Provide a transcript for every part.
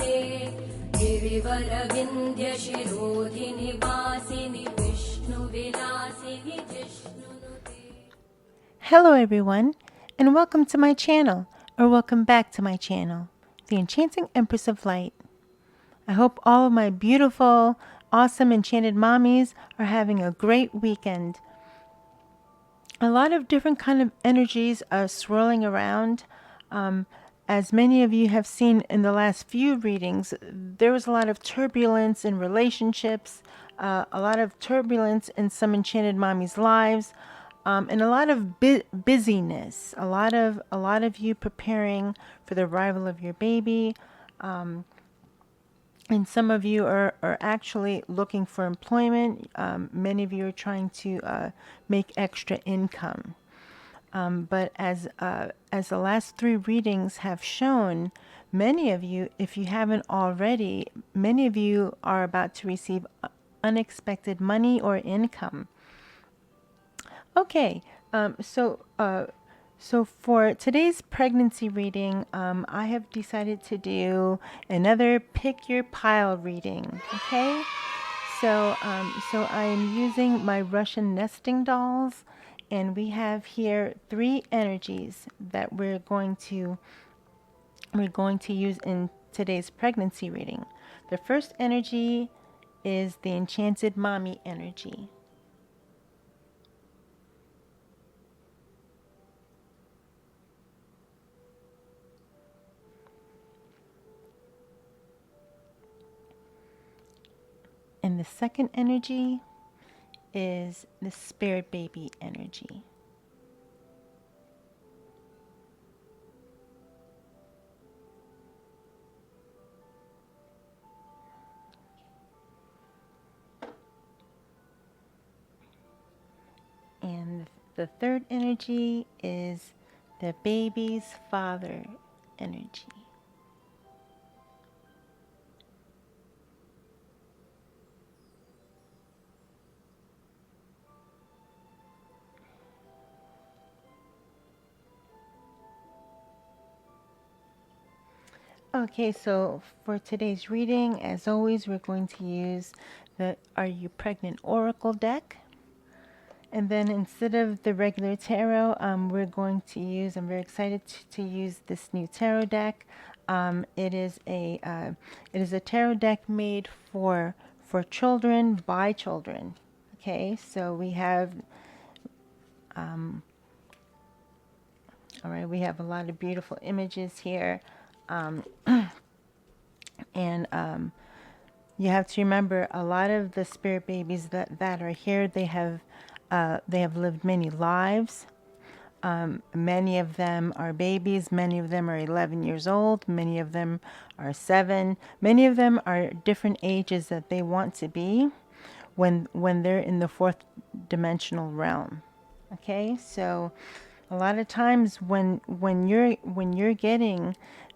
गिरिवरविन्द्यशिरोधिनि वासिनि विष्णुविलासिनि जिष्णुनुते. Hello everyone, and welcome to my channel, or welcome back to my channel, the Enchanting Empress of Light. I hope all of my beautiful, awesome, enchanted mommies are having a great weekend. A lot of different kind of energies are swirling around. As many of you have seen in the last few readings, there was a lot of turbulence in relationships, a lot of turbulence in some enchanted mommies' lives, and a lot of busyness. A lot of you preparing for the arrival of your baby. And some of you are actually looking for employment. Many of you are trying to make extra income. But as the last three readings have shown, many of you, if you haven't already, many of you are about to receive unexpected money or income. Okay, so for today's pregnancy reading, I have decided to do another pick your pile reading. Okay, so I am using my Russian nesting dolls, and we have here three energies that we're going to use in today's pregnancy reading. The first energy is the enchanted mommy energy. And the second energy is the spirit baby energy. And the third energy is the baby's father energy. Okay, so for today's reading, as always, we're going to use the Are You Pregnant Oracle deck. And then instead of the regular tarot, we're going to use, I'm very excited to use this new tarot deck. It is a tarot deck made for children by children. Okay, so we have, all right, we have a lot of beautiful images here. And you have to remember, a lot of the spirit babies that are here, they have lived many lives. Many of them are babies. Many of them are 11 years old. Many of them are 7. Many of them are different ages that they want to be when they're in the fourth dimensional realm. Okay, so a lot of times when you're getting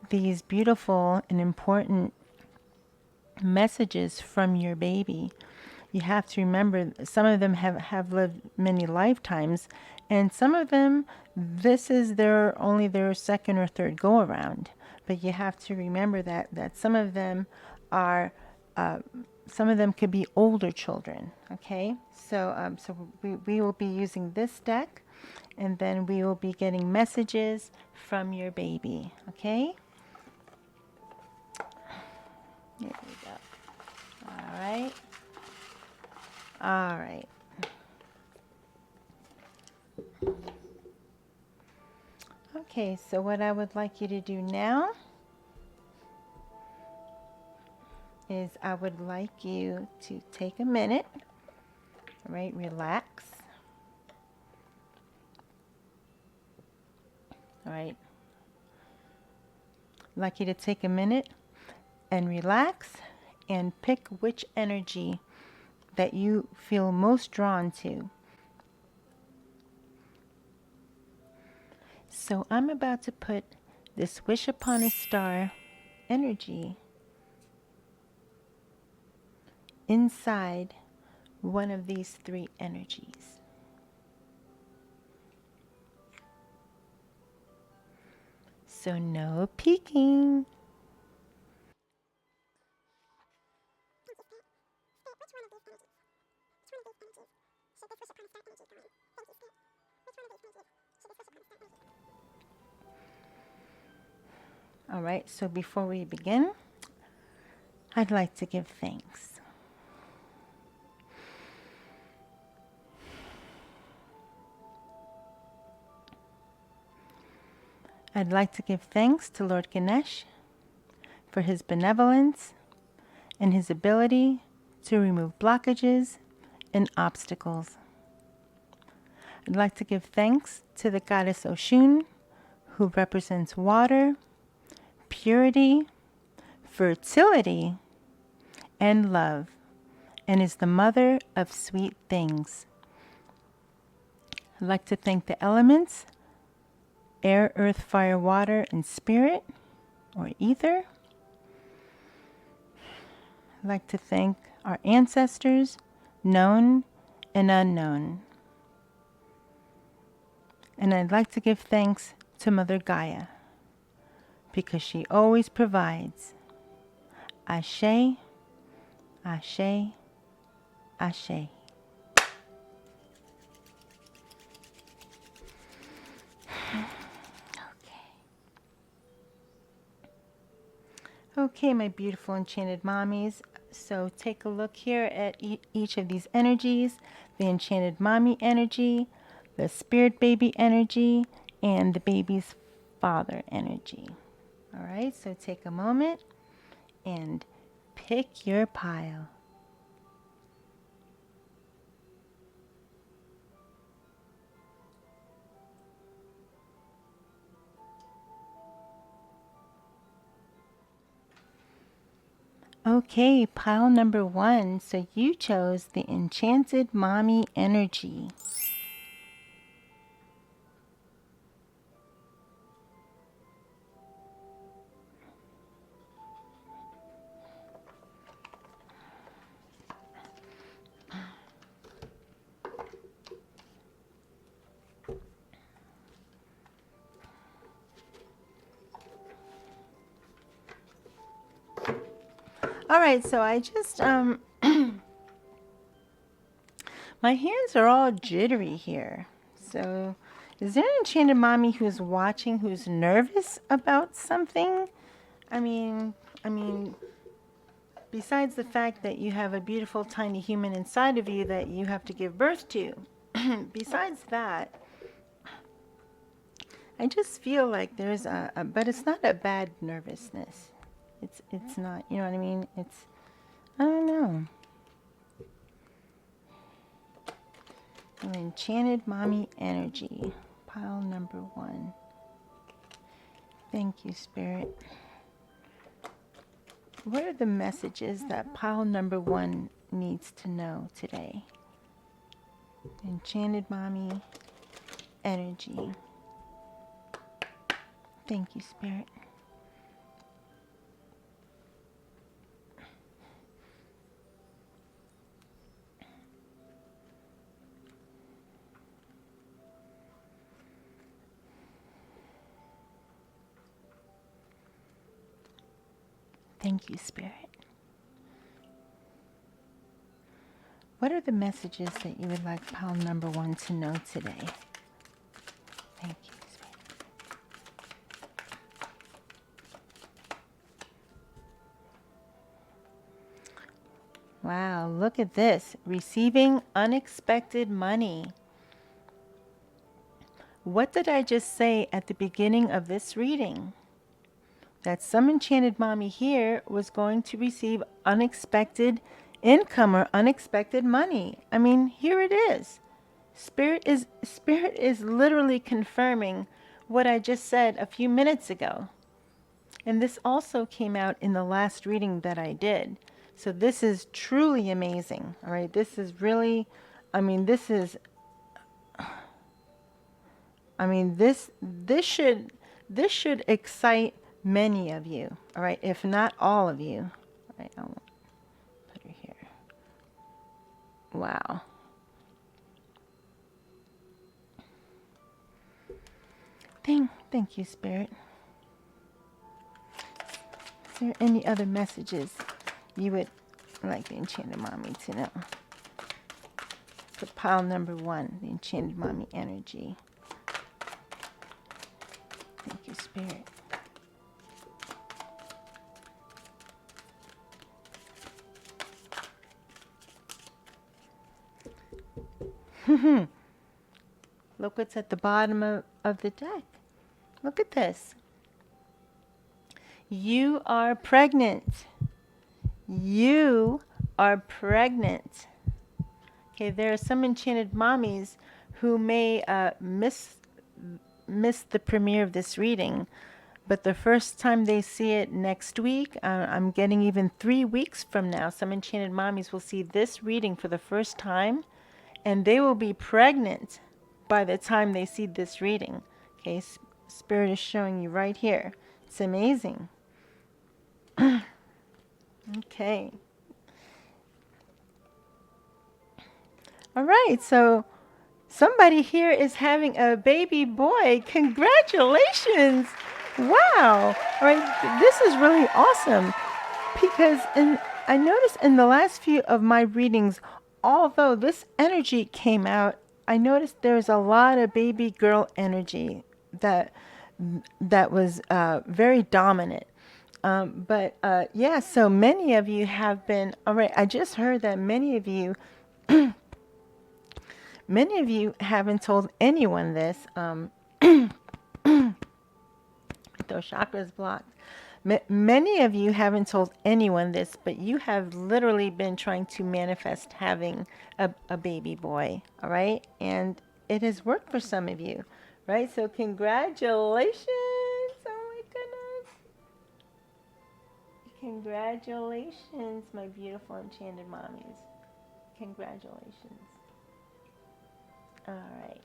these beautiful and important messages from your baby, you have to remember some of them have lived many lifetimes, and some of them, this is only their second or third go around. But you have to remember that some of them are some of them could be older children. Okay, so we will be using this deck, and then we will be getting messages from your baby. Okay, there we go. All right. All right. Okay, so what I would like you to do now is I would like you to take a minute, all right, relax. All right. I'd like you to take a minute and relax and pick which energy that you feel most drawn to. So I'm about to put this Wish Upon a Star energy inside one of these three energies. So no peeking. All right, so before we begin, I'd like to give thanks. I'd like to give thanks to Lord Ganesh for his benevolence and his ability to remove blockages and obstacles. I'd like to give thanks to the goddess Oshun, who represents water, purity, fertility, and love, and is the mother of sweet things. I'd like to thank the elements, air, earth, fire, water, and spirit, or ether. I'd like to thank our ancestors, known and unknown. And I'd like to give thanks to Mother Gaia, because she always provides. Ashe, Ashe, Ashe. Okay, my beautiful enchanted mommies. So take a look here at each of these energies: the enchanted mommy energy, the spirit baby energy, and the baby's father energy. All right, so take a moment and pick your pile. Okay, pile number 1. So you chose the enchanted mommy energy. All right, so I just, my hands are all jittery here. So is there an enchanted mommy who's watching, who's nervous about something? I mean, besides the fact that you have a beautiful tiny human inside of you that you have to give birth to, besides that, I just feel like there's but it's not a bad nervousness. It's not, you know what I mean? It's, I don't know. An enchanted mommy energy, pile number 1. Thank you, Spirit. What are the messages that pile number 1 needs to know today? Enchanted mommy energy. Thank you, Spirit. Thank you, Spirit. What are the messages that you would like pile number 1 to know today? Thank you, Spirit. Wow, look at this. Receiving unexpected money. What did I just say at the beginning of this reading? That some enchanted mommy here was going to receive unexpected income or unexpected money. I mean, here it is. Spirit is literally confirming what I just said a few minutes ago. And this also came out in the last reading that I did. So this is truly amazing. All right, this is really, this should excite many of you, all right, if not all of you. All right, I'll put her here. Wow. Thank you, Spirit. Is there any other messages you would I'd like the Enchanted Mommy to know. For pile number 1, the Enchanted Mommy energy. Thank you, Spirit. Look what's at the bottom of the deck. Look at this. You are pregnant. You are pregnant. Okay, there are some enchanted mommies who may miss the premiere of this reading, but the first time they see it next week, I'm getting even 3 weeks from now, some enchanted mommies will see this reading for the first time, and they will be pregnant by the time they see this reading. Okay, Spirit is showing you right here. It's amazing. Okay. All right, so somebody here is having a baby boy. Congratulations. Wow. All right, this is really awesome because I noticed in the last few of my readings, although this energy came out, I noticed there's a lot of baby girl energy that was very dominant. Yeah, so many of you have been, all right, I just heard that many of you haven't told anyone this. Those chakras blocked. Many of you haven't told anyone this, but you have literally been trying to manifest having a baby boy, all right? And it has worked for some of you, right? So congratulations. Oh my goodness. Congratulations, my beautiful enchanted mommies. Congratulations. All right.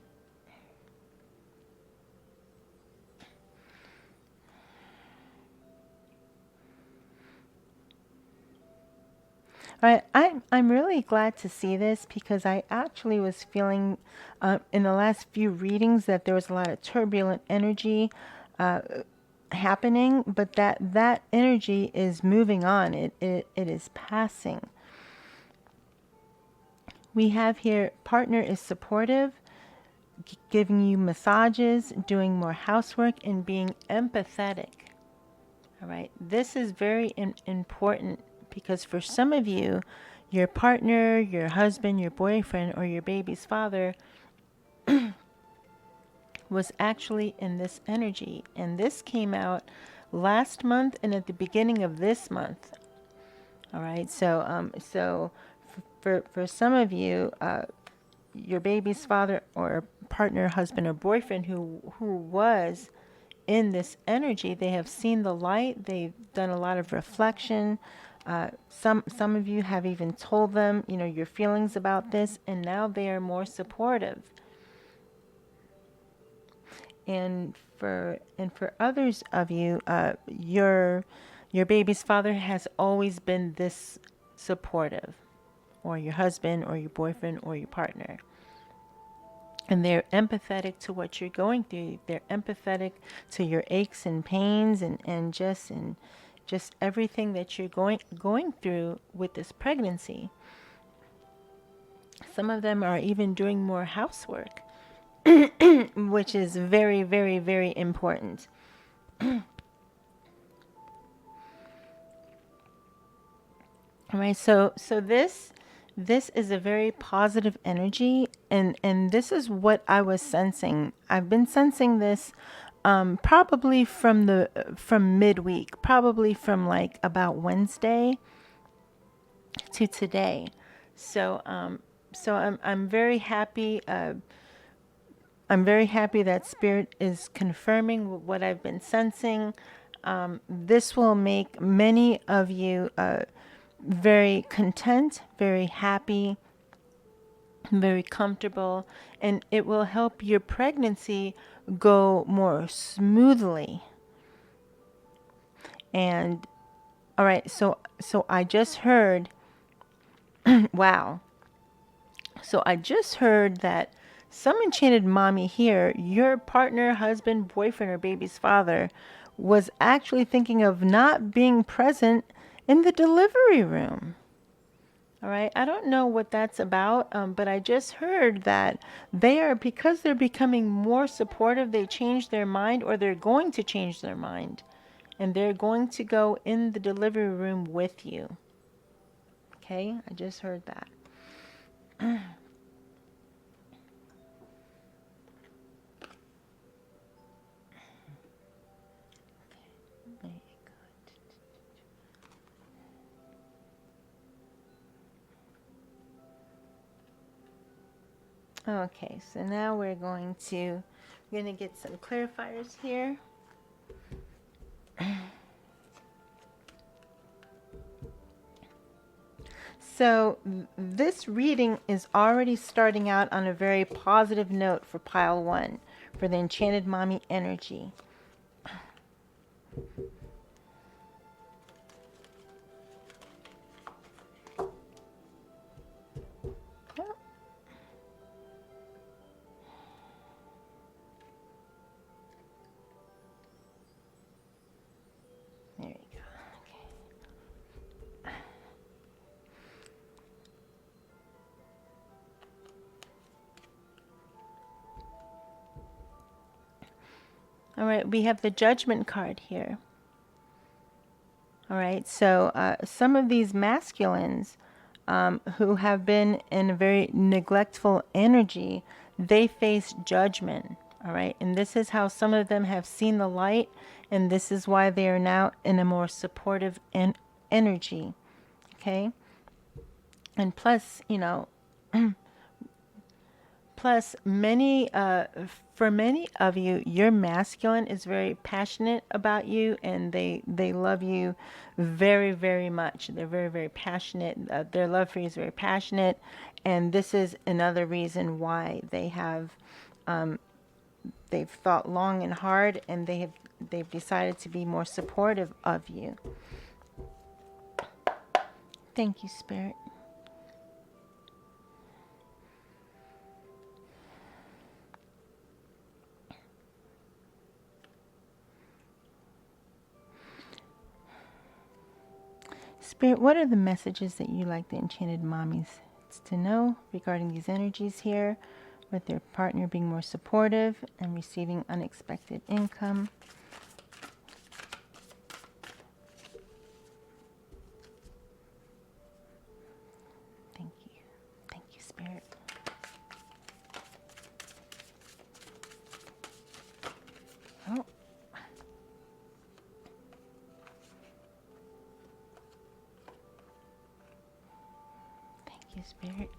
All right, I'm really glad to see this because I actually was feeling in the last few readings that there was a lot of turbulent energy happening, but that energy is moving on. It is passing. We have here partner is supportive, giving you massages, doing more housework, and being empathetic. All right, this is very important because for some of you, your partner, your husband, your boyfriend, or your baby's father was actually in this energy. And this came out last month and at the beginning of this month. All right, so for some of you, your baby's father or partner, husband, or boyfriend who was in this energy, they have seen the light, they've done a lot of reflection. Some of you have even told them, your feelings about this, and now they are more supportive. And for others of you, your baby's father has always been this supportive, or your husband, or your boyfriend, or your partner. And they're empathetic to what you're going through. They're empathetic to your aches and pains and just everything that you're going through with this pregnancy. Some of them are even doing more housework, which is very, very, very important. All right, so this is a very positive energy, and this is what I was sensing. I've been sensing this probably from midweek, probably from like about Wednesday to today. So I'm very happy. I'm very happy that Spirit is confirming what I've been sensing. This will make many of you very content, very happy, very comfortable, and it will help your pregnancy go more smoothly. And all right, so I just heard wow. So I just heard that some enchanted mommy here, your partner, husband, boyfriend, or baby's father, was actually thinking of not being present in the delivery room. All right. I don't know what that's about, but I just heard that because they're becoming more supportive, they change their mind, or they're going to change their mind, and they're going to go in the delivery room with you. Okay. I just heard that. There you go. Okay. So now we're going to get some clarifiers here. So this reading is already starting out on a very positive note for pile 1, for the Enchanted Mommy energy. Oh, there you go. Okay. All right, we have the Judgment card here. All right, so some of these masculines who have been in a very neglectful energy, they face judgment. All right, and this is how some of them have seen the light, and this is why they are now in a more supportive energy. Okay, and plus, plus, for many of you, your masculine is very passionate about you, and they love you very, very much. They're very, very passionate. Their love for you is very passionate, and this is another reason why they've thought long and hard, and they've decided to be more supportive of you. Thank you, Spirit. Spirit, what are the messages that you like the Enchanted Mommies to know regarding these energies here, with their partner being more supportive and receiving unexpected income? Thank you. Thank you, Spirit. Oh. Thank you, Spirit.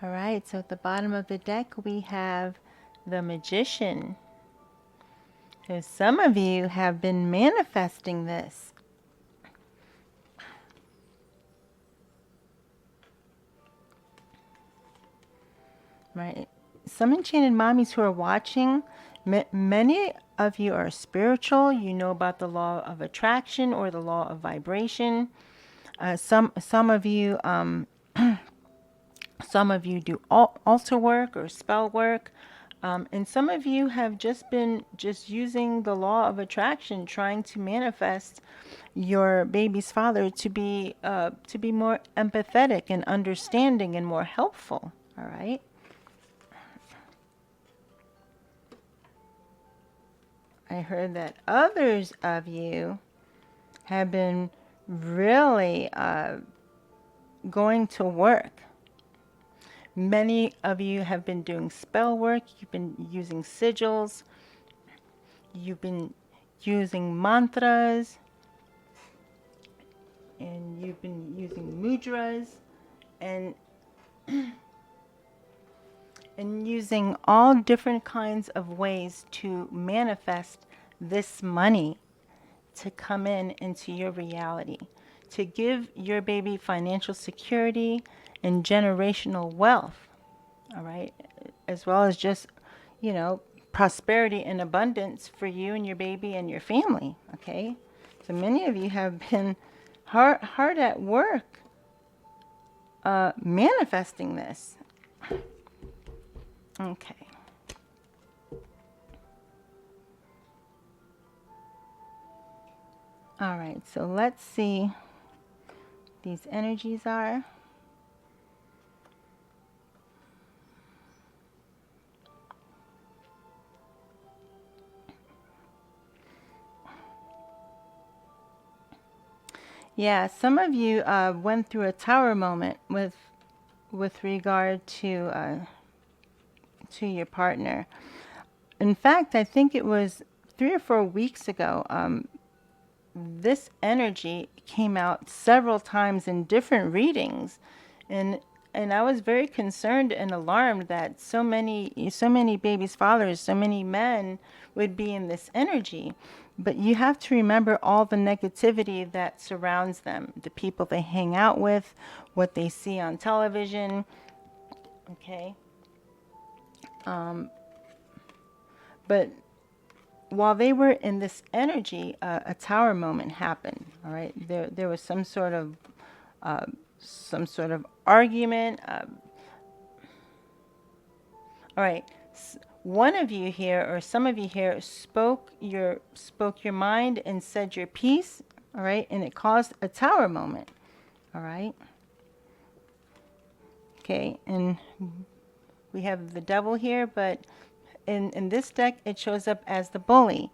All right, so at the bottom of the deck, we have the Magician. So some of you have been manifesting this. Right? Some Enchanted Mommies who are watching, many of you are spiritual. You know about the law of attraction or the law of vibration. Some of you some of you do altar work or spell work. And some of you have just been using the law of attraction, trying to manifest your baby's father to be more empathetic and understanding and more helpful. All right. I heard that others of you have been really going to work. Many of you have been doing spell work. You've been using sigils. You've been using mantras. And you've been using mudras. And and using all different kinds of ways to manifest this money to come into your reality, to give your baby financial security and generational wealth, all right, as well as just, prosperity and abundance for you and your baby and your family, okay? So many of you have been hard at work manifesting this. Okay. All right, so let's see what these energies are. Yeah, some of you went through a tower moment with regard to your partner. In fact, I think it was 3 or 4 weeks ago. This energy came out several times in different readings, and I was very concerned and alarmed that so many babies' fathers, so many men would be in this energy. But you have to remember all the negativity that surrounds them, the people they hang out with, what they see on television. Okay. But while they were in this energy, a tower moment happened. All right, there was some sort of argument. All right, one of you here, or some of you here, spoke your mind and said your piece. All right, and it caused a tower moment. All right. Okay, and we have the devil here, but in this deck it shows up as the bully.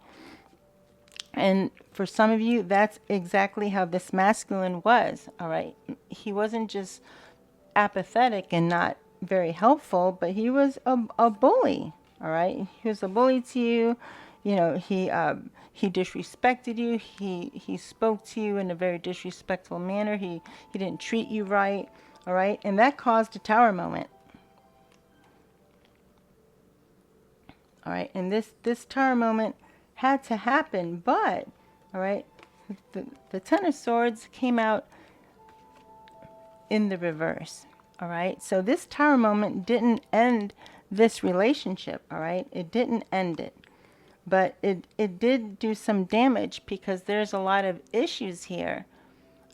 And for some of you, that's exactly how this masculine was, all right? He wasn't just apathetic and not very helpful, but he was a bully, all right? He was a bully to you. You know, he disrespected you. He spoke to you in a very disrespectful manner. He didn't treat you right, all right? And that caused a tower moment. All right, and this tower moment had to happen, but, all right, the Ten of Swords came out in the reverse, all right? So this tower moment didn't end this relationship, all right? It didn't end it, but it did do some damage because there's a lot of issues here,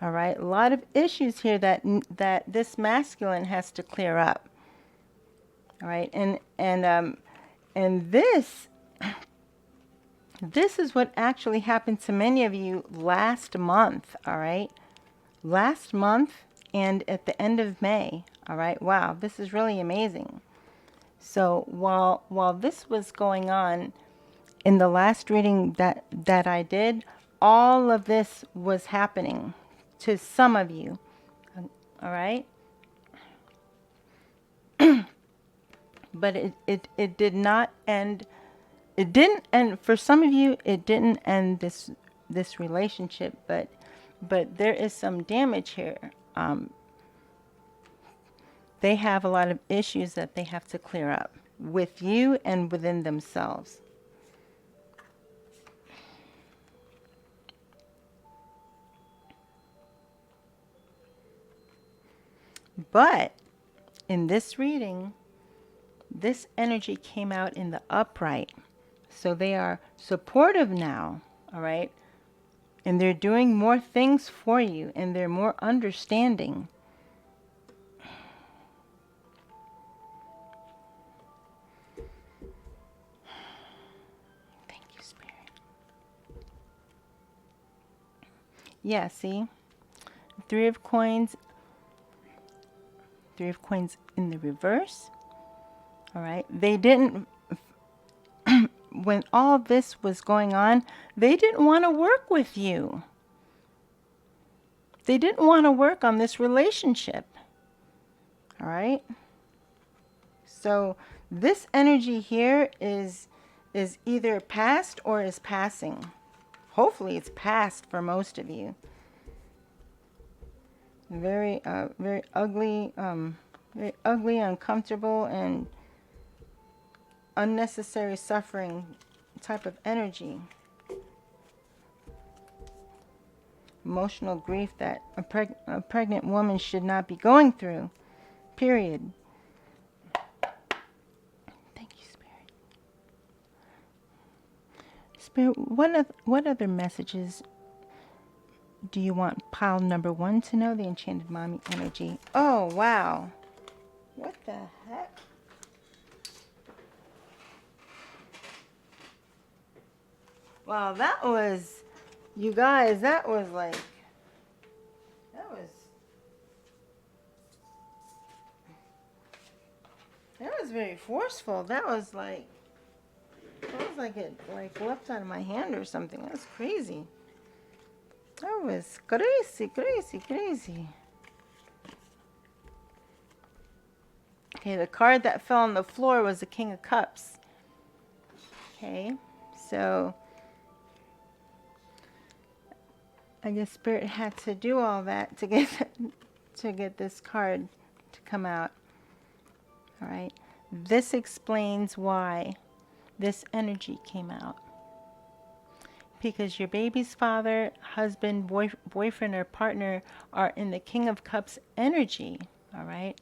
all right? A lot of issues here that this masculine has to clear up, all right? And this is what actually happened to many of you last month, all right? Last month and at the end of May, all right? Wow, this is really amazing. So while this was going on in the last reading that I did, all of this was happening to some of you, all right? But it did not end. It didn't end for some of you. It didn't end this relationship, but there is some damage here. They have a lot of issues that they have to clear up with you and within themselves. But in this reading, this energy came out in the upright. So they are supportive now, all right? And they're doing more things for you, and they're more understanding. Thank you, Spirit. Yeah, see? Three of Coins in the reverse. All right? They didn't... when all this was going on, they didn't want to work with you. They didn't want to work on this relationship. All right? So this energy here is either past or is passing. Hopefully it's past for most of you. Very ugly, uncomfortable, and unnecessary suffering type of energy. Emotional grief that a pregnant woman should not be going through. Period. Thank you, Spirit. Spirit, what other messages do you want pile number 1 to know? The Enchanted Mommy energy. Oh, wow. What the heck? Well, that was You guys, that was like, that was, that was very forceful. That was like it like left out of my hand or something. That's crazy. That was crazy, crazy, crazy. Okay, the card that fell on the floor was the King of Cups. Okay, so I guess Spirit had to do all that to get this card to come out. All right, this explains why this energy came out. Because your baby's father, husband, boyfriend, or partner are in the King of Cups energy. All right,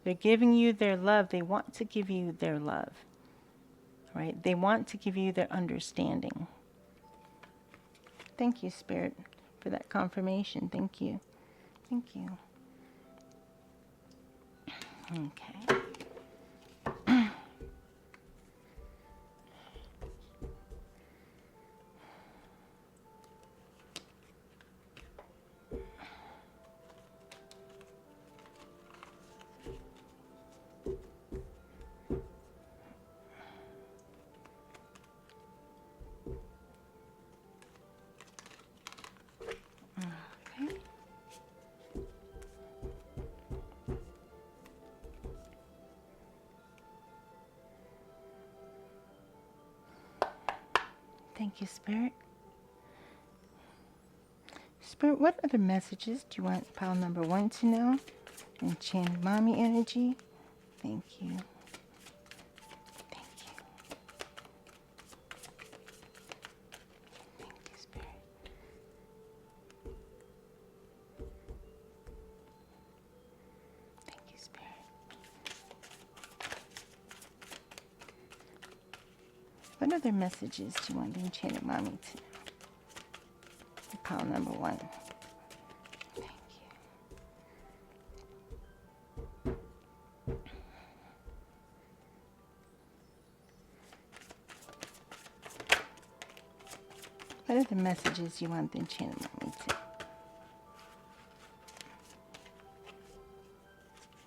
they're giving you their love. They want to give you their love. All right, they want to give you their understanding. Thank you, Spirit, for that confirmation. Thank you. Thank you. Okay. Okay. Thank you, Spirit. Spirit, what other messages do you want pile number 1 to know? Enchanted Mommy energy. Thank you. Thank you. Thank you, Spirit. Thank you, Spirit. What other messages do you want the Enchanted Mommy to know? Pile number 1. Thank you. What are the messages you want the Enchanted Mommy to know?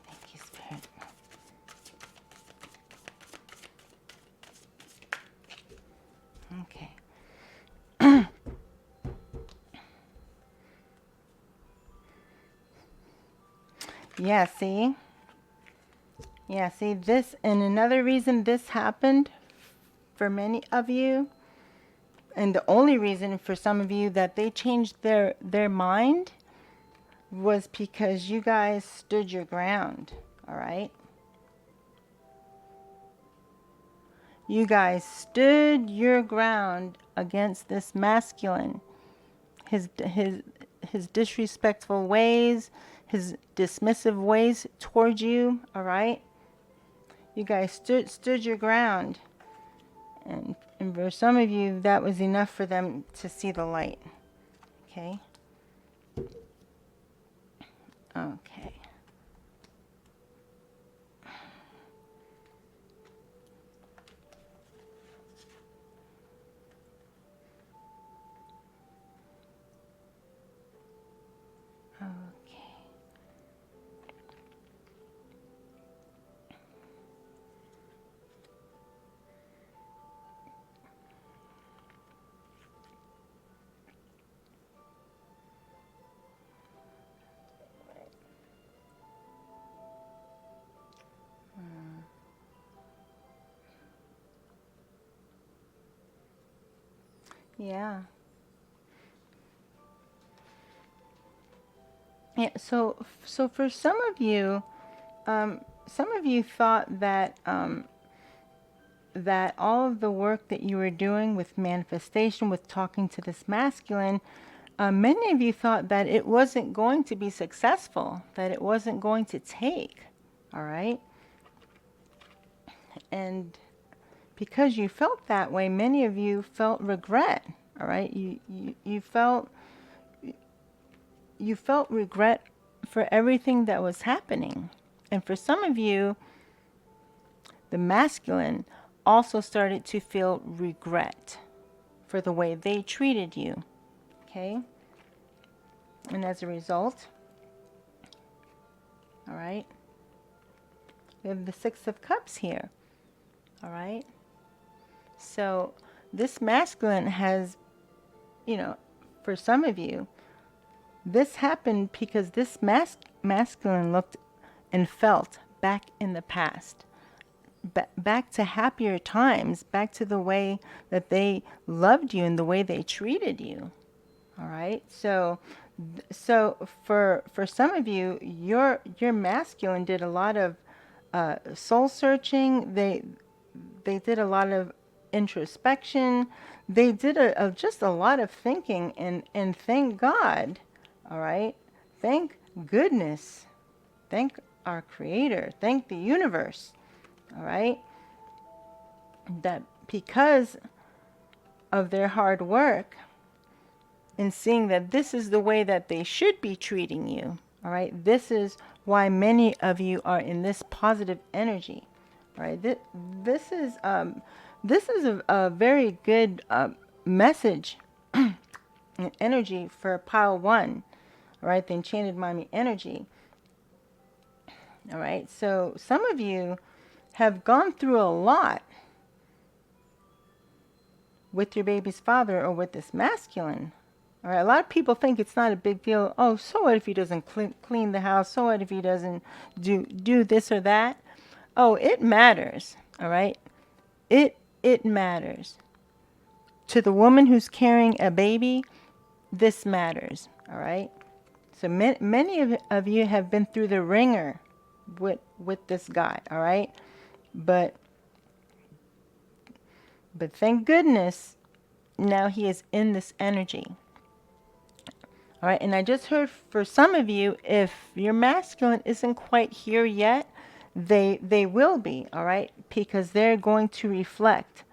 Thank you, Spirit. Okay. Yeah, see? Yeah, see this, and another reason this happened for many of you, and the only reason for some of you that they changed their mind was because you guys stood your ground, all right? You guys stood your ground against this masculine, his disrespectful ways, his dismissive ways towards you, all right? You guys stood your ground. And for some of you, that was enough for them to see the light. Okay? Okay. Okay. Yeah. Yeah, so for some of you thought that that all of the work that you were doing with manifestation, with talking to this masculine, many of you thought that it wasn't going to be successful, that it wasn't going to take, all right? And because you felt that way, many of you felt regret, all right? You felt regret for everything that was happening. And for some of you, the masculine also started to feel regret for the way they treated you. Okay? And as a result, all right, we have the Six of Cups here. All right? So this masculine has, you know, for some of you, this happened because this masculine looked and felt back in the past, back to happier times, back to the way that they loved you and the way they treated you. All right. So for some of you, your masculine did a lot of soul searching. They did a lot of introspection. They did just a lot of thinking, and thank God. All right. Thank goodness. Thank our Creator. Thank the universe. All right. That because of their hard work and seeing that this is the way that they should be treating you. All right. This is why many of you are in this positive energy. All right. This is a very good message and energy for pile one. All right. The Enchanted Mommy energy. All right. So some of you have gone through a lot with your baby's father or with this masculine. All right, a lot of people think it's not a big deal. Oh, so what if he doesn't clean the house? So what if he doesn't do this or that? Oh, it matters. All right, it matters. To the woman who's carrying a baby, this matters. All right. So many of you have been through the ringer with this guy. All right, but thank goodness now he is in this energy. All right, and I just heard for some of you, if your masculine isn't quite here yet, they will be, all right, because they're going to reflect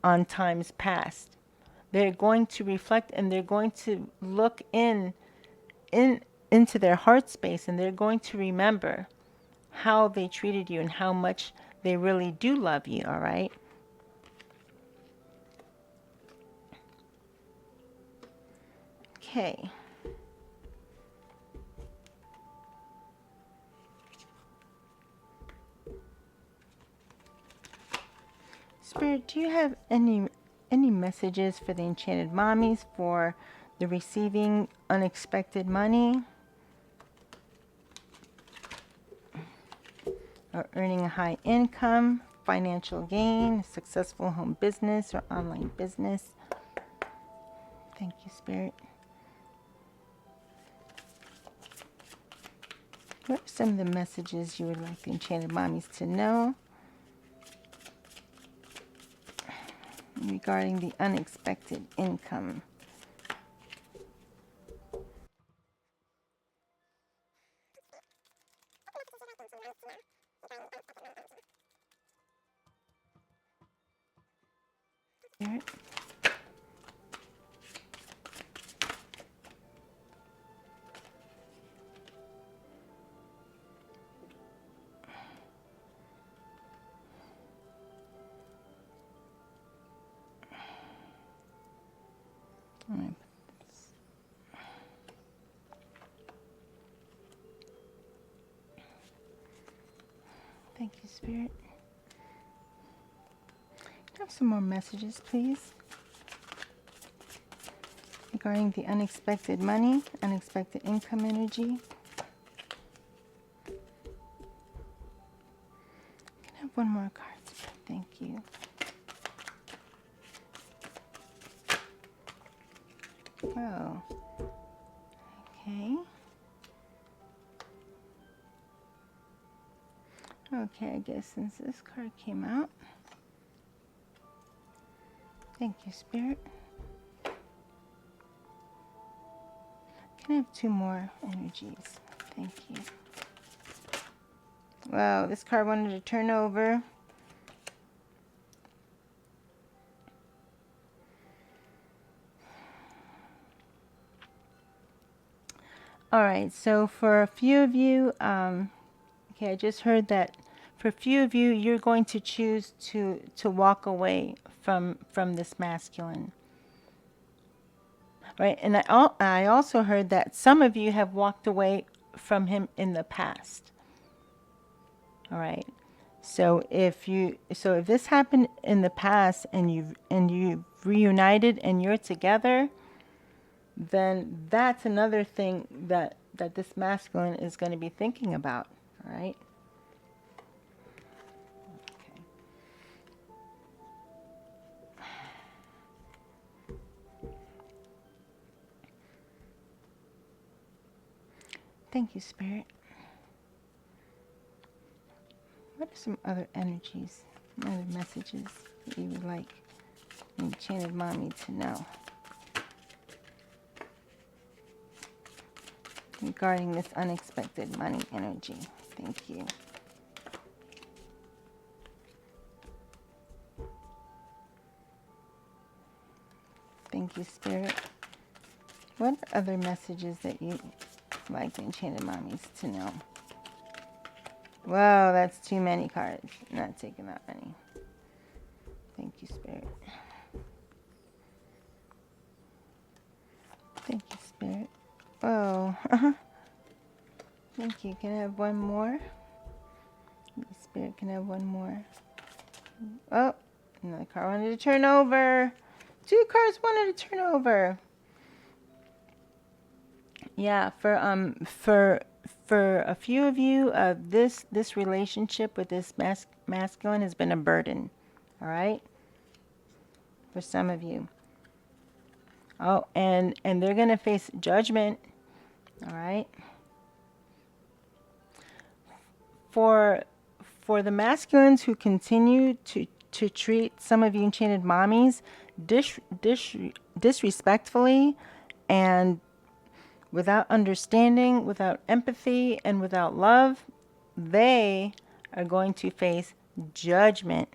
on times past. They're going to reflect and they're going to look into their heart space, and they're going to remember how they treated you and how much they really do love you, all right? Okay. Spirit, do you have any messages for the Enchanted Mommies for the receiving unexpected money or earning a high income, financial gain, successful home business or online business? Thank you, Spirit. What are some of the messages you would like the Enchanted Mommies to know regarding the unexpected income? Spirit. All right. Thank you, Spirit. Can I have some more messages, please? Regarding the unexpected money, unexpected income energy. Can I have one more card, Spirit? Thank you. Oh. Okay. Okay, I guess since this card came out. Thank you, Spirit. Can I have two more energies? Thank you. Wow, this card wanted to turn over. All right, so for a few of you, okay, I just heard that for a few of you, you're going to choose to walk away from this masculine. right? And I also heard that some of you have walked away from him in the past. All right. So if this happened in the past and you've reunited and you're together, then that's another thing that this masculine is going to be thinking about. All right. Okay. Thank you, Spirit. What are some other energies, other messages that you would like Enchanted Mommy to know regarding this unexpected money energy? Thank you. Thank you, Spirit. What other messages that you like the Enchanted Mommies to know? Whoa, that's too many cards. I'm not taking that many. Thank you, Spirit. Thank you, Spirit. Oh, thank you. Can I have one more? Spirit, can I have one more? Oh, another card wanted to turn over. Two cards wanted to turn over. Yeah, for a few of you, this relationship with this masculine has been a burden. All right, for some of you. Oh, and they're gonna face judgment. All right. For the masculines who continue to treat some of you Enchanted Mommies disrespectfully and without understanding, without empathy, and without love, they are going to face judgment.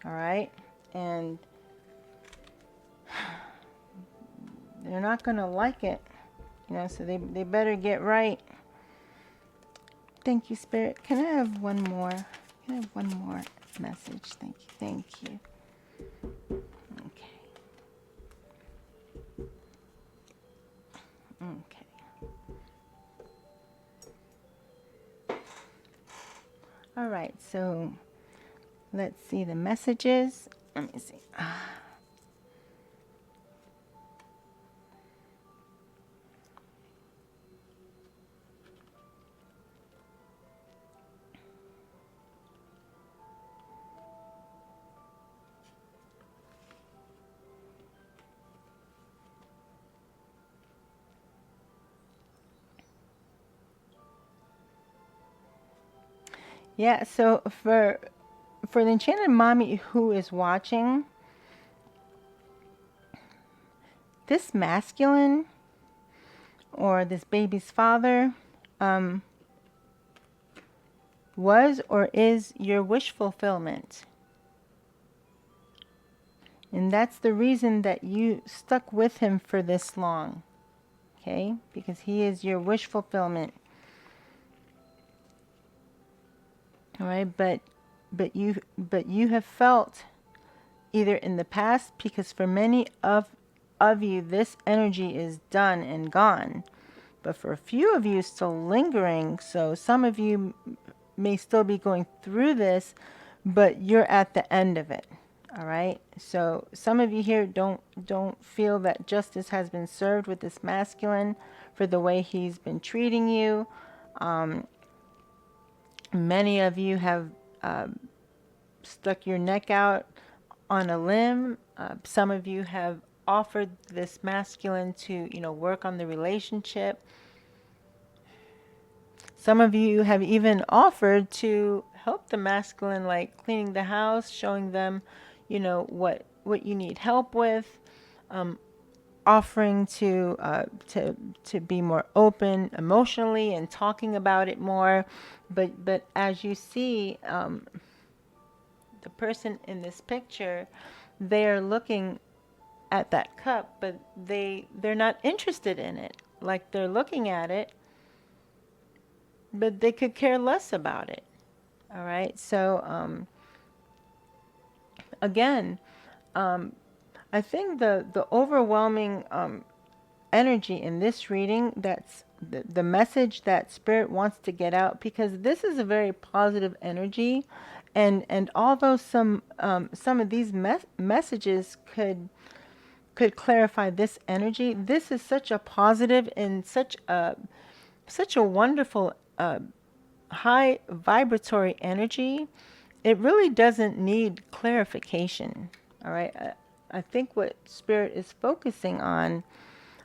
All right? And they're not going to like it. You know, so they better get right. Thank you, Spirit. Can I have one more? Can I have one more message? Thank you. Thank you. Okay. Okay. All right, so let's see the messages. Let me see. Yeah, so for the Enchanted Mommy who is watching, this masculine or this baby's father was or is your wish fulfillment. And that's the reason that you stuck with him for this long. Okay? Because he is your wish fulfillment. All right, but you have felt either in the past, because for many of you this energy is done and gone, but for a few of you still lingering. So some of you may still be going through this, but you're at the end of it. All right, so some of you here don't feel that justice has been served with this masculine for the way he's been treating you. Many of you have stuck your neck out on a limb. Some of you have offered this masculine to, work on the relationship. Some of you have even offered to help the masculine, like cleaning the house, showing them, what you need help with, offering to be more open emotionally and talking about it more. But as you see, the person in this picture, they are looking at that cup, but they're not interested in it. Like, they're looking at it, but they could care less about it. All right. So again, I think the overwhelming energy in this reading, that's the message that Spirit wants to get out, because this is a very positive energy, and although some of these messages could clarify this energy, this is such a positive and such a wonderful high vibratory energy. It really doesn't need clarification. All right. I think what Spirit is focusing on,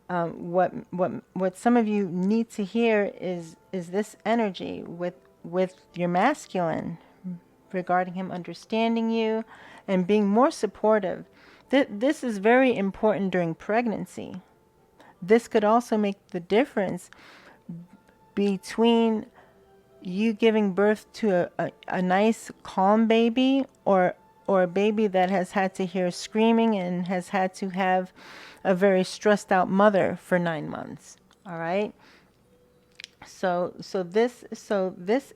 what some of you need to hear is this energy with your masculine, regarding him understanding you and being more supportive. This is very important during pregnancy. This could also make the difference between you giving birth to a nice calm baby, or a baby that has had to hear screaming and has had to have a very stressed out mother for 9 months. All right. So this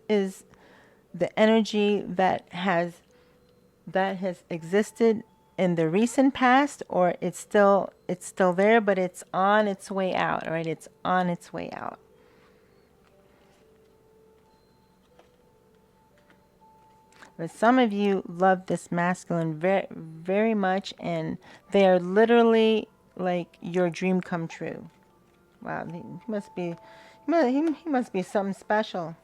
is the energy that has existed in the recent past, or it's still there, but it's on its way out. All right. It's on its way out. But some of you love this masculine very, very much, and they are literally like your dream come true. Wow, he must be, he must be something special.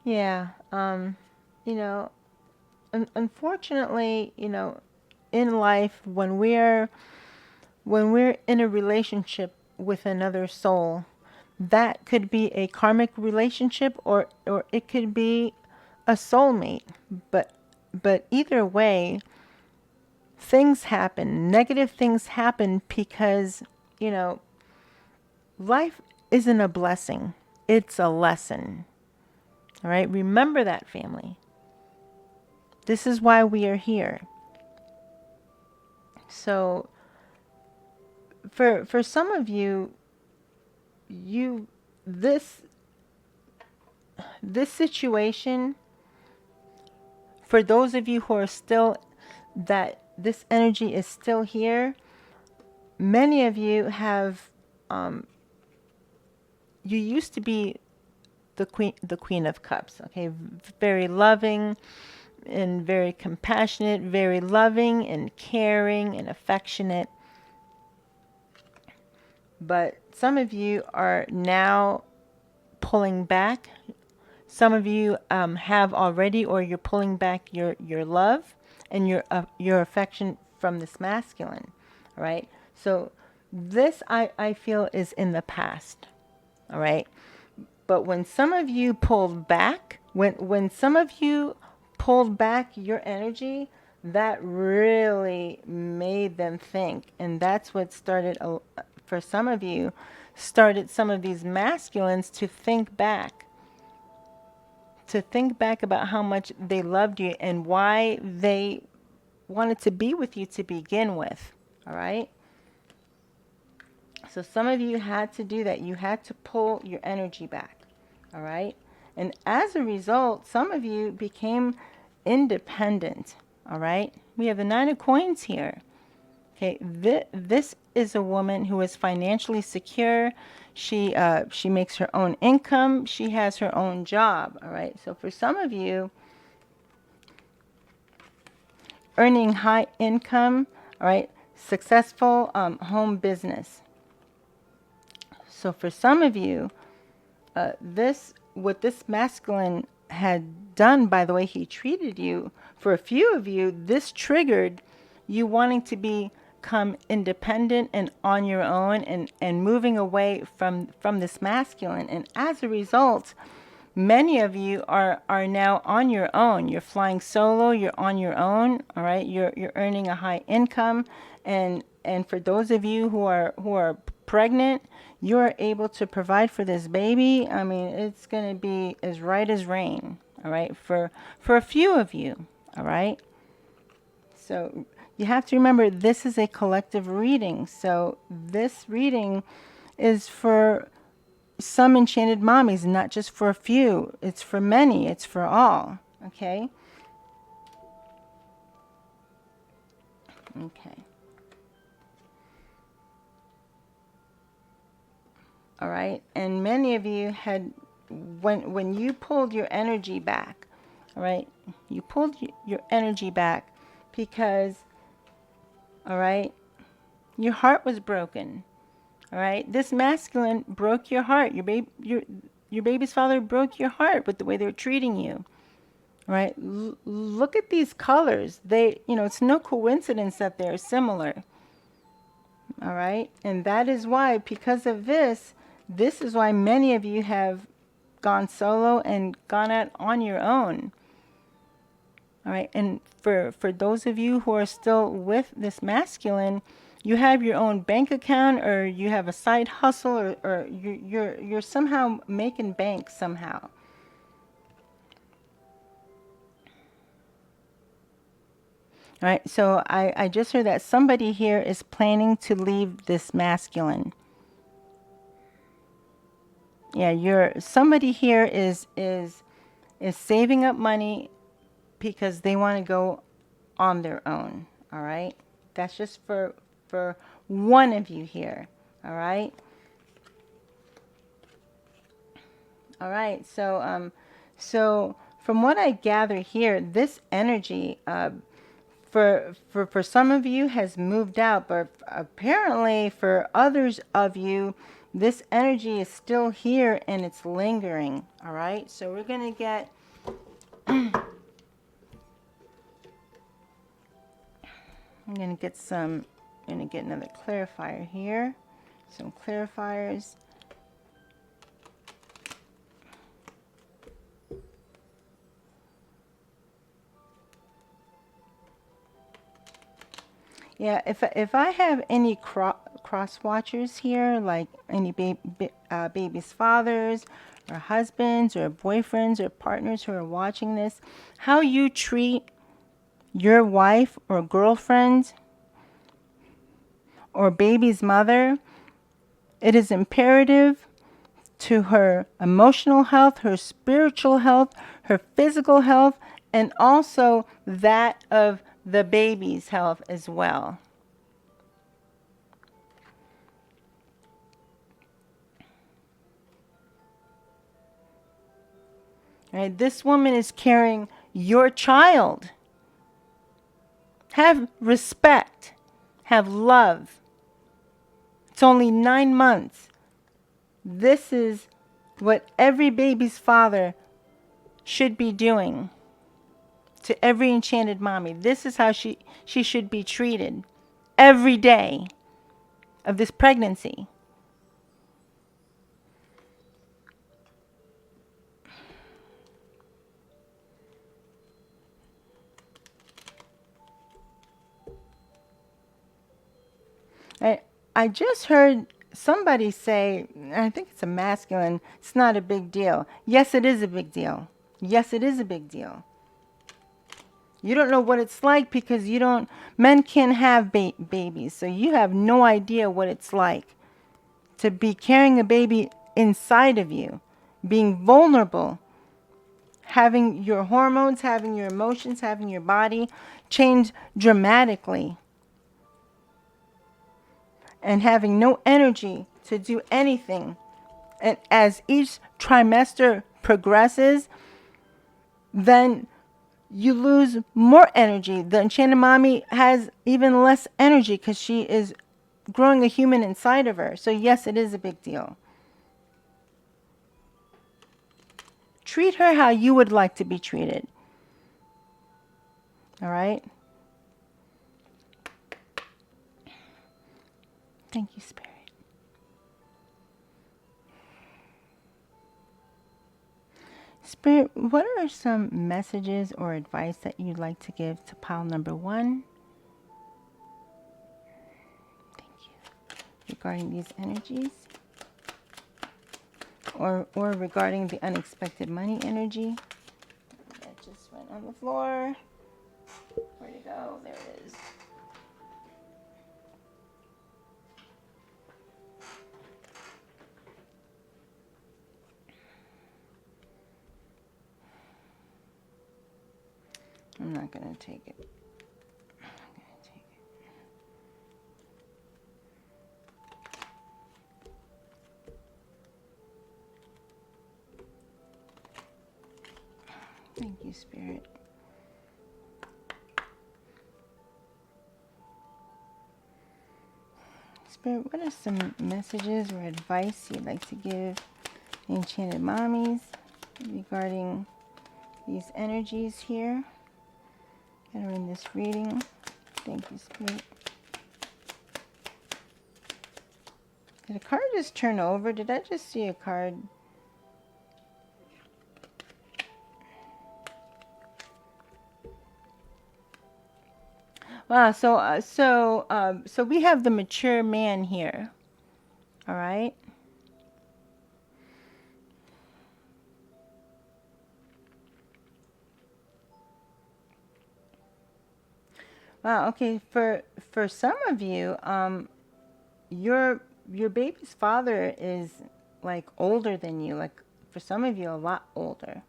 Yeah, you know, unfortunately, in life, when we're in a relationship with another soul, that could be a karmic relationship, or it could be a soulmate. But either way, things happen. Negative things happen because, life isn't a blessing. It's a lesson. All right? Remember that, family. This is why we are here. So for some of you, this situation, for those of you who are still, that this energy is still here, many of you have you used to be the queen of cups. Okay, very loving and very compassionate, very loving and caring and affectionate. But some of you are now pulling back. Some of you have already, or you're pulling back your love and your affection from this masculine. All right. So this, I feel, is in the past. All right. But when some of you pulled back, when some of you pulled back your energy, that really made them think. And that's what started, for some of you, started some of these masculines to think back. To think back about how much they loved you and why they wanted to be with you to begin with. All right? So some of you had to do that. You had to pull your energy back. All right? And as a result, some of you became independent. All right? We have the 9 of coins here. Okay, this is a woman who is financially secure. She makes her own income. She has her own job. All right. So for some of you, earning high income. All right. Successful home business. So for some of you, what this masculine had done, by the way he treated you, for a few of you, this triggered you wanting to become independent and on your own, and moving away from this masculine. And as a result, many of you are now on your own. You're flying solo. You're on your own. All right. You're earning a high income, and for those of you who are pregnant, you're able to provide for this baby. I mean, it's going to be as right as rain. All right. For a few of you. All right. So you have to remember this is a collective reading. So this reading is for some enchanted mommies, not just for a few. It's for many. It's for all. Okay? Okay. All right? And many of you had, when you pulled your energy back, all right? You pulled your energy back because, all right, your heart was broken. All right? This masculine broke your heart. Your baby's father broke your heart with the way they're treating you. All right? Look at these colors. It's no coincidence that they're similar. All right? And that is why, because of this is why many of you have gone solo and gone out on your own. All right? And for those of you who are still with this masculine, you have your own bank account, or you have a side hustle, or you're somehow making bank somehow. All right, so I just heard that somebody here is planning to leave this masculine. Yeah, somebody here is saving up money because they want to go on their own. All right, that's just for one of you here. All right. All right. So from what I gather here, this energy for some of you has moved out, but apparently for others of you, this energy is still here and it's lingering. All right. So we're gonna get. I'm gonna get some. I'm gonna get another clarifier here. Some clarifiers. Yeah, if I have any cross watchers here, like any baby's fathers or husbands or boyfriends or partners who are watching this, how you treat your wife or girlfriend or baby's mother, it is imperative to her emotional health, her spiritual health, her physical health, and also that of the baby's health as well. Right? This woman is carrying your child. Have respect. Have love. It's only 9 months. This is what every baby's father should be doing to every enchanted mommy. This is how she should be treated every day of this pregnancy. I just heard somebody say, I think it's a masculine, it's not a big deal. Yes, it is a big deal. Yes, it is a big deal. You don't know what it's like because men can't have babies, so you have no idea what it's like to be carrying a baby inside of you, being vulnerable, having your hormones, having your emotions, having your body change dramatically, and having no energy to do anything. And as each trimester progresses, then you lose more energy. The enchanted mommy has even less energy because she is growing a human inside of her. So yes, it is a big deal. Treat her how you would like to be treated. All right? Thank you, Spirit. Spirit, what are some messages or advice that you'd like to give to pile number 1? Thank you. Regarding these energies? Or regarding the unexpected money energy? That just went on the floor. Where'd it go? There it is. I'm not going to take it. I'm gonna take it. Thank you, Spirit. Spirit, what are some messages or advice you'd like to give Enchanted Mommies regarding these energies here that are in this reading? Thank you, Spirit. Did a card just turn over? Did I just see a card? Wow, so we have the mature man here. All right. Wow, okay, for some of you, your baby's father is like older than you, like for some of you a lot older.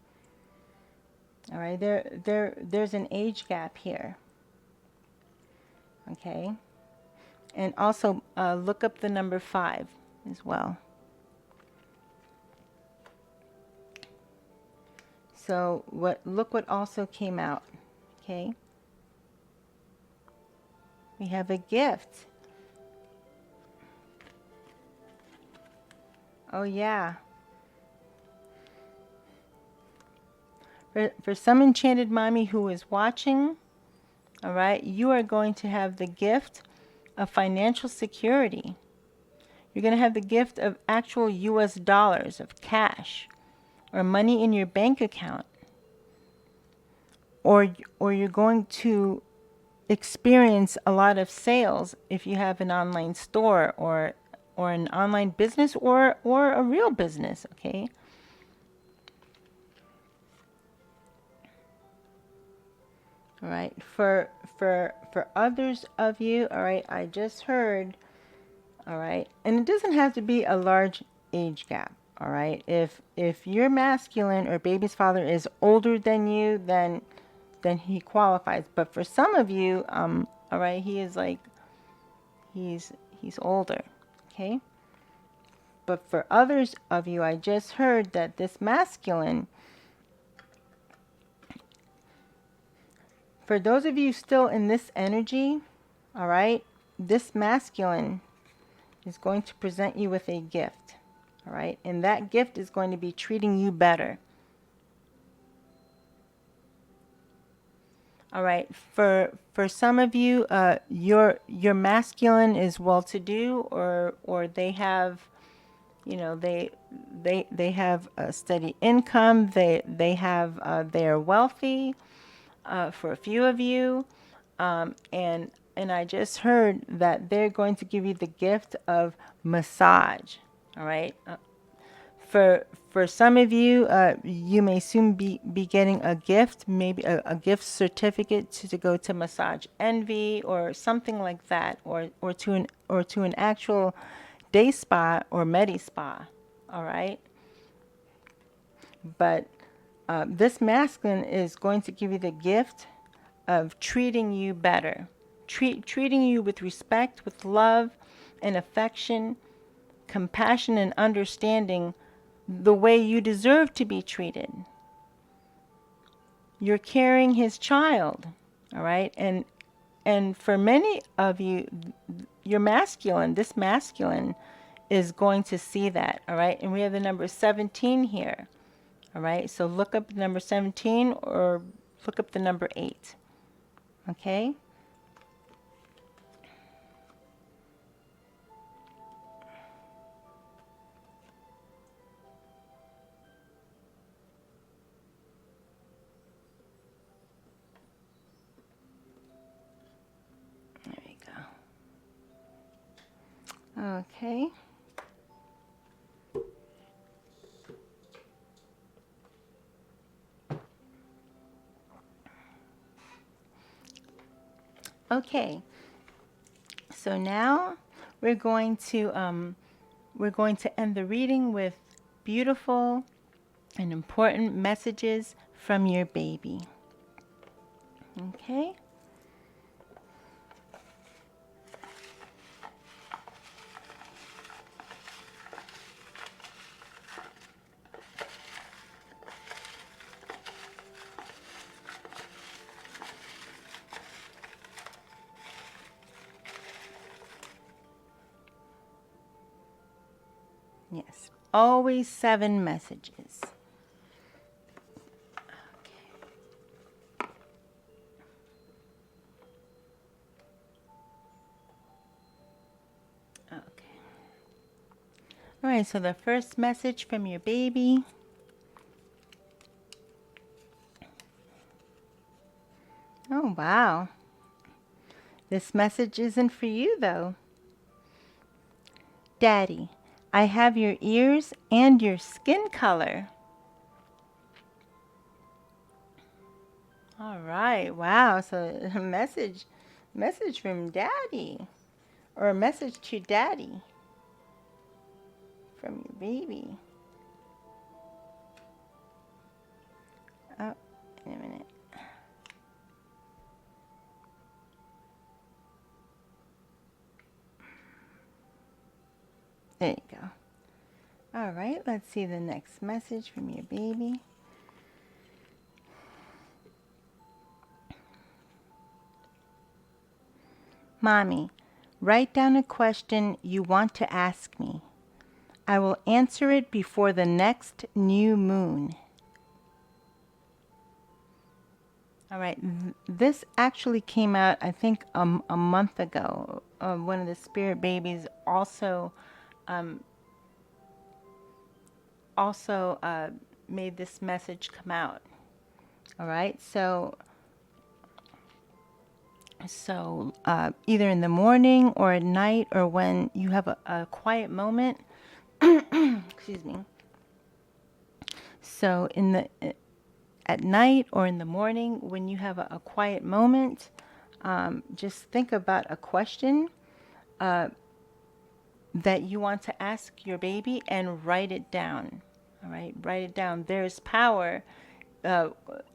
All right, there's an age gap here. Okay. And also look up the number 5 as well. So look what also came out. Okay. We have a gift. Oh yeah. For some enchanted mommy who is watching, all right, you are going to have the gift of financial security. You're going to have the gift of actual US dollars, of cash, or money in your bank account. Or you're going to experience a lot of sales if you have an online store or an online business or a real business, okay? All right, for others of you, all right, I just heard, all right, and it doesn't have to be a large age gap, all right? If your masculine or baby's father is older than you, then he qualifies. But for some of you, all right, he is like, he's older, okay? But for others of you, I just heard that this masculine, for those of you still in this energy, all right, this masculine is going to present you with a gift, all right? And that gift is going to be treating you better. All right, for some of you, your masculine is well-to-do, or they have, you know, they have a steady income. They have they are wealthy. For a few of you, and I just heard that they're going to give you the gift of massage. All right. For some of you, you may soon be getting a gift, maybe a gift certificate to go to Massage Envy or something like that, or to an actual day spa or medi spa. All right. But this masculine is going to give you the gift of treating you better, treating you with respect, with love and affection, compassion and understanding, the way you deserve to be treated. You're carrying his child, all right? And for many of you, your masculine, this masculine is going to see that, all right? And we have the number 17 here, all right? So look up the number 17 or look up the number 8, okay? There we go. Okay. Okay. So now we're going to end the reading with beautiful and important messages from your baby. Okay. Yes, always 7 messages. Okay. All right, so the first message from your baby. Oh, wow. This message isn't for you, though. Daddy, I have your ears and your skin color. All right, wow. So a message from Daddy, or a message to Daddy from your baby. Oh, wait a minute. There you go. All right, let's see the next message from your baby. Mommy, write down a question you want to ask me. I will answer it before the next new moon. All right, this actually came out, I think, a month ago. One of the spirit babies also made this message come out. All right, so either in the morning or at night, or when you have a quiet moment. Excuse me. So at night or in the morning, when you have a quiet moment, just think about a question that you want to ask your baby and write it down. All right, write it down. There's power,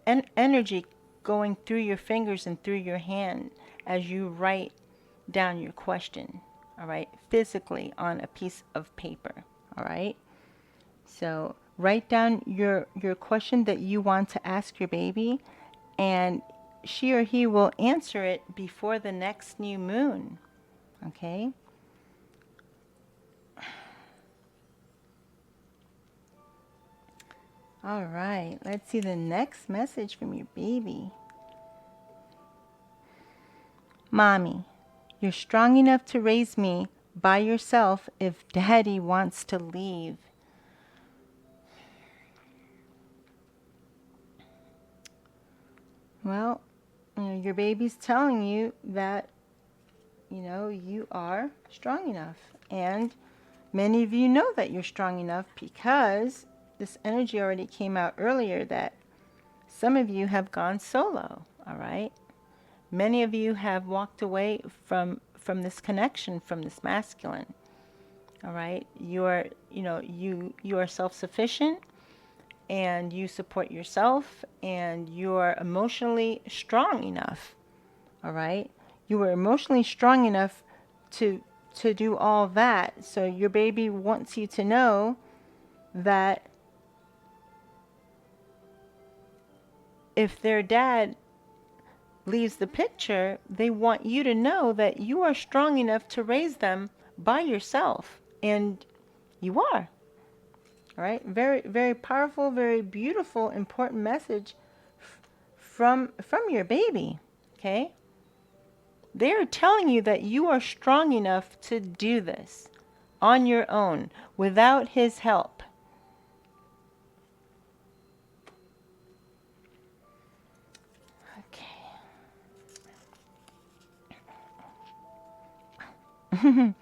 energy going through your fingers and through your hand as you write down your question. All right, physically on a piece of paper. All right, so write down your question that you want to ask your baby, and she or he will answer it before the next new moon. Okay. All right, let's see the next message from your baby. Mommy, you're strong enough to raise me by yourself if Daddy wants to leave. Well, your baby's telling you that, you are strong enough. And many of you know that you're strong enough because this energy already came out earlier that some of you have gone solo, all right? Many of you have walked away from this connection, from this masculine. All right? You are self-sufficient, and you support yourself, and you are emotionally strong enough. All right? You are emotionally strong enough to do all that. So your baby wants you to know that if their dad leaves the picture, they want you to know that you are strong enough to raise them by yourself. And you are. All right? Very, very powerful, very beautiful, important message from your baby. Okay? They are telling you that you are strong enough to do this on your own without his help. Okay.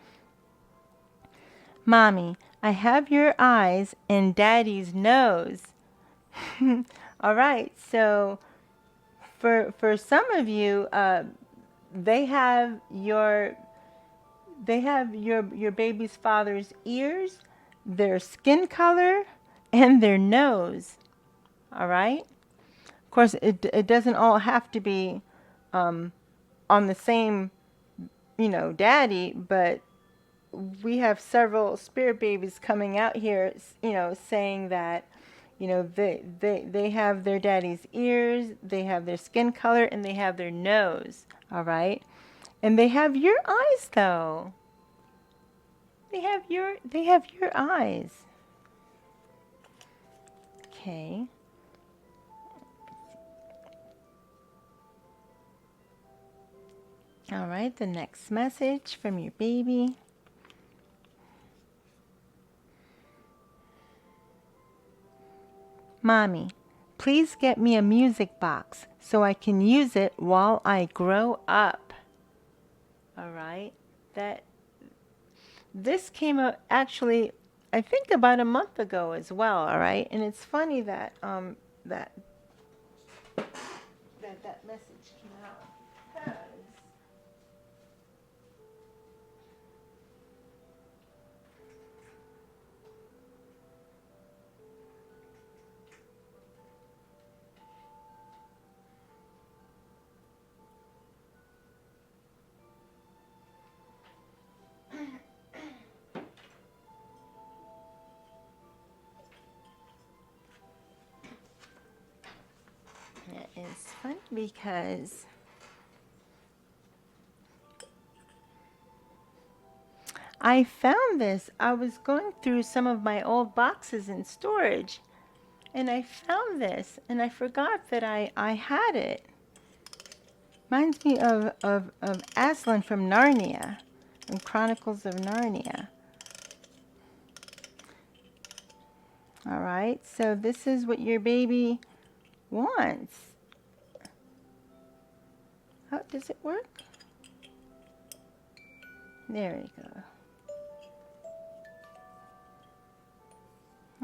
Mommy, I have your eyes and Daddy's nose. All right, so for some of you, they have your baby's father's ears, their skin color, and their nose. All right. Of course, it doesn't all have to be on the same, daddy, but we have several spirit babies coming out here, saying that, they have their daddy's ears, they have their skin color, and they have their nose, all right? And they have your eyes, though. They have your eyes. Okay. All right, the next message from your baby. Mommy, please get me a music box so I can use it while I grow up. All right. This came out actually, I think about a month ago as well, all right? And it's funny that that message came out because it's funny because I found this. I was going through some of my old boxes in storage, and I found this, and I forgot that I had it. Reminds me of Aslan from Narnia, from Chronicles of Narnia. All right, so this is what your baby wants. Oh, does it work? There we go.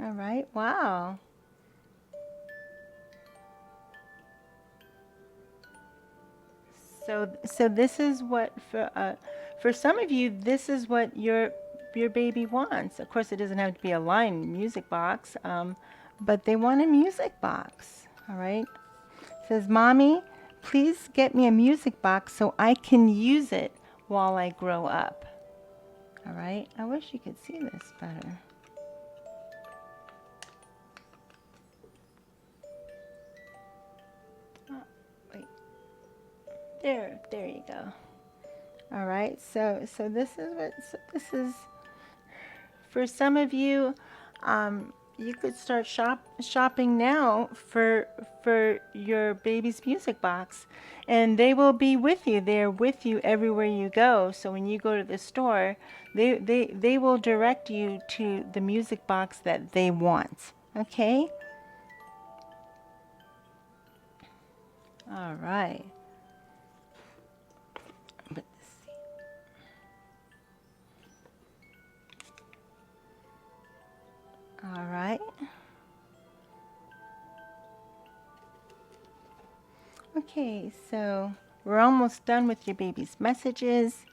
All right, wow. So this is what for some of you, this is what your baby wants. Of course, it doesn't have to be a line music box, but they want a music box. All right. It says, Mommy, please get me a music box so I can use it while I grow up. All right. I wish you could see this better. There you go. All right, so this is for some of you. You could start shopping now for your baby's music box, and they will be with you. They're with you everywhere you go. So when you go to the store, they will direct you to the music box that they want. Okay. All right. All right. Okay, so we're almost done with your baby's messages.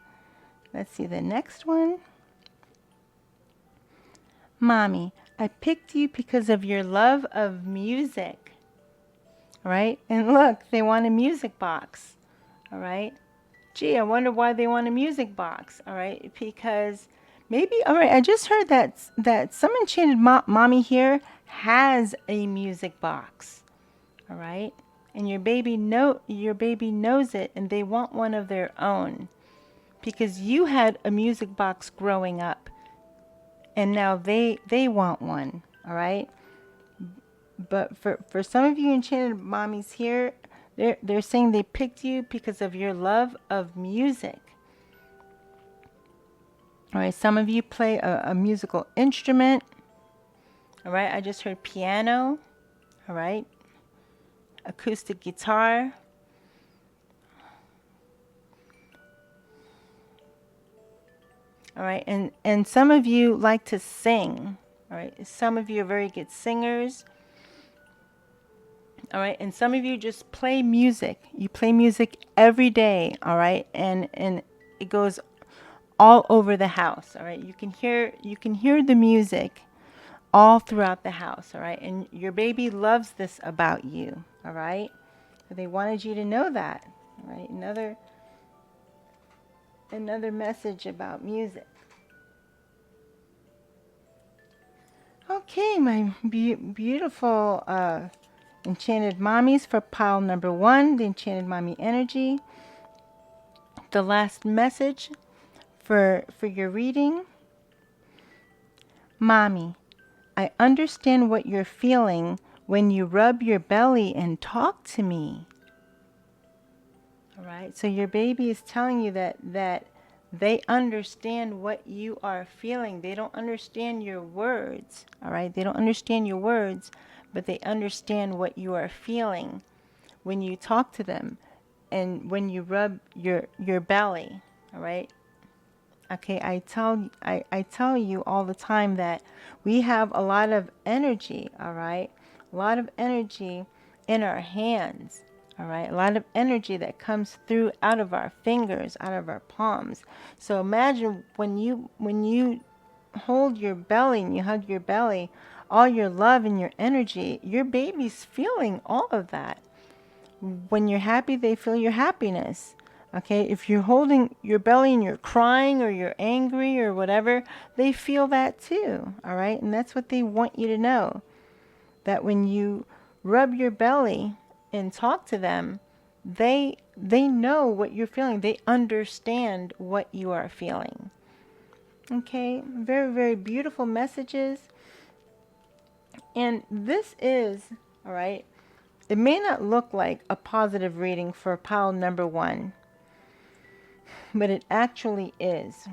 Let's see the next one. Mommy, I picked you because of your love of music. All right, and look, they want a music box. All right. Gee, I wonder why they want a music box. All right, because maybe, all right, I just heard that some enchanted mommy here has a music box. All right, and your baby knows it, and they want one of their own because you had a music box growing up, and now they want one. All right, but for some of you enchanted mommies here, they're saying they picked you because of your love of music. All right, some of you play a musical instrument. All right, I just heard piano. All right, acoustic guitar. All right, and some of you like to sing. All right, some of you are very good singers. All right, and some of you just play music. You play music every day. All right, and it goes all over the house. All right, you can hear the music all throughout the house. All right, and your baby loves this about you. All right, so they wanted you to know that. Right? Another message about music. Okay, my beautiful enchanted mommies, for pile number 1, the enchanted mommy energy. The last message for your reading. Mommy, I understand what you're feeling when you rub your belly and talk to me. All right, so your baby is telling you that they understand what you are feeling. They don't understand your words. All right, they don't understand your words, but they understand what you are feeling when you talk to them and when you rub your belly. All right. Okay, I tell you all the time that we have a lot of energy, all right? A lot of energy in our hands, all right? A lot of energy that comes through out of our fingers, out of our palms. So imagine when you hold your belly and you hug your belly, all your love and your energy, your baby's feeling all of that. When you're happy, they feel your happiness. Okay, if you're holding your belly and you're crying or you're angry or whatever, they feel that too. All right, and that's what they want you to know. That when you rub your belly and talk to them, they know what you're feeling. They understand what you are feeling. Okay, very, very beautiful messages. And this is, all right, it may not look like a positive reading for pile number 1, but it actually is.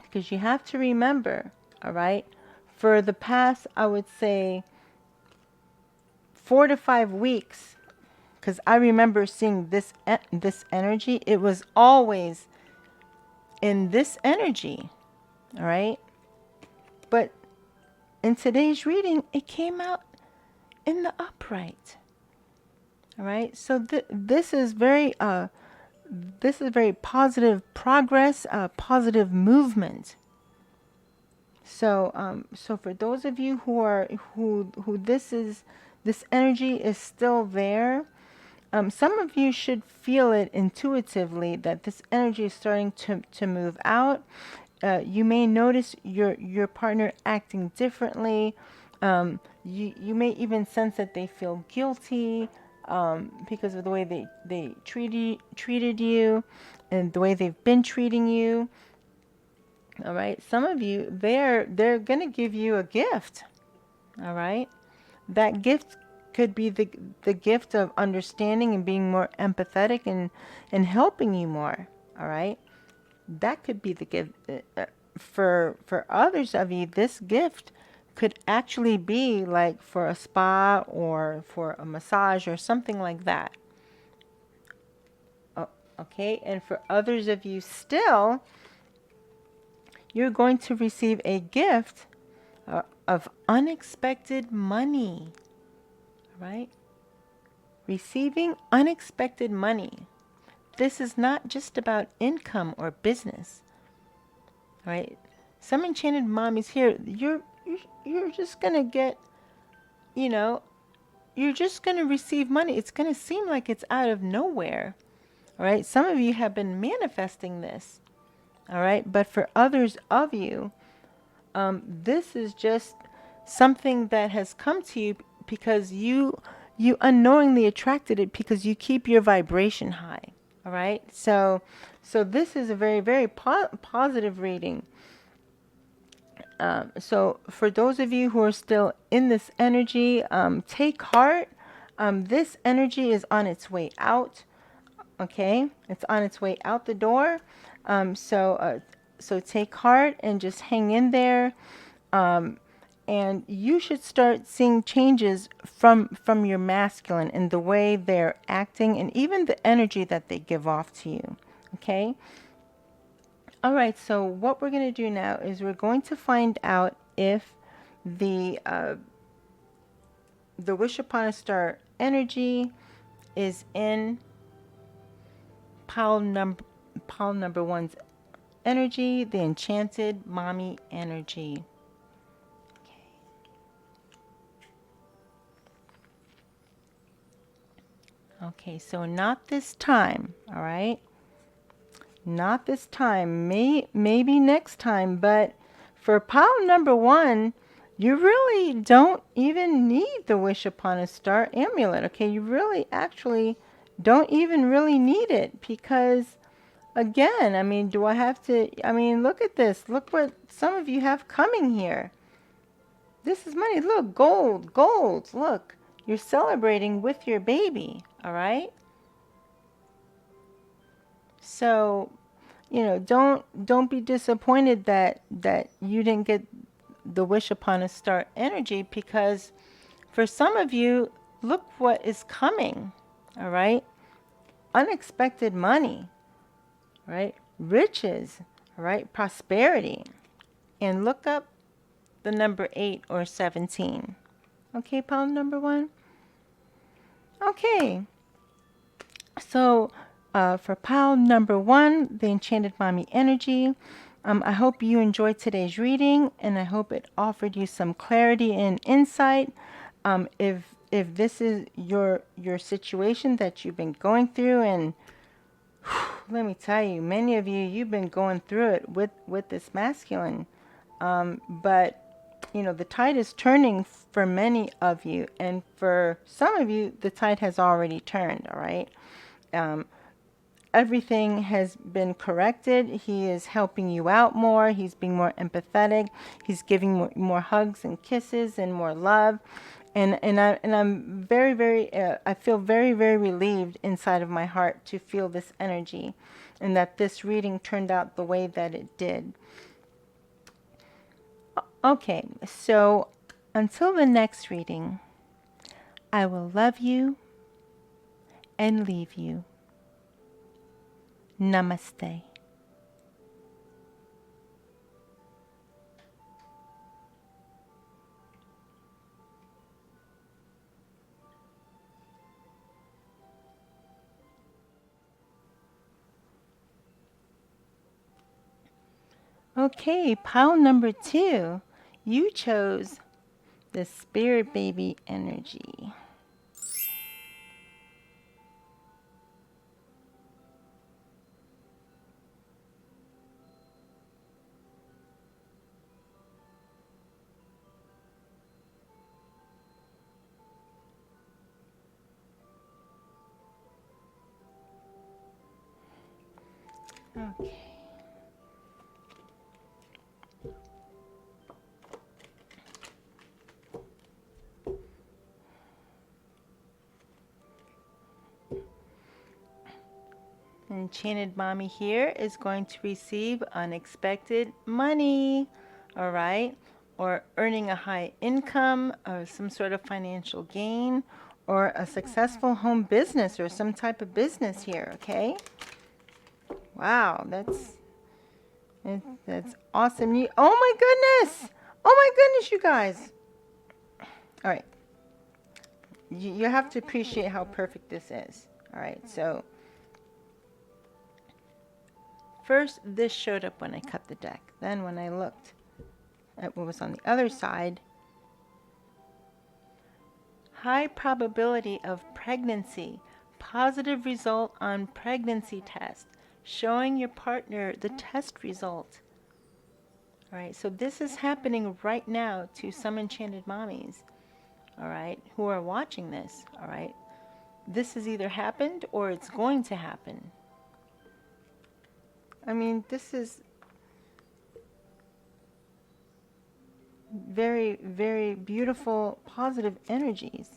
Because you have to remember, all right, for the past, I would say, 4 to 5 weeks, because I remember seeing this energy, it was always in this energy, all right? But in today's reading, it came out in the upright. All right? So this is very positive progress, positive movement. So so for those of you who this energy is still there, some of you should feel it intuitively that this energy is starting to move out. You may notice your partner acting differently. You may even sense that they feel guilty because of the way they treated you and the way they've been treating you. All right. Some of you, they're going to give you a gift. All right. That gift could be the gift of understanding and being more empathetic and helping you more. All right. That could be the gift. For others of you, this gift could actually be like for a spa or for a massage or something like that. Okay. And for others of you still, you're going to receive a gift of unexpected money, right? Receiving unexpected money. This is not just about income or business, right? Some enchanted mommies here, you're just going to get, you're just going to receive money. It's going to seem like it's out of nowhere, all right? Some of you have been manifesting this, all right? But for others of you, this is just something that has come to you because you unknowingly attracted it because you keep your vibration high. All right. So this is a very, very positive reading. So for those of you who are still in this energy, take heart. This energy is on its way out. Okay. It's on its way out the door. So take heart and just hang in there. And you should start seeing changes from your masculine in the way they're acting and even the energy that they give off to you. Okay? All right, so what we're going to do now is we're going to find out if the Wish Upon a Star energy is in pile number 1's energy, the Enchanted Mommy energy. Okay, so not this time, all right? Not this time. Maybe next time, but for pile number one, you really don't even need the Wish Upon a Star amulet, okay? You really actually don't even really need it because, again, I mean, do I have to, I mean, look at this. Look what some of you have coming here. This is money. Look, gold, gold. Look, you're celebrating with your baby, all right? So, you know, don't be disappointed that you didn't get the Wish Upon a Star energy, because for some of you, look what is coming. All right? Unexpected money, right? Riches, all right? Prosperity. And look up the number 8 or 17. Okay, pile number 1. Okay. So, for pile number 1, the Enchanted Mommy energy, I hope you enjoyed today's reading, and I hope it offered you some clarity and insight. If this is your situation that you've been going through, and let me tell you, many of you, you've been going through it with this masculine, but you know, the tide is turning for many of you, and for some of you, the tide has already turned. All right. Everything has been corrected. He is helping you out more. He's being more empathetic. He's giving more hugs and kisses and more love. I'm very, I feel very, very relieved inside of my heart to feel this energy, and that this reading turned out the way that it did. Okay, so until the next reading, I will love you and leave you. Namaste. Okay, pile number 2. You chose the Spirit Baby energy. Okay. Enchanted Mommy here is going to receive unexpected money, all right? Or earning a high income, or some sort of financial gain, or a successful home business or some type of business here, okay? Wow, that's awesome. Oh my goodness! Oh my goodness, you guys. All right. You have to appreciate how perfect this is. All right, so first, this showed up when I cut the deck. Then when I looked at what was on the other side, high probability of pregnancy, positive result on pregnancy test, showing your partner the test result. All right, so this is happening right now to some enchanted mommies, all right, who are watching this, all right. This has either happened or it's going to happen. I mean, this is very, very beautiful, positive energies.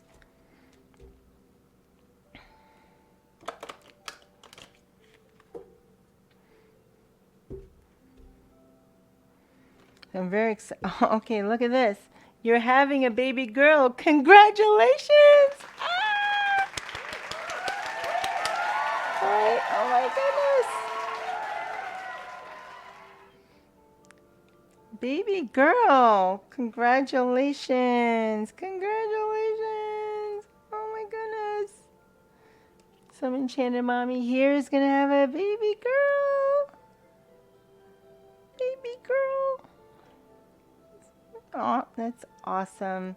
I'm very excited. Okay, look at this. You're having a baby girl. Congratulations! Ah! All right. Oh my goodness. Baby girl. Congratulations. Congratulations. Oh my goodness. Some enchanted mommy here is going to have a baby girl. Baby girl. Oh, that's awesome.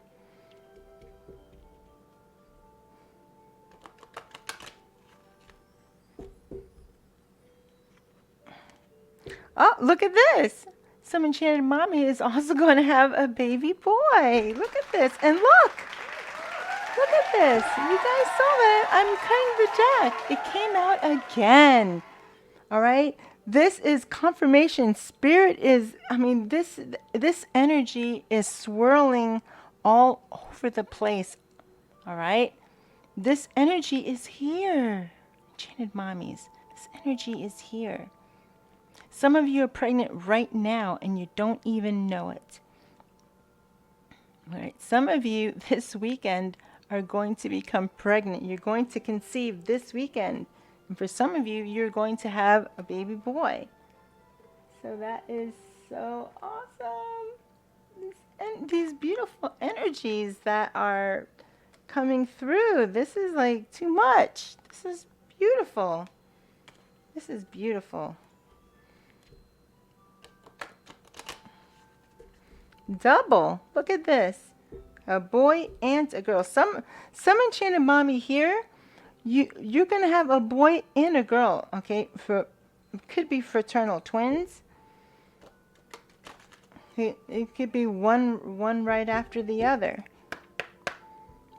this. Some enchanted mommy is also going to have a baby boy. Look at this. And look at this. You guys saw that. I'm cutting the deck. It came out again. All right. This is confirmation. Spirit is, I mean, this energy is swirling all over the place. All right. This energy is here. Enchanted mommies. This energy is here. Some of you are pregnant right now and you don't even know it. All right. Some of you this weekend are going to become pregnant. You're going to conceive this weekend. And for some of you, you're going to have a baby boy. So that is so awesome. And these beautiful energies that are coming through. This is like too much. This is beautiful. This is beautiful. Double. Look at this. A boy and a girl. Some enchanted mommy here, you're gonna have a boy and a girl. Okay, could be fraternal twins. It could be one right after the other.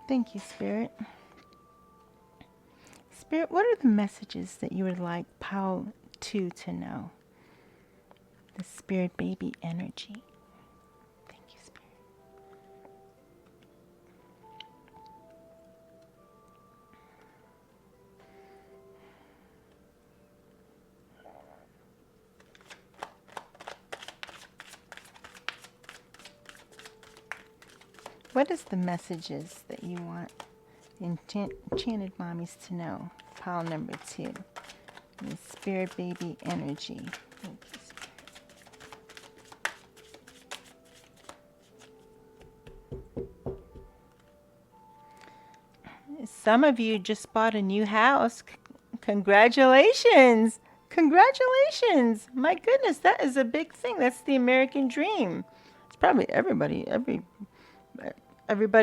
Thank you, Spirit. Spirit, what are the messages that you would like Pile 2 to know? The Spirit baby energy. Thank you, Spirit. What is the messages that you want enchanted mommies to know? Pile number 2. The Spirit baby energy. Thank you, Spirit. Some of you just bought a new house. Congratulations. Congratulations. My goodness, that is a big thing. That's the American dream. It's probably everybody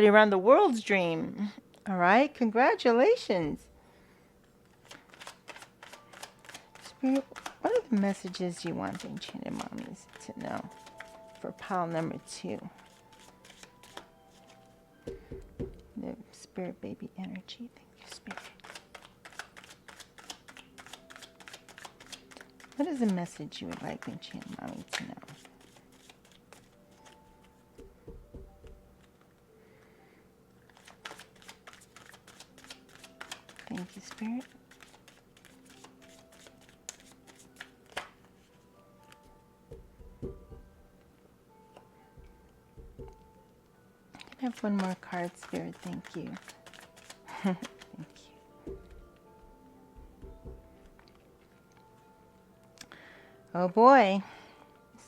around the world's dream. All right, congratulations. Spirit, what are the messages you want the enchanted mommies to know for pile number 2? The Spirit baby energy. Thank you, Spirit. What is the message you would like the enchanted mommy to know? Thank you, Spirit. I have one more card, Spirit. Thank you. Thank you. Oh boy.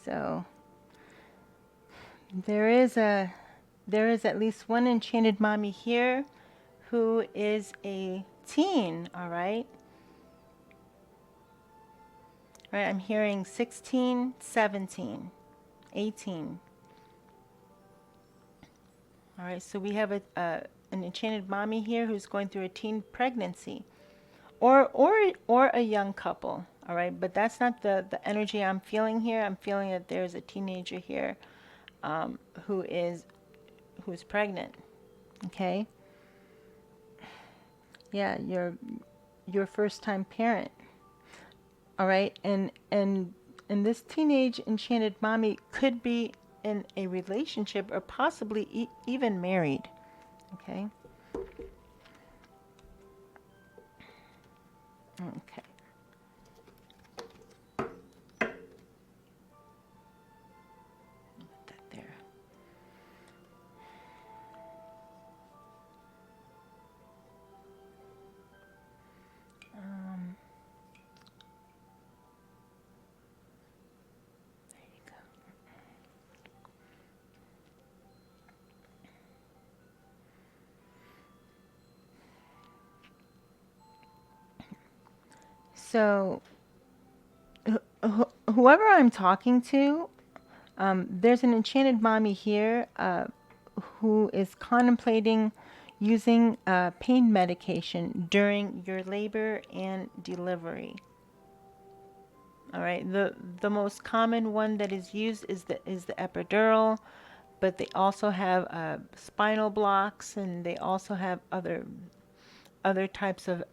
So there is at least one enchanted mommy here who is a teen, all right? All right, I'm hearing 16, 17, 18. All right, so we have an enchanted mommy here who's going through a teen pregnancy, or a young couple. All right, but that's not the energy I'm feeling here. I'm feeling that there's a teenager here who is pregnant. Okay. Yeah, your first time parent. All right, and this teenage enchanted mommy could be in a relationship or possibly even married. Okay. Okay. Put that there. There you go. So, whoever I'm talking to, there's an enchanted mommy here who is contemplating using pain medication during your labor and delivery. All right. The most common one that is used is the epidural, but they also have spinal blocks, and they also have other types of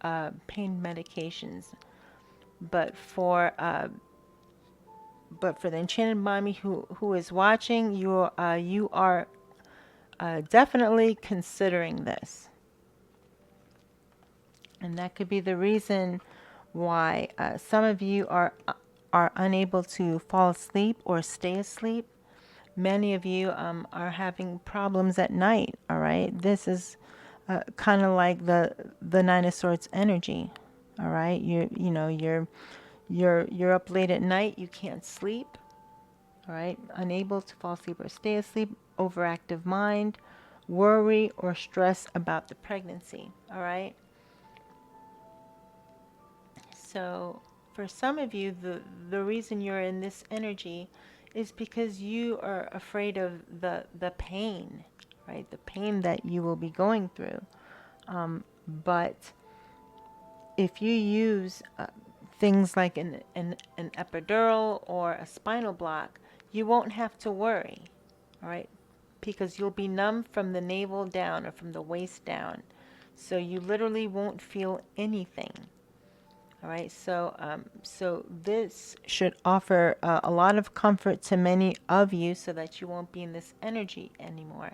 pain medications. But for the enchanted mommy who is watching, you are definitely considering this, and that could be the reason why some of you are unable to fall asleep or stay asleep. Many of you are having problems at night. All right, this is kind of like the Nine of Swords energy. All right, you're up late at night. You can't sleep. All right, unable to fall asleep or stay asleep. Overactive mind, worry or stress about the pregnancy. All right. So for some of you, the reason you're in this energy is because you are afraid of the pain, right? The pain that you will be going through. But if you use things like an epidural or a spinal block, you won't have to worry, all right? Because you'll be numb from the navel down or from the waist down. So you literally won't feel anything. All right, so this should offer a lot of comfort to many of you so that you won't be in this energy anymore.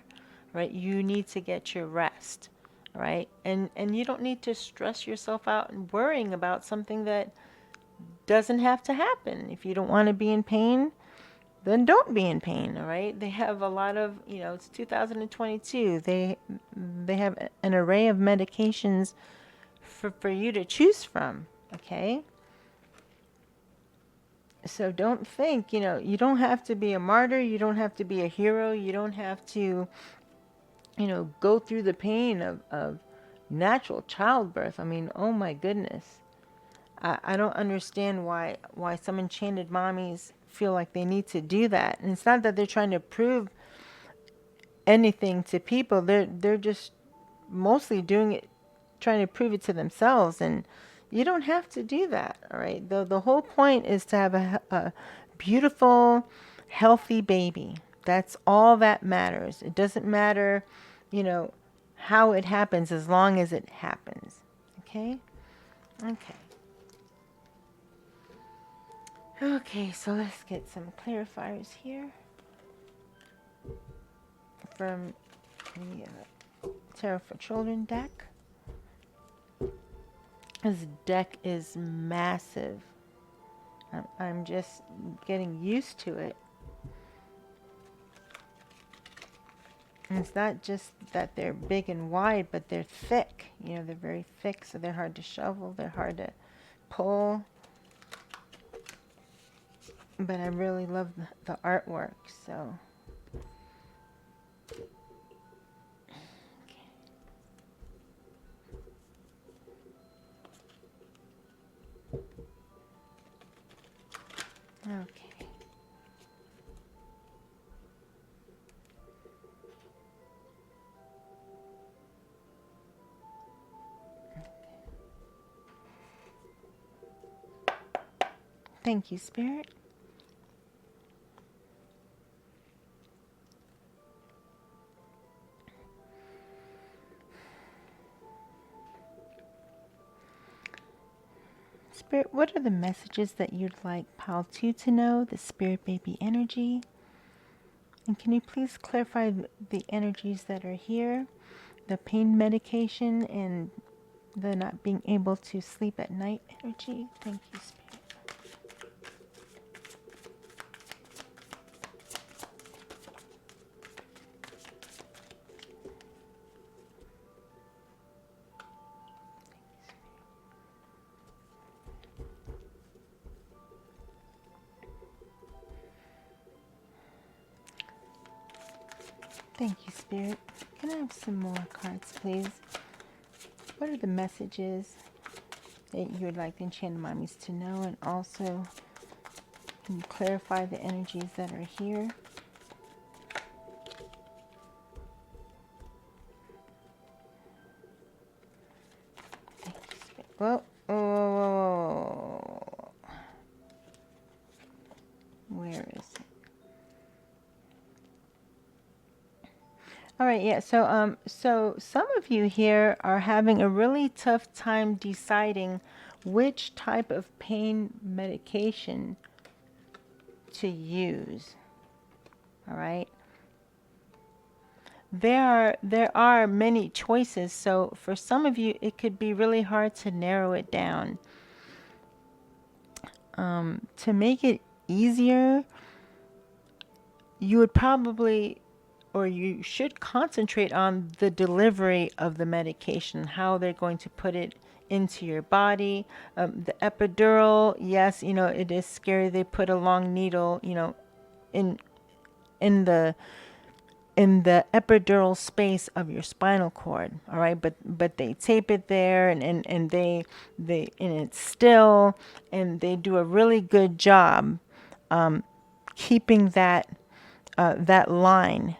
Right? You need to get your rest. All right? And you don't need to stress yourself out and worrying about something that doesn't have to happen. If you don't want to be in pain, then don't be in pain. All right? They have a lot of, it's 2022. They have an array of medications for you to choose from. Okay? So don't think, you don't have to be a martyr. You don't have to be a hero. You don't have to, go through the pain of natural childbirth. I mean, oh my goodness. I don't understand why some enchanted mommies feel like they need to do that. And it's not that they're trying to prove anything to people. They're just mostly doing it, trying to prove it to themselves. And you don't have to do that. All right. The whole point is to have a beautiful, healthy baby. That's all that matters. It doesn't matter, how it happens as long as it happens. Okay. Okay. Okay, so let's get some clarifiers here from the Tarot for Children deck. This deck is massive. I'm just getting used to it. And it's not just that they're big and wide, but they're thick. They're very thick, so they're hard to shovel. They're hard to pull. But I really love the artwork, so. Okay. Thank you, Spirit. Spirit, what are the messages that you'd like Pile 2 to know, the Spirit Baby energy? And can you please clarify the energies that are here? The pain medication and the not being able to sleep at night energy? Thank you, Spirit. Thank you, Spirit. Can I have some more cards, please? What are the messages that you would like the Enchanted Mommies to know? And also, can you clarify the energies that are here? Thank you, Spirit. Well, oh. All right, yeah. So some of you here are having a really tough time deciding which type of pain medication to use. All right. There are many choices, so for some of you it could be really hard to narrow it down. To make it easier, you would probably, or you should concentrate on the delivery of the medication, how they're going to put it into your body. The epidural, yes, it is scary. They put a long needle, in in the epidural space of your spinal cord. All right, but they tape it there, and and it's still, and they do a really good job keeping that line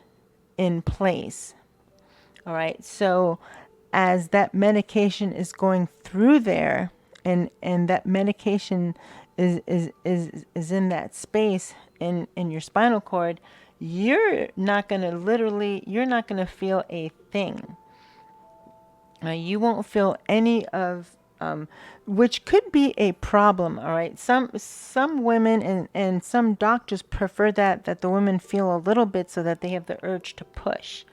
in place. All right. So as that medication is going through there, and that medication is in that space in your spinal cord, you're not going to feel a thing. You won't feel any of, which could be a problem. All right. Some women and some doctors prefer that the women feel a little bit so that they have the urge to push.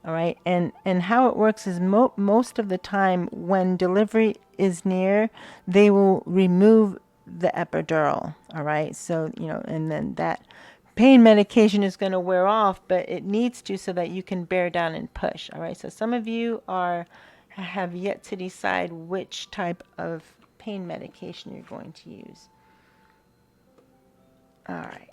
All right. And how it works is most of the time when delivery is near, they will remove the epidural. All right. So, and then that pain medication is going to wear off, but it needs to, so that you can bear down and push. All right. So some of you have yet to decide which type of pain medication you're going to use. All right.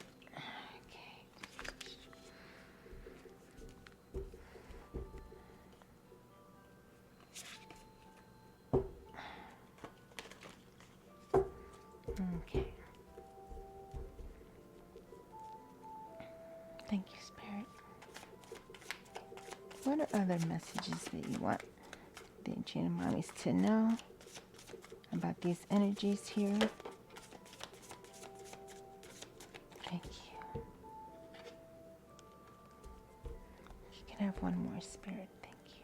Okay. Thank you, Spirit. What are other messages that you want the Enchanted Mommies to know about these energies here? Thank you. You can have one more, Spirit. Thank you.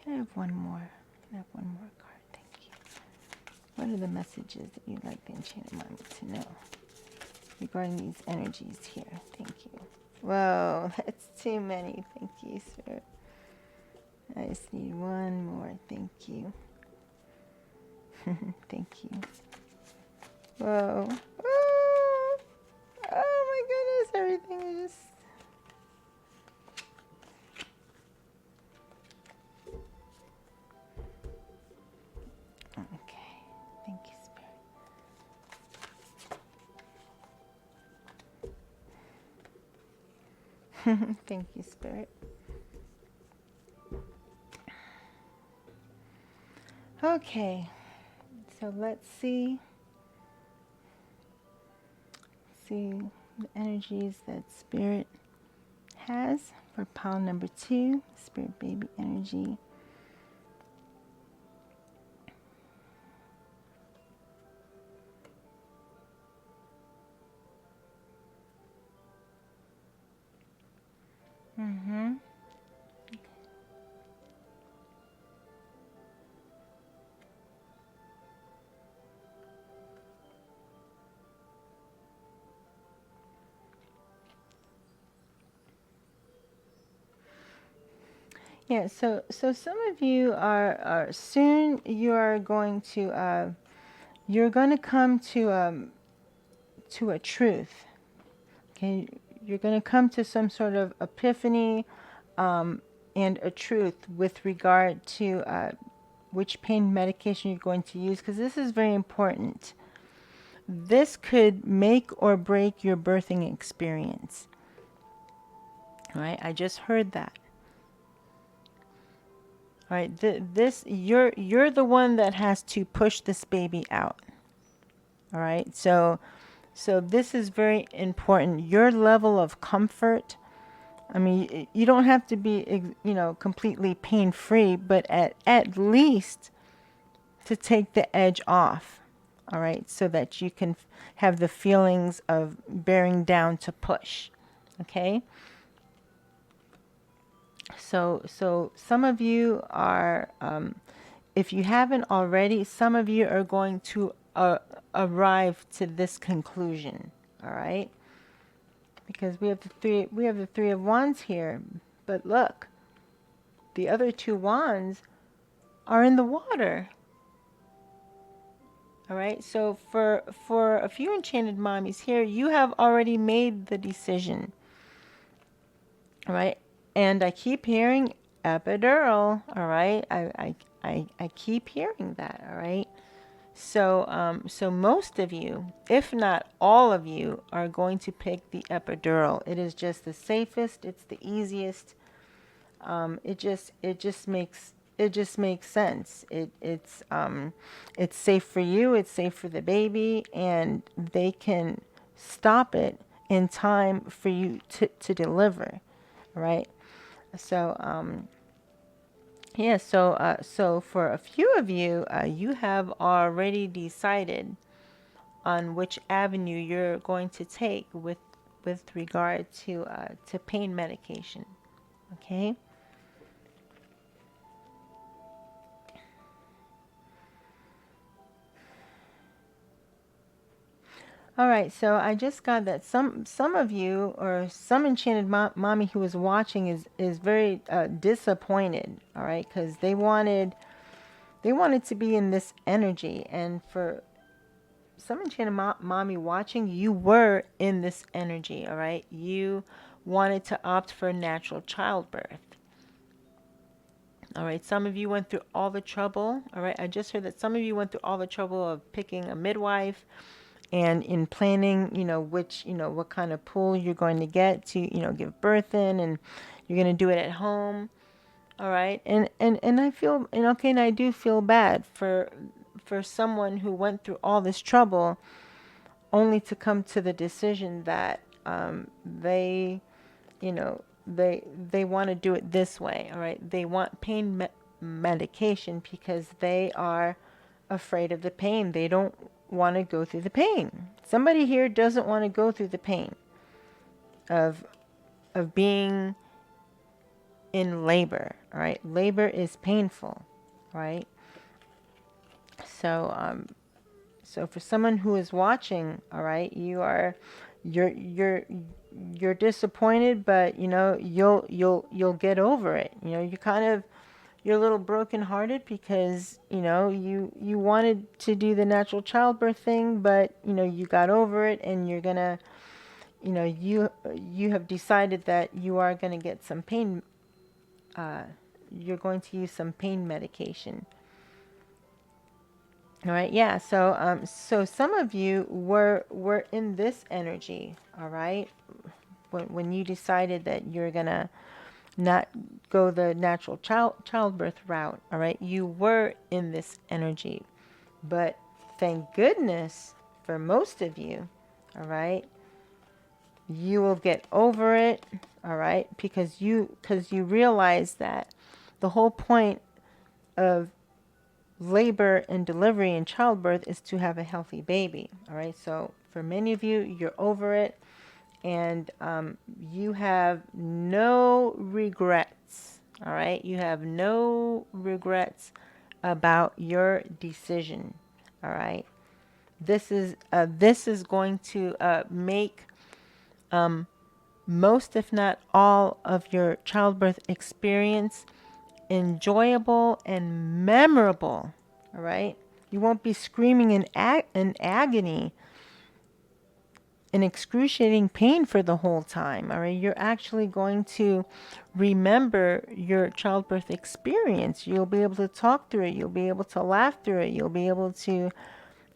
Can I have one more? Can I have one more card? Thank you. What are the messages that you'd like the Enchanted Mommies to know regarding these energies here? Thank you. Whoa, that's too many. Thank you, Spirit. I just need one more. Thank you. Thank you. Whoa. Oh, oh my goodness. Everything is just... Okay. Thank you, Spirit. Thank you, Spirit. Okay. So let's see the energies that Spirit has for pile number 2, Spirit Baby energy. Yeah, so some of you are soon you're going to come to a truth. Okay, you're going to come to some sort of epiphany and a truth with regard to which pain medication you're going to use, because this is very important. This could make or break your birthing experience. All right, I just heard that. All right, you're the one that has to push this baby out. All right, so this is very important. Your level of comfort. I mean, you don't have to be, completely pain-free, but at least to take the edge off. All right, so that you can have the feelings of bearing down to push. Okay. So some of you are, if you haven't already, some of you are going to arrive to this conclusion. All right, because we have the three of wands here, but look, the other two wands are in the water. All right, so for a few enchanted mommies here, you have already made the decision. All right, and I keep hearing epidural. All right, I keep hearing that. All right, so most of you, if not all of you, are going to pick the epidural. It is just the safest. It's the easiest. It just makes sense. It's safe for you. It's safe for the baby, and they can stop it in time for you to deliver. Right. So yeah. So for a few of you, you have already decided on which avenue you're going to take with regard to pain medication. Okay. All right, so I just got that some of you or some enchanted mommy who is watching is very disappointed. All right, because they wanted to be in this energy, and for some enchanted mommy watching, you were in this energy. All right, you wanted to opt for natural childbirth. All right, some of you went through all the trouble. All right, I just heard that some of you went through all the trouble of picking a midwife and in planning, what kind of pool you're going to get to, give birth in, and you're going to do it at home. All right. And I feel, and okay, and I do feel bad for someone who went through all this trouble only to come to the decision that they, they want to do it this way. All right. They want pain medication because they are afraid of the pain. They don't want to go through the pain. Somebody here doesn't want to go through the pain of being in labor. All right. Labor is painful. Right. So for someone who is watching, all right, you're disappointed, but you'll get over it. You're a little brokenhearted because you wanted to do the natural childbirth thing, but you got over it, and you're gonna you have decided that you are gonna get some pain. You're going to use some pain medication. All right, yeah. So some of you were in this energy. All right, when you decided that you're gonna not go the natural childbirth route. All right, you were in this energy, but thank goodness for most of you. All right, you will get over it. All right, because you realize that the whole point of labor and delivery and childbirth is to have a healthy baby. All right, so for many of you, you're over it, and you have no regrets. All right, you have no regrets about your decision. All right, this is going to make most, if not all, of your childbirth experience enjoyable and memorable. All right, you won't be screaming in agony, in excruciating pain for the whole time. All right, you're actually going to remember your childbirth experience. You'll be able to talk through it. You'll be able to laugh through it. You'll be able to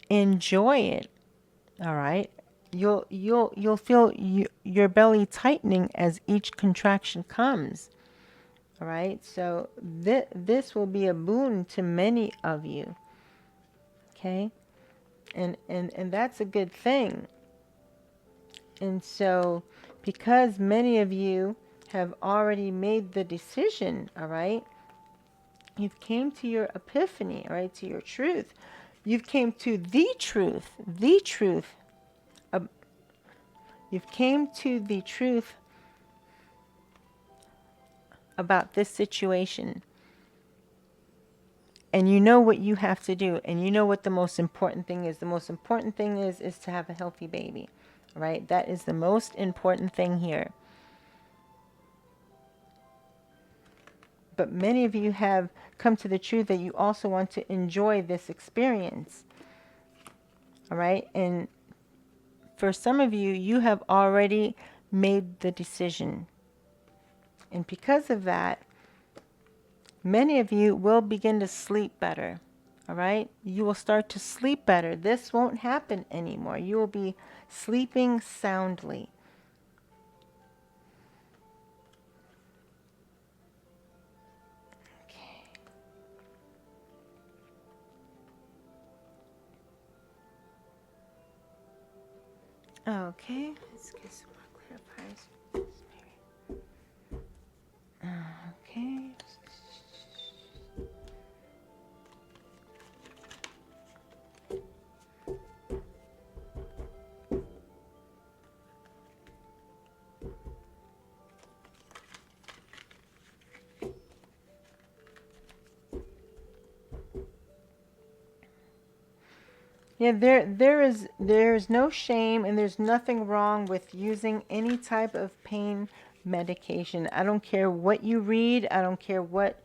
enjoy it. All right, you'll feel your belly tightening as each contraction comes. All right, so this will be a boon to many of you. Okay, and that's a good thing. And so, because many of you have already made the decision, all right, you've came to your epiphany, all right, to your truth. You've came to the truth, the truth. You've came to the truth about this situation, and you know what you have to do, and you know what the most important thing is. The most important thing is to have a healthy baby, right? That is the most important thing here. But many of you have come to the truth that you also want to enjoy this experience. All right? And for some of you, you have already made the decision. And because of that, many of you will begin to sleep better. All right? You will start to sleep better. This won't happen anymore. You will be sleeping soundly. Okay, let's get some more clarifiers. Okay. Yeah, there is no shame, and there's nothing wrong with using any type of pain medication. I don't care what you read. I don't care what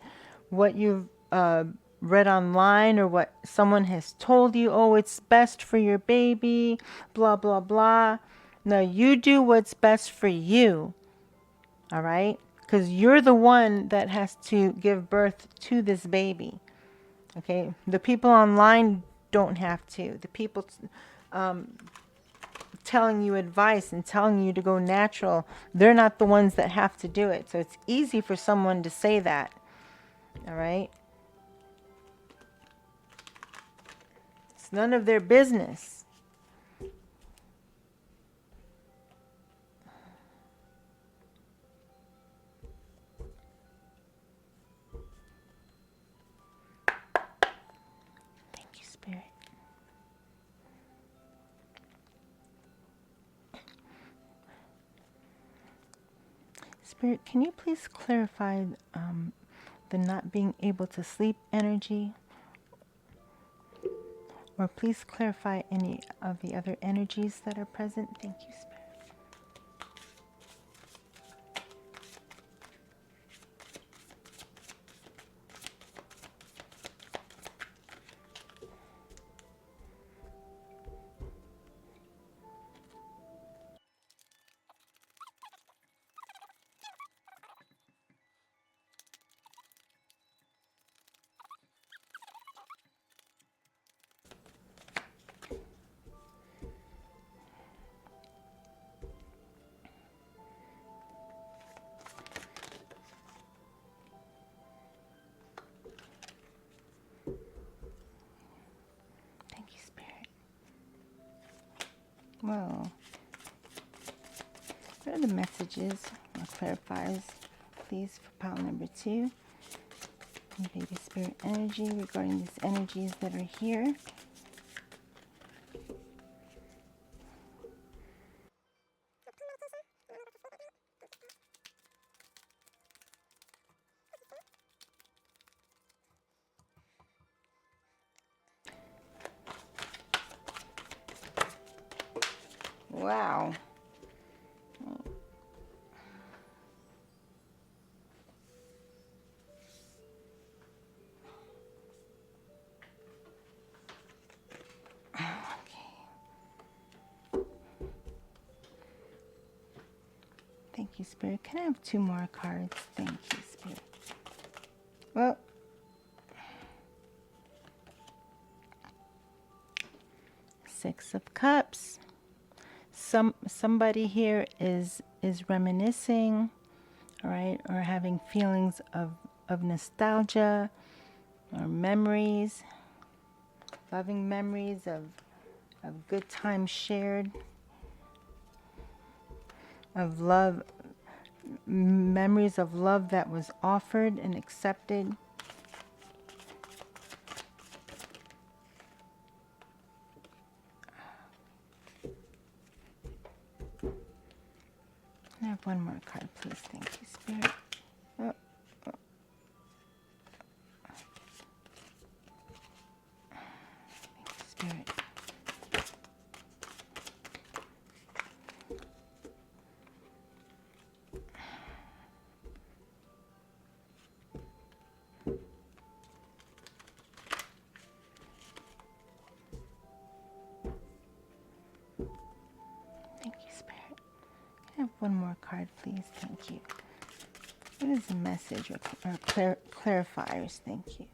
you've read online or what someone has told you. Oh, it's best for your baby, blah blah blah. No, you do what's best for you. All right, because you're the one that has to give birth to this baby. Okay, the people online don't have to. The people telling you advice and telling you to go natural, they're not the ones that have to do it. So it's easy for someone to say that. All right, it's none of their business. Thank you, Spirit. Spirit, can you please clarify the not being able to sleep energy? Or please clarify any of the other energies that are present. Thank you, Spirit. Thank you, Spirit. Well, what are the messages or clarifies, please, for pile number 2? Baby Spirit energy regarding these energies that are here. Wow. Thank you, Spirit. Can I have 2 more cards? Thank you, Spirit. Well, Six of Cups. Somebody here is reminiscing, all right, or having feelings of nostalgia or memories, loving memories of good times shared, of love, memories of love that was offered and accepted. I have 1 more card, please. Thank you, Spirit. Oh, one more card, please. Thank you. What is the message or clarifiers? Thank you.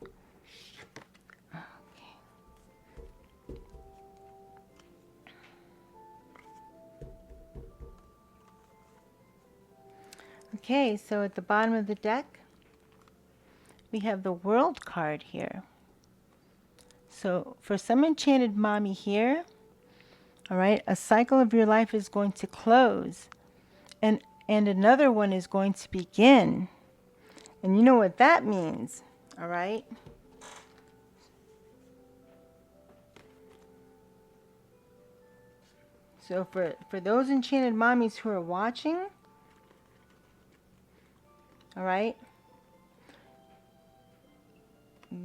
Okay, so at the bottom of the deck, we have the World card here. So for some enchanted mommy here, all right, a cycle of your life is going to close and another one is going to begin. And you know what that means, all right? So for those enchanted mommies who are watching, all right,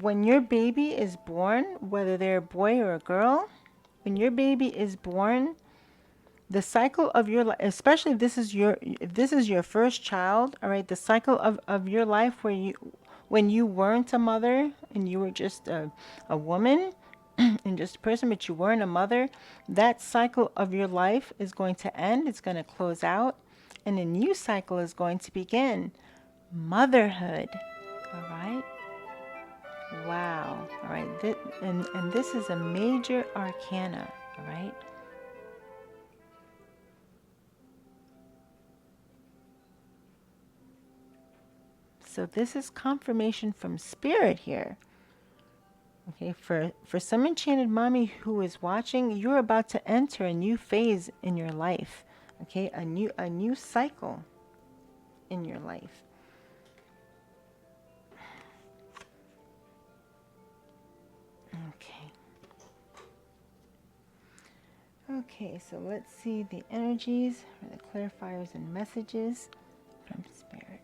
when your baby is born, whether they're a boy or a girl, when your baby is born, the cycle of your life, especially if this is your first child, all right, the cycle of your life when you weren't a mother and you were just a woman and just a person, but you weren't a mother, that cycle of your life is going to end. It's going to close out, and a new cycle is going to begin. Motherhood. All right. Wow. All right. And this is a major arcana. All right. So this is confirmation from spirit here. Okay, for some enchanted mommy who is watching, you're about to enter a new phase in your life. Okay, a new cycle in your life. Okay. Okay, so let's see the energies or the clarifiers and messages from spirit.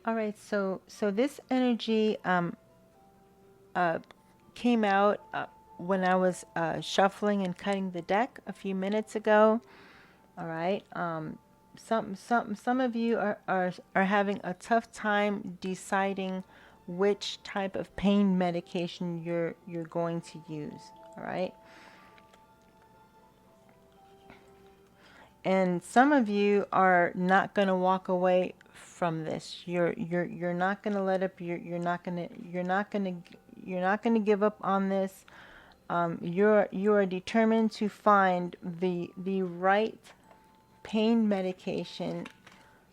All right, so this energy came out when I was shuffling and cutting the deck a few minutes ago. All right, some of you are having a tough time deciding which type of pain medication you're going to use. All right. And some of you are not going to walk away from this. You're not going to let up. You're not going to give up on this. You are determined to find the right pain medication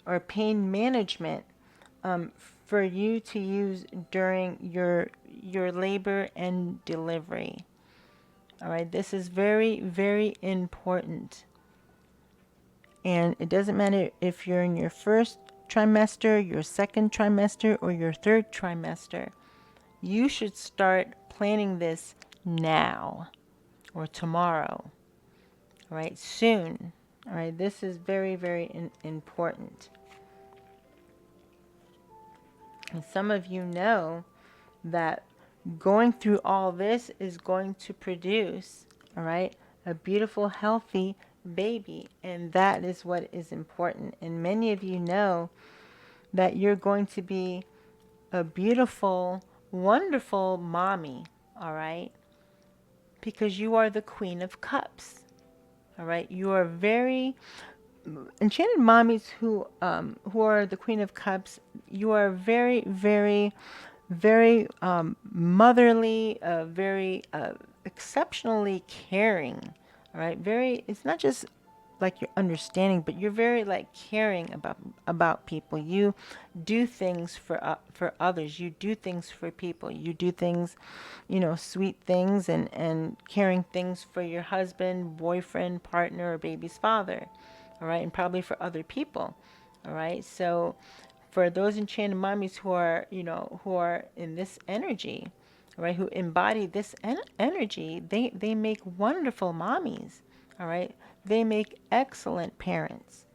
or pain management for you to use during your labor and delivery. All right, this is very, very important. And it doesn't matter if you're in your first trimester, your second trimester, or your third trimester. You should start planning this now or tomorrow. All right, soon. All right, this is very, very important. And some of you know that going through all this is going to produce, all right, a beautiful, healthy baby. And that is what is important. And many of you know that you're going to be a beautiful, wonderful mommy, all right, because you are the Queen of Cups. All right, you are very enchanted mommies who are the Queen of Cups. You are very, very, very motherly, very exceptionally caring. All right, very. It's not just like you're understanding, but you're very like caring about people. You do things for others. You do things for people. You do things, sweet things and caring things for your husband, boyfriend, partner, or baby's father. All right, and probably for other people. All right, so for those enchanted mommies who are in this energy, all right, who embody this energy, they make wonderful mommies. All right, they make excellent parents.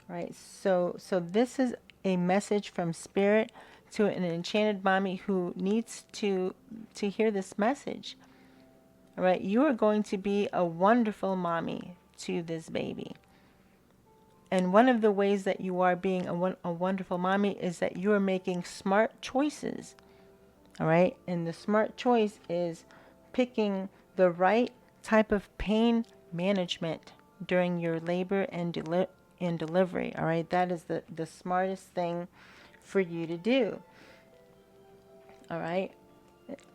Right? So this is a message from Spirit to an enchanted mommy who needs to hear this message. All right? You are going to be a wonderful mommy to this baby. And one of the ways that you are being a wonderful mommy is that you are making smart choices. All right? And the smart choice is picking the right type of pain management during your labor and delivery. All right? That is the smartest thing for you to do. All right?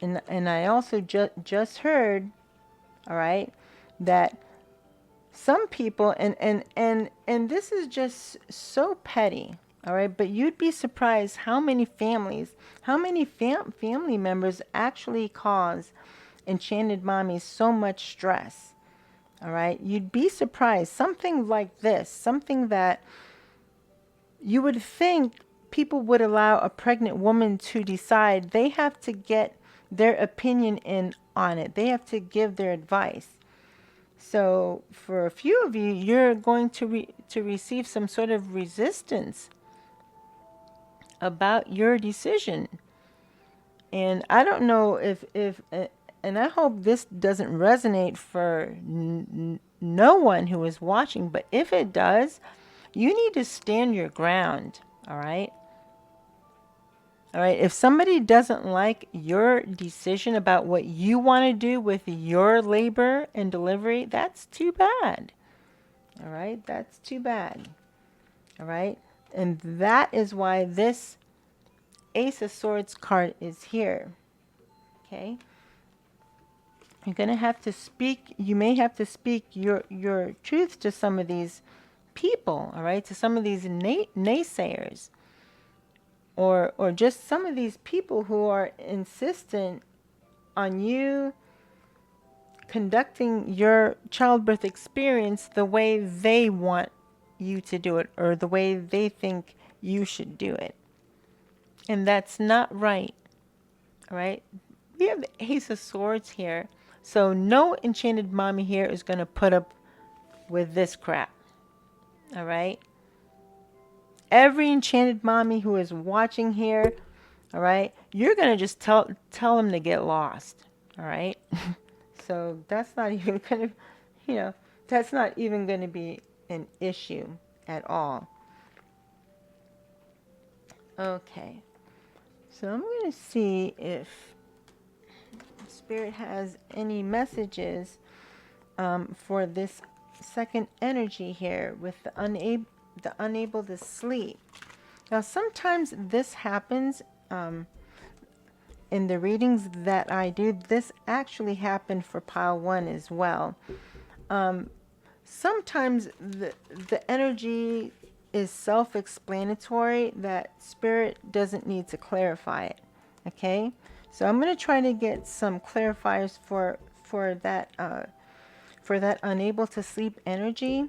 And I also just heard, all right, that some people, and this is just so petty, all right, but you'd be surprised how many families, how many family members actually cause enchanted mommies so much stress. All right, you'd be surprised. Something like this, something that you would think people would allow a pregnant woman to decide, they have to get their opinion in on it, they have to give their advice. So for a few of you, you're going to receive some sort of resistance about your decision. And I don't know if and I hope this doesn't resonate for no one who is watching, but if it does, you need to stand your ground, all right? All right, if somebody doesn't like your decision about what you want to do with your labor and delivery, that's too bad. All right, that's too bad. All right, and that is why this Ace of Swords card is here. Okay, you're going to have to speak, you may have to speak your truth to some of these people, all right, to some of these naysayers. Or just some of these people who are insistent on you conducting your childbirth experience the way they want you to do it, or the way they think you should do it. And that's not right. All right? We have the Ace of Swords here. So no enchanted mommy here is going to put up with this crap. All right? Every enchanted mommy who is watching here, all right, you're going to just tell them to get lost. All right? So that's not even going to, that's not even going to be an issue at all. Okay. So I'm going to see if Spirit has any messages for this second energy here with the unable to sleep. Now, sometimes this happens in the readings that I do. This actually happened for pile 1 as well. Sometimes the energy is self-explanatory, that Spirit doesn't need to clarify it. Okay, so I'm going to try to get some clarifiers for that unable to sleep energy.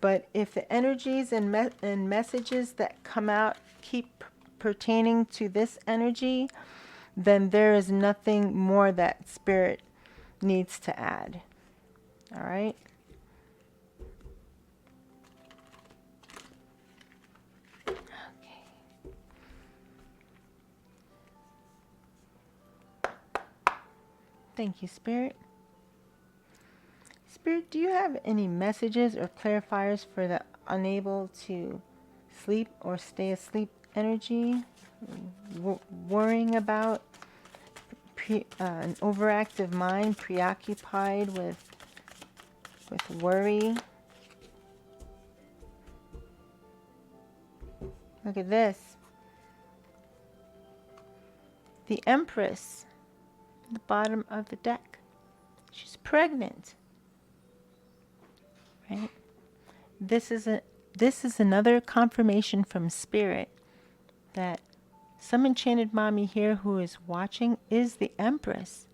But if the energies and messages that come out keep pertaining to this energy, then there is nothing more that Spirit needs to add. All right. Okay. Thank you, Spirit. Spirit, do you have any messages or clarifiers for the unable to sleep or stay asleep energy? Worrying about an overactive mind, preoccupied with worry. Look at this. The Empress, the bottom of the deck. She's pregnant. Right? This is another confirmation from Spirit that some enchanted mommy here who is watching is the Empress.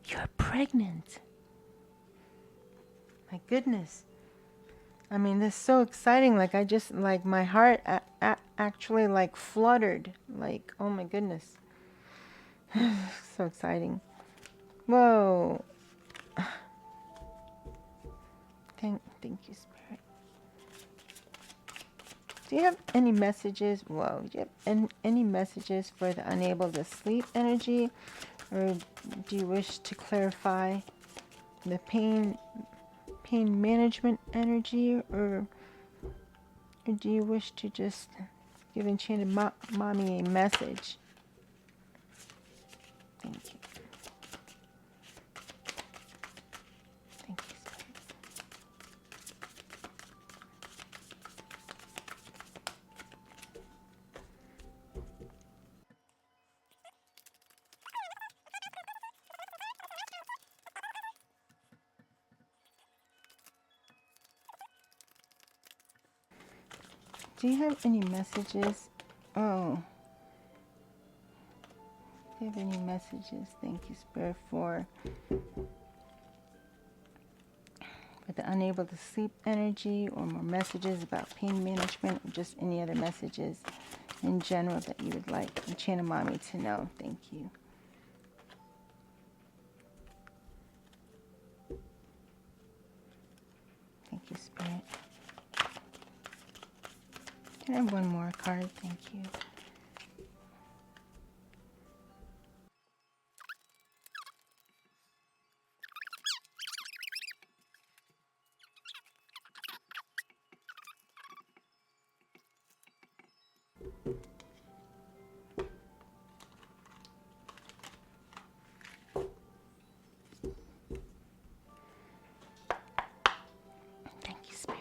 You're pregnant. My goodness. I mean, this is so exciting. Like, I just, like, my heart actually, like, fluttered. Like, oh my goodness. So exciting. Whoa. Thank Thank you, Spirit. Do you have any messages? Whoa, do you have any messages for the unable to sleep energy? Or do you wish to clarify the pain management energy? Or do you wish to just give Enchanted Mommy a message? Thank you. Thank you, Spirit. Do you have any messages? Oh. Do you have any messages? Thank you, Spirit, for the unable to sleep energy, or more messages about pain management, or just any other messages in general that you would like Enchanted Mommy to know. Thank you. Thank you, Spirit. Can I have one more card? Thank you. Thank you, Spirit.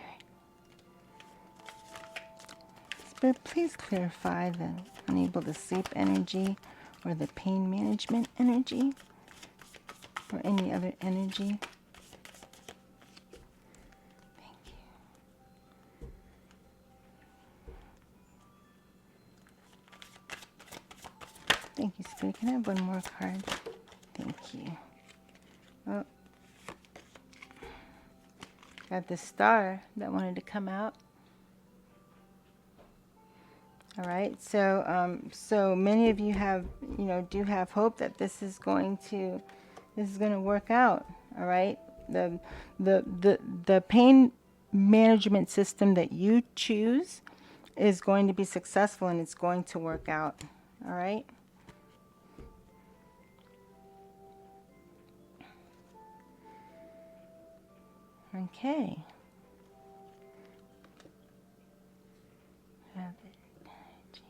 Spirit, please clarify the unable to sleep energy, or the pain management energy, or any other energy. Thank you. Thank you, Spirit. Can I have one more card? Thank you. Oh, got the star that wanted to come out. All right, so many of you have, do have hope that this is going to work out. All right, the pain management system that you choose is going to be successful, and it's going to work out. All right. Okay. Have it change.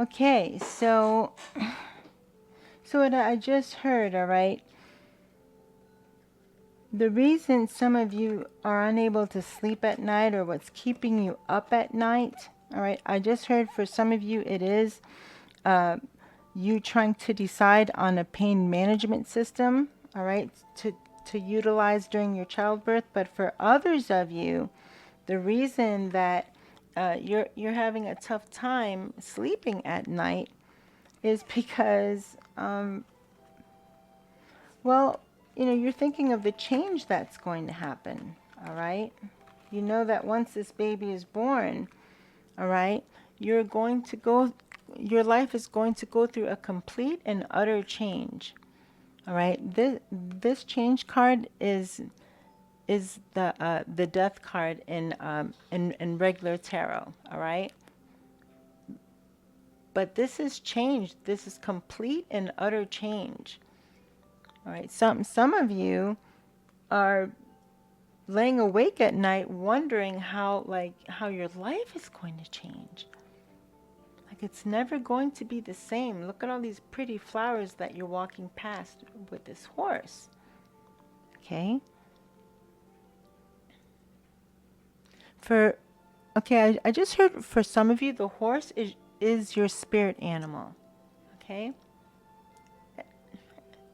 Okay, so what I just heard, all right, the reason some of you are unable to sleep at night, or what's keeping you up at night, all right, I just heard for some of you it is you trying to decide on a pain management system, all right, to utilize during your childbirth. But for others of you, the reason that you're having a tough time sleeping at night is because, well, you're thinking of the change that's going to happen, all right? You know that once this baby is born, all right, your life is going to go through a complete and utter change, all right? This change card is the death card in regular tarot, all right? But this is change. This is complete and utter change. All right. Some of you are laying awake at night wondering how your life is going to change. Like, it's never going to be the same. Look at all these pretty flowers that you're walking past with this horse. Okay? I just heard for some of you the horse is your spirit animal. Okay?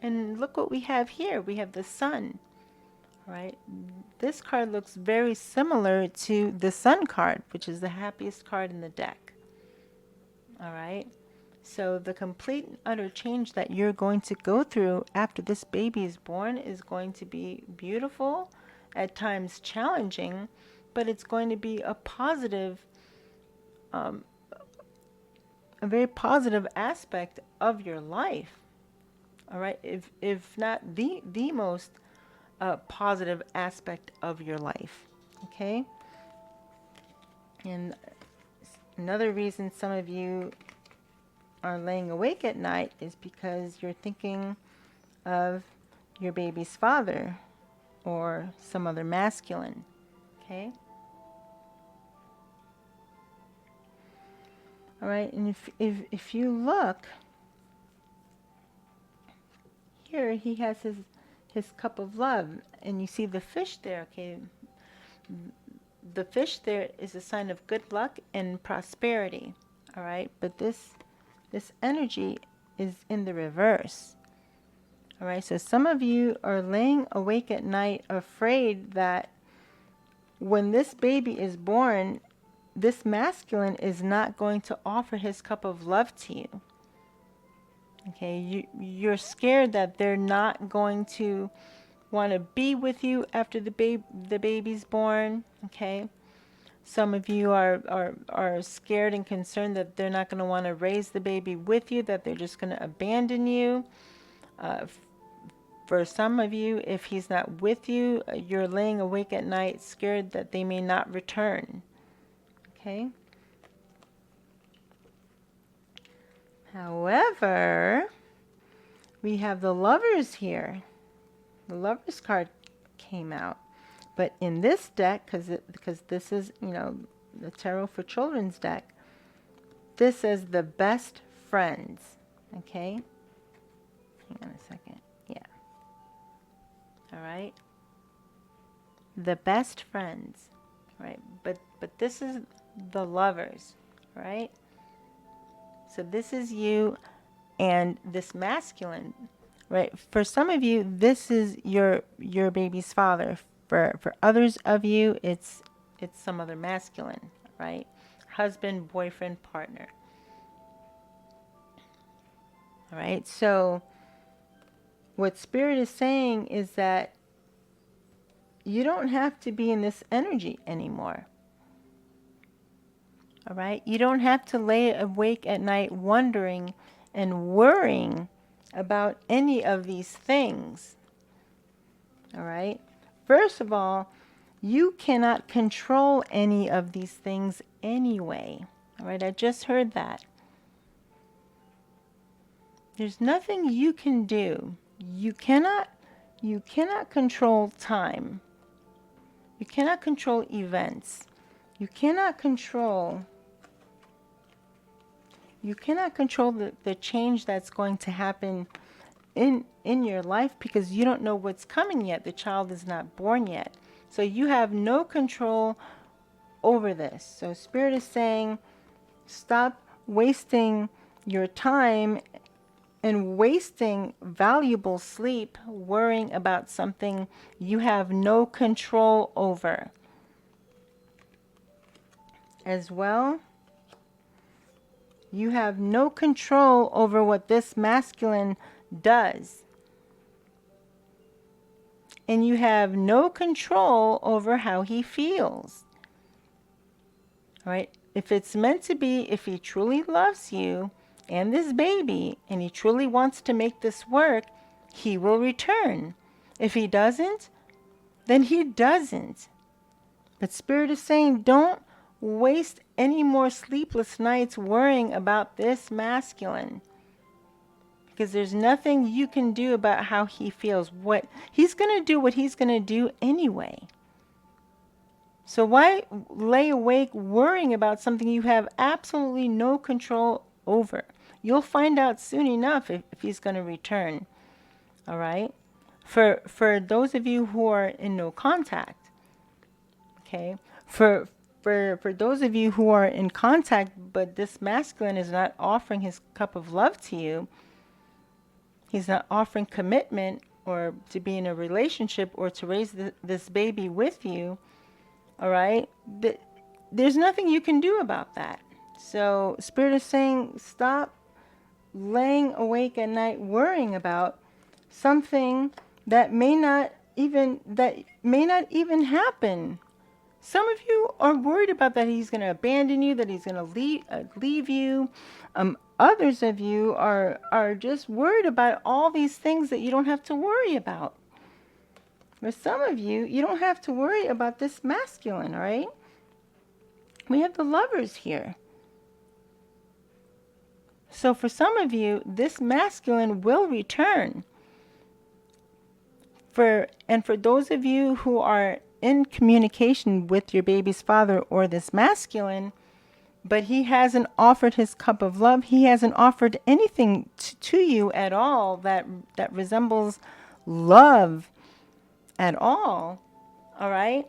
And look what we have here. We have the sun, right? This card looks very similar to the sun card, which is the happiest card in the deck. All right? So the complete and utter change that you're going to go through after this baby is born is going to be beautiful, at times challenging, but it's going to be a positive a very positive aspect of your life. All right, if not the most positive aspect of your life. Okay, and another reason some of you are laying awake at night is because you're thinking of your baby's father or some other masculine. Okay. All right, and if you look here, he has his cup of love, and you see the fish there. Okay, the fish there is a sign of good luck and prosperity. All right, but this energy is in the reverse. All right, so some of you are laying awake at night afraid that when this baby is born, this masculine is not going to offer his cup of love to you. Okay, you're scared that they're not going to want to be with you after the baby's born. Okay, some of you are scared and concerned that they're not going to want to raise the baby with you, that they're just going to abandon you. For some of you, if he's not with you, you're laying awake at night scared that they may not return. Okay. However, we have the Lovers here. The Lovers card came out. But in this deck, because this is, you know, the Tarot for Children's deck, this is the best friends. Okay? Hang on a second. Yeah. All right. The best friends. Right? But this is the Lovers. Right? So this is you and this masculine, right? For some of you, this is your baby's father. For others of you, it's some other masculine, right? Husband, boyfriend, partner. All right. So what Spirit is saying is that you don't have to be in this energy anymore. All right? You don't have to lay awake at night wondering and worrying about any of these things. All right? First of all, you cannot control any of these things anyway. All right? I just heard that. There's nothing you can do. You cannot control time. You cannot control events. You cannot control the change that's going to happen in your life because you don't know what's coming yet. The child is not born yet. So you have no control over this. So Spirit is saying, stop wasting your time and wasting valuable sleep worrying about something you have no control over. As well, you have no control over what this masculine does. And you have no control over how he feels. All right? If it's meant to be, if he truly loves you and this baby, and he truly wants to make this work, he will return. If he doesn't, then he doesn't. But Spirit is saying, don't waste any more sleepless nights worrying about this masculine. Because there's nothing you can do about how he feels. What he's going to do what he's going to do anyway. So why lay awake worrying about something you have absolutely no control over? You'll find out soon enough if he's going to return. All right? For those of you who are in no contact, okay? For those of you who are in contact, but this masculine is not offering his cup of love to you, he's not offering commitment or to be in a relationship or to raise this baby with you, all right? There's nothing you can do about that. So Spirit is saying, stop laying awake at night worrying about something that may not even happen Some of you are worried about that he's going to abandon you, that he's going to leave you. Others of you are just worried about all these things that you don't have to worry about. For some of you, you don't have to worry about this masculine, all right? We have the Lovers here. So for some of you, this masculine will return. For those of you who are in communication with your baby's father or this masculine, but he hasn't offered his cup of love, he hasn't offered anything to you at all that resembles love at all right?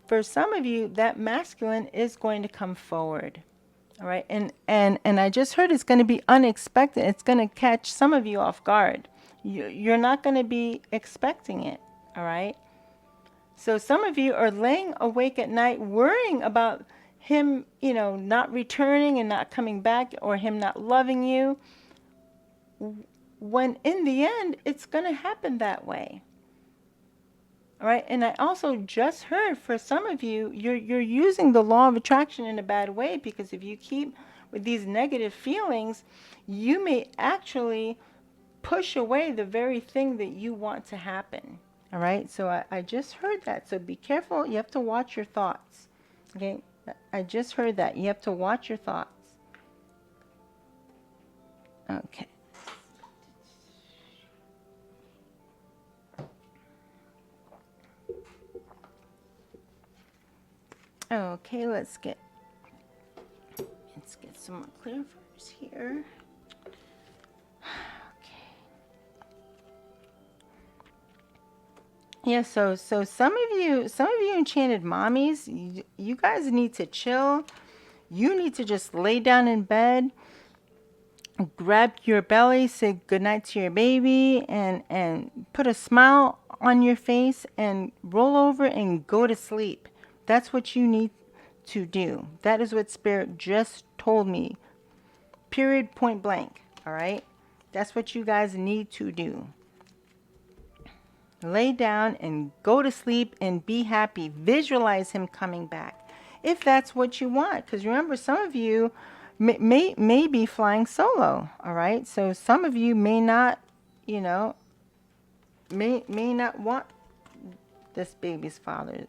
For some of you, that masculine is going to come forward. All right, and I just heard it's going to be unexpected. It's going to catch some of you off guard. You're not going to be expecting it. All right. So some of you are laying awake at night worrying about him, not returning and not coming back, or him not loving you. When in the end, it's going to happen that way. All right, and I also just heard for some of you, you're using the law of attraction in a bad way, because if you keep with these negative feelings, you may actually push away the very thing that you want to happen. All right, so I just heard that. So be careful. You have to watch your thoughts. Okay, I just heard that. You have to watch your thoughts. Okay. Okay, let's get some more clarifiers here. Okay. Yeah, so some of you enchanted mommies, you guys need to chill. You need to just lay down in bed, grab your belly, say goodnight to your baby, and put a smile on your face and roll over and go to sleep. That's what you need to do. That is what Spirit just told me. Period, point blank. All right? That's what you guys need to do. Lay down and go to sleep and be happy. Visualize him coming back, if that's what you want. Because remember, some of you may be flying solo. All right? So some of you may not, may not want this baby's father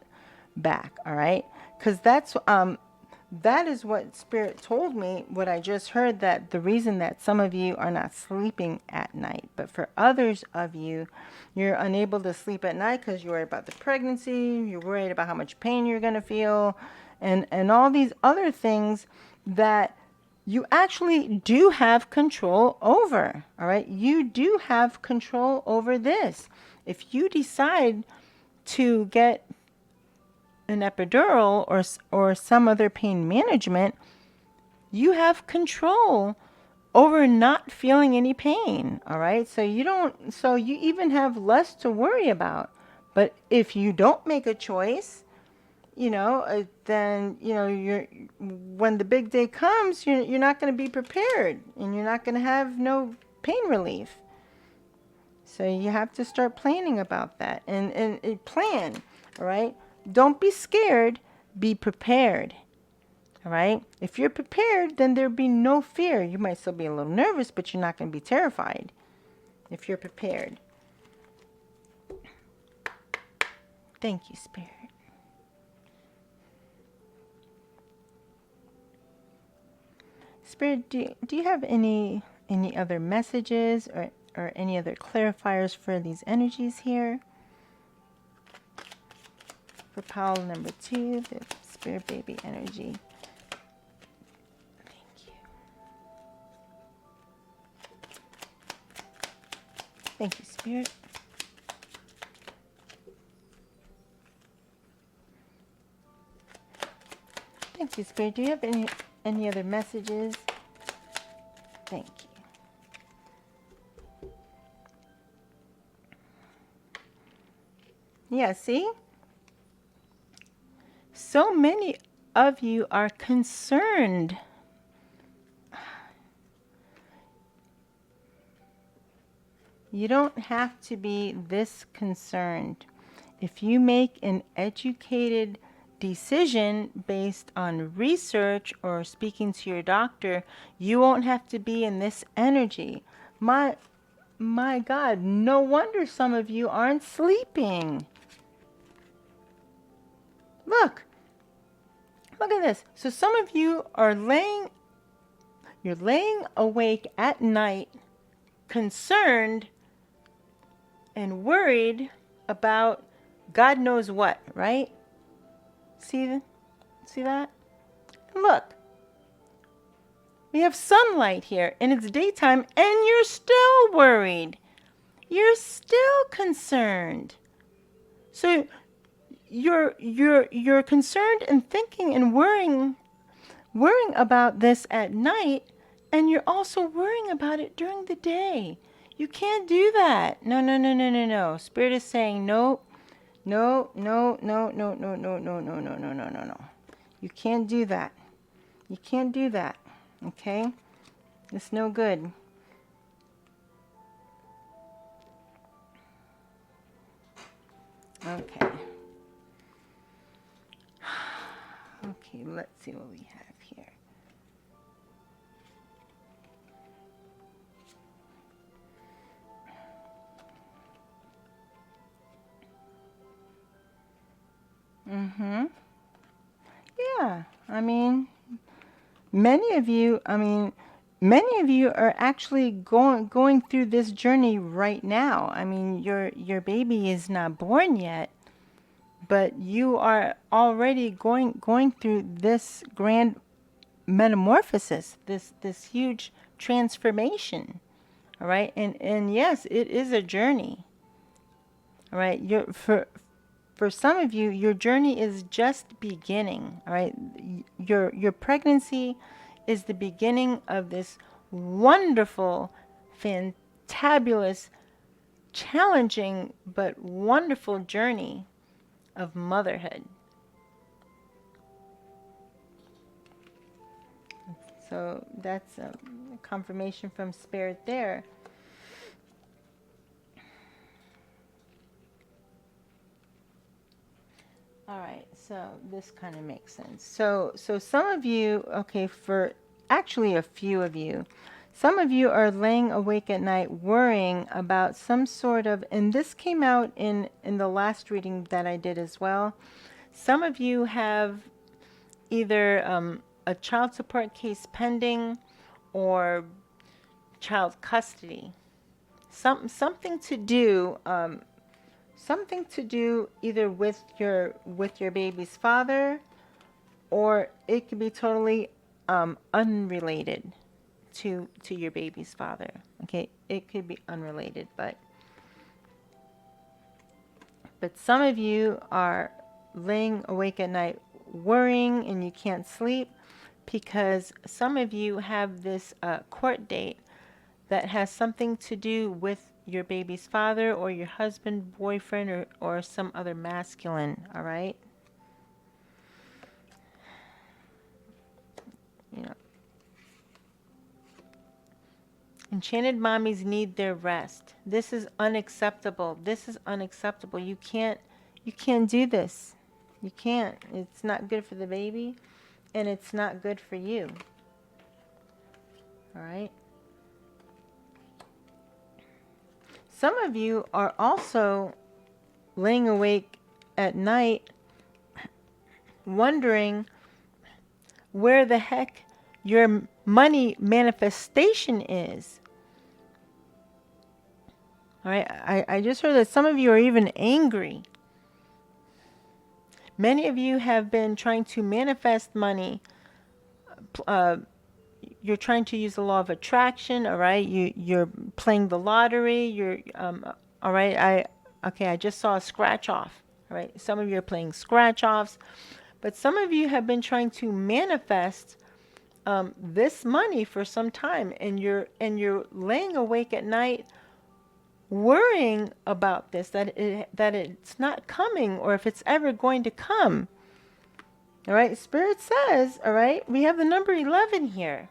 back. All right? Because that is what Spirit told me, what I just heard, that the reason that some of you are not sleeping at night. But for others of you, you're unable to sleep at night because you're worried about the pregnancy, you're worried about how much pain you're going to feel, and all these other things that you actually do have control over. All right? You do have control over this. If you decide to get an epidural or some other pain management, you have control over not feeling any pain. All right, so you even have less to worry about. But if you don't make a choice, then you're, when the big day comes, you're not going to be prepared, and you're not going to have no pain relief. So you have to start planning about that and plan. All right. Don't be scared, be prepared. All right? If you're prepared, then there'll be no fear. You might still be a little nervous, but you're not going to be terrified if you're prepared. Thank you, Spirit. Spirit, do you have any other messages or any other clarifiers for these energies here? For pile number 2, the Spirit baby energy. Thank you. Thank you, Spirit. Thank you, Spirit. Do you have any other messages? Thank you. Yeah, see? So many of you are concerned. You don't have to be this concerned. if you make an educated decision based on research or speaking to your doctor, you won't have to be in this energy. My God, no wonder some of you aren't sleeping. Look at this. So some of you are you're laying awake at night, concerned and worried about God knows what, right? See that? Look, we have sunlight here and it's daytime and you're still worried. You're still concerned. So you're concerned and thinking and worrying about this at night, and you're also worrying about it during the day. You can't do that. No. Spirit is saying no. You can't do that. You can't do that. Okay? It's no good. Okay. Okay, let's see what we have here. Yeah, many of you are actually going through this journey right now. Your baby is not born yet, but you are already going through this grand metamorphosis, this huge transformation. All right, and yes, it is a journey. All right, for some of you, your journey is just beginning. All right, your pregnancy is the beginning of this wonderful, fantabulous, challenging but wonderful journey of motherhood. So that's a confirmation from Spirit there. All right, so this kind of makes sense. So some of you, okay, for actually a few of you, some of you are laying awake at night worrying about some sort of, and this came out in the last reading that I did as well. Some of you have either a child support case pending or child custody. Something to do either with your baby's father, or it could be totally unrelated to your baby's father. Okay, it could be unrelated, but some of you are laying awake at night worrying and you can't sleep because some of you have this court date that has something to do with your baby's father or your husband, boyfriend, or some other masculine. All right? You know, enchanted mommies need their rest. This is unacceptable. This is unacceptable. You can't do this. You can't. It's not good for the baby, and it's not good for you. All right? Some of you are also laying awake at night wondering where the heck your money manifestation is. All right, I just heard that some of you are even angry. Many of you have been trying to manifest money. You're trying to use the law of attraction, all right? You're playing the lottery. All right, I just saw a scratch off, all right? Some of you are playing scratch offs, but some of you have been trying to manifest this money for some time, and you're laying awake at night worrying about this, that it's not coming, or if it's ever going to come. All right, Spirit says, all right, we have the number 11 here,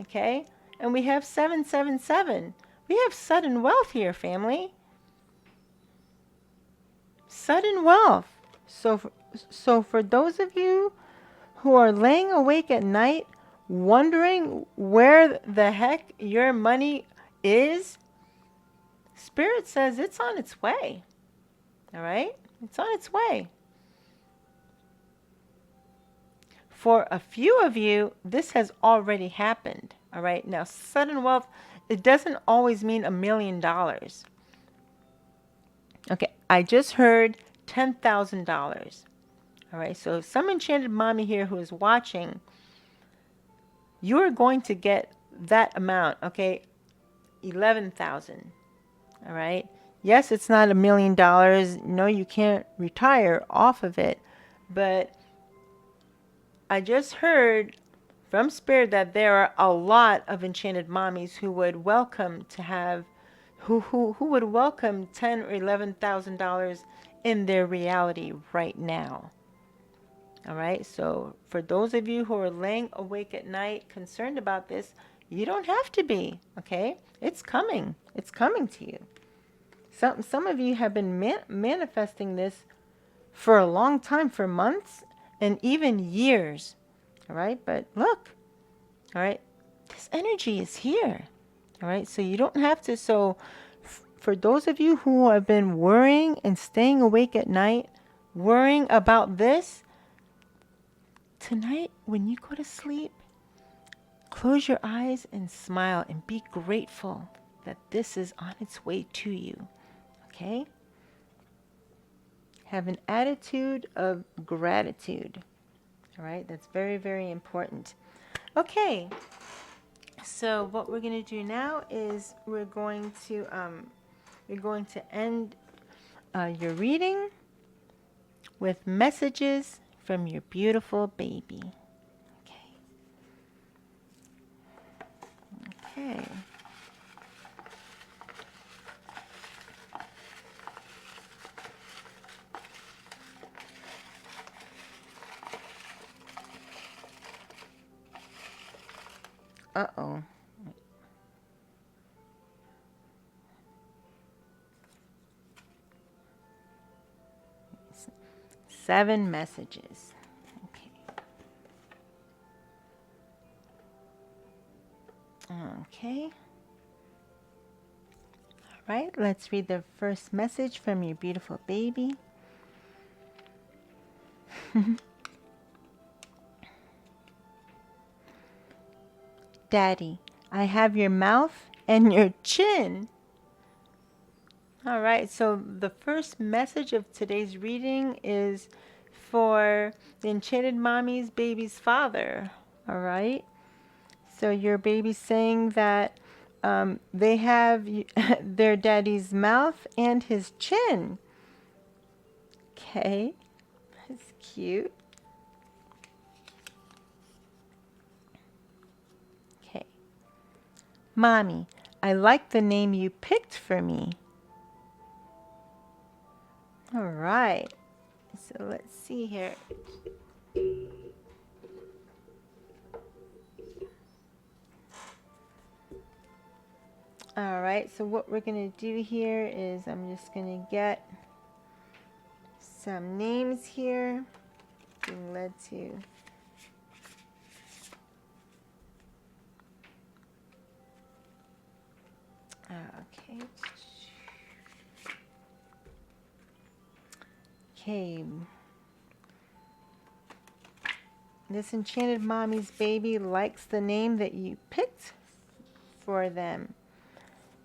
okay, and we have 777. We have sudden wealth here, family. Sudden wealth. So for those of you who are laying awake at night wondering where the heck your money is, Spirit says it's on its way. All right? It's on its way. For a few of you, this has already happened. All right? Now, sudden wealth, it doesn't always mean $1 million. Okay, I just heard $10,000. All right, so some enchanted mommy here who is watching, you're going to get that amount, okay? 11,000. All right. Yes, it's not $1 million. No, you can't retire off of it. But I just heard from Spirit that there are a lot of enchanted mommies who would welcome to have, who would welcome $10,000 or $11,000 in their reality right now. All right. So for those of you who are laying awake at night concerned about this, you don't have to be. Okay. It's coming. It's coming to you. Some of you have been manifesting this for a long time, for months and even years. All right. But look. All right. This energy is here. All right. So you don't have to. So for those of you who have been worrying and staying awake at night, worrying about this, tonight when you go to sleep, close your eyes and smile and be grateful that this is on its way to you. Okay? Have an attitude of gratitude. All right? That's very, very important. Okay. So what we're going to do now is we're going to end your reading with messages from your beautiful baby. Okay. Uh-oh. 7 messages. Okay. Okay. All right, let's read the first message from your beautiful baby. Daddy, I have your mouth and your chin. All right, so the first message of today's reading is for the Enchanted Mommy's baby's father. All right, so your baby's saying that they have their daddy's mouth and his chin. Okay, that's cute. Okay, Mommy, I like the name you picked for me. All right, so let's see here. All right, so what we're going to do here is I'm just going to get some names here. Being led to okay. Okay. This Enchanted Mommy's baby likes the name that you picked for them.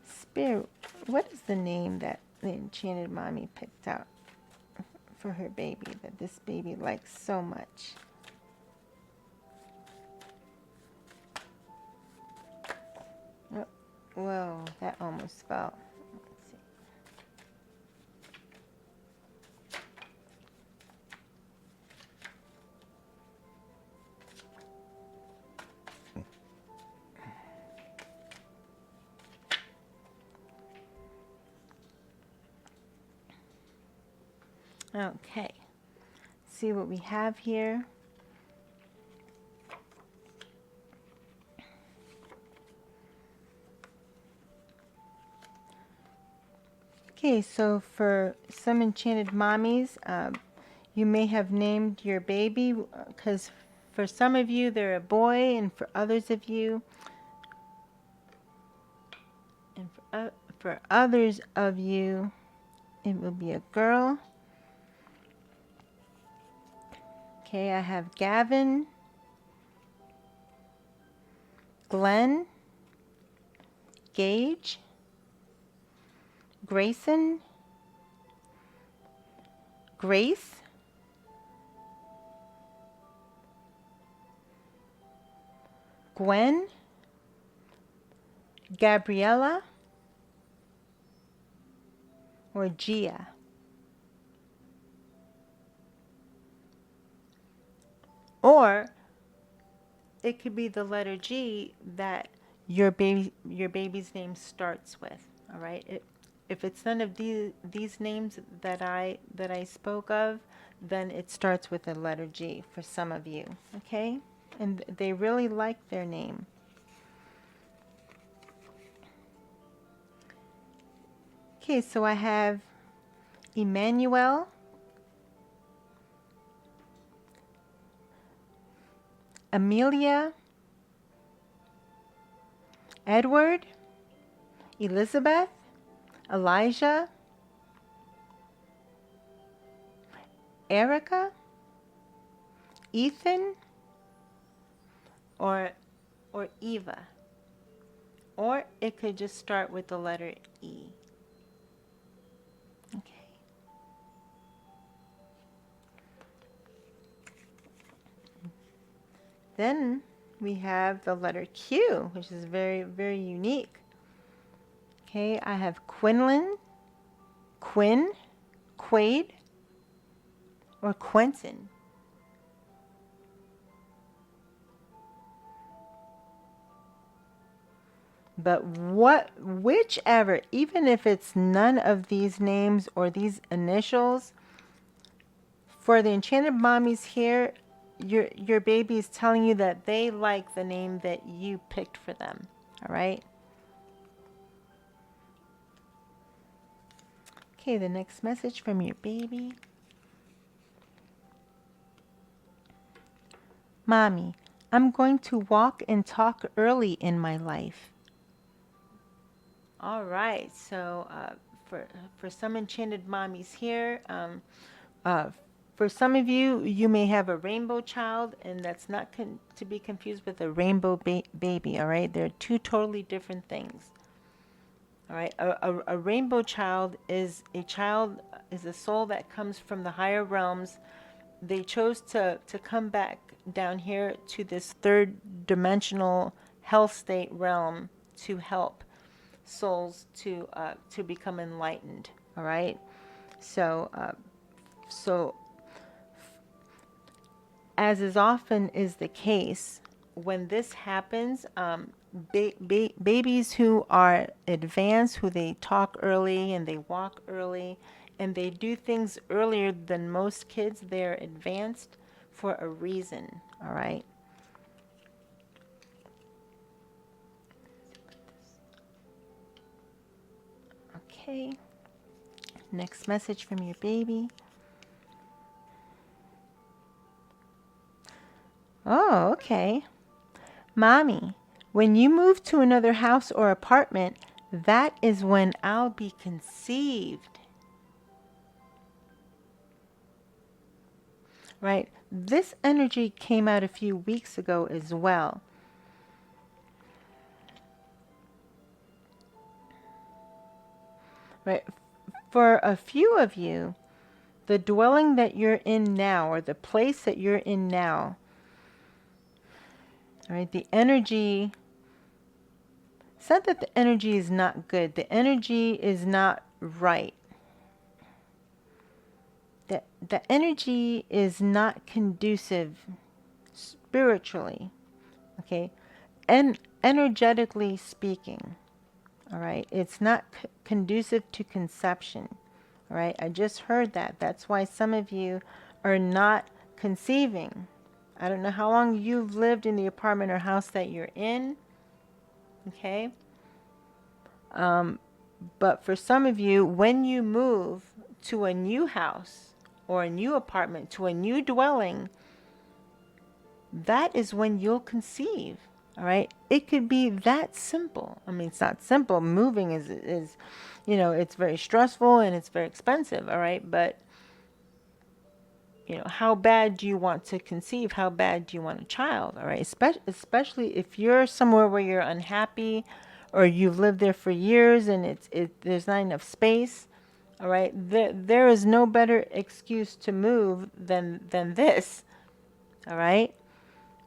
Spirit, what is the name that the Enchanted Mommy picked out for her baby that this baby likes so much? Oh, whoa, that almost fell. Let's see. Okay, see what we have here. Okay, so for some enchanted mommies, you may have named your baby, because for some of you they're a boy, and for others of you, and for others of you, it will be a girl. Okay, I have Gavin, Glenn, Gage, Grayson, Grace, Gwen, Gabriella, or Gia. Or it could be the letter G that your baby's name starts with. All right. If it's none of these names that I spoke of, then it starts with the letter G for some of you. Okay, and they really like their name. Okay, so I have Emmanuel, Amelia, Edward, Elizabeth, Elijah, Erica, Ethan, or Eva. Or it could just start with the letter E. Okay. Then we have the letter Q, which is very, very unique. Okay, I have Quinlan, Quinn, Quade, or Quentin. But whichever, even if it's none of these names or these initials, for the enchanted mommies here, your baby is telling you that they like the name that you picked for them. All right. Okay, the next message from your baby. Mommy, I'm going to walk and talk early in my life. All right, so for some enchanted mommies here, for some of you, you may have a rainbow child, and that's not to be confused with a rainbow baby. All right, they're two totally different things. All right, a rainbow child is a soul that comes from the higher realms. They chose to come back down here to this third dimensional hell state realm to help souls to become enlightened. All right, so as is often is the case, when this happens, babies who are advanced, who they talk early and they walk early and they do things earlier than most kids, they're advanced for a reason. All right. Okay. Next message from your baby. Oh, okay. Mommy, when you move to another house or apartment, that is when I'll be conceived. Right? This energy came out a few weeks ago as well. Right? For a few of you, the dwelling that you're in now, or the place that you're in now, right? The energy, it's not that the energy is not good. The energy is not right. The energy is not conducive spiritually, okay? And energetically speaking, all right? It's not conducive to conception, all right? I just heard that. That's why some of you are not conceiving. I don't know how long you've lived in the apartment or house that you're in, okay? But for some of you, when you move to a new house or a new apartment, to a new dwelling, that is when you'll conceive. All right. It could be that simple. I mean, it's not simple. Moving is, it's very stressful and it's very expensive. All right. But, how bad do you want to conceive? How bad do you want a child? All right. Especially if you're somewhere where you're unhappy or you've lived there for years and there's not enough space. All right. There is no better excuse to move than this. All right.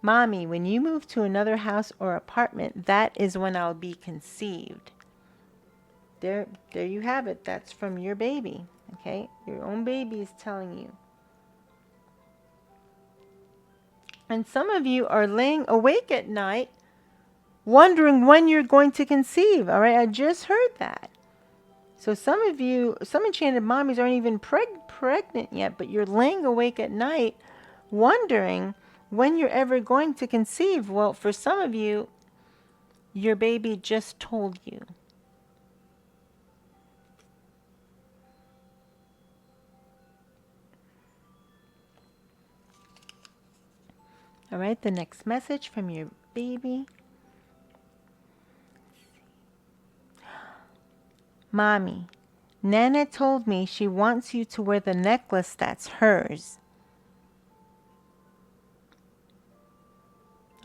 Mommy, when you move to another house or apartment, that is when I'll be conceived. There you have it. That's from your baby. Okay? Your own baby is telling you. And some of you are laying awake at night wondering when you're going to conceive. All right? I just heard that. So some of you, some enchanted mommies aren't even pregnant yet, but you're laying awake at night wondering when you're ever going to conceive. Well, for some of you, your baby just told you. All right, the next message from your baby. Mommy, Nana told me she wants you to wear the necklace that's hers.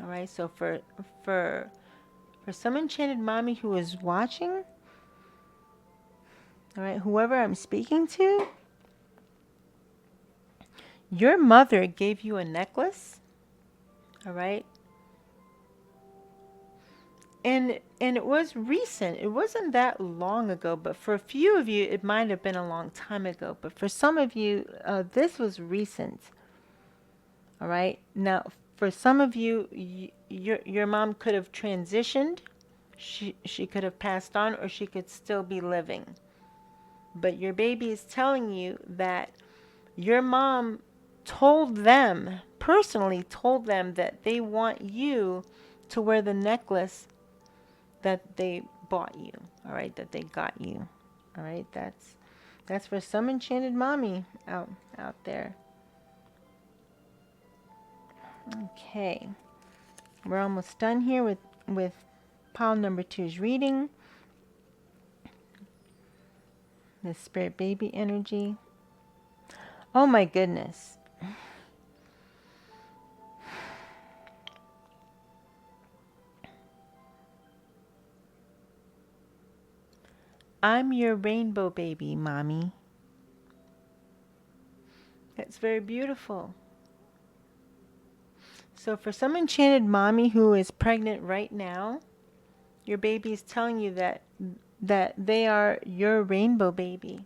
All right, so for some enchanted mommy who is watching, all right, whoever I'm speaking to, your mother gave you a necklace, all right? And it was recent. It wasn't that long ago, but for a few of you, it might have been a long time ago. But for some of you, this was recent. All right. Now, for some of you, your mom could have transitioned. She could have passed on, or she could still be living. But your baby is telling you that your mom personally told them that they want you to wear the necklace that they bought you. All right, that they got you. All right, that's for some enchanted mommy out there. Okay, we're almost done here with pile number 2's reading. The spirit baby energy. Oh my goodness. I'm your rainbow baby, Mommy. That's very beautiful. So for some enchanted mommy who is pregnant right now, your baby is telling you that they are your rainbow baby.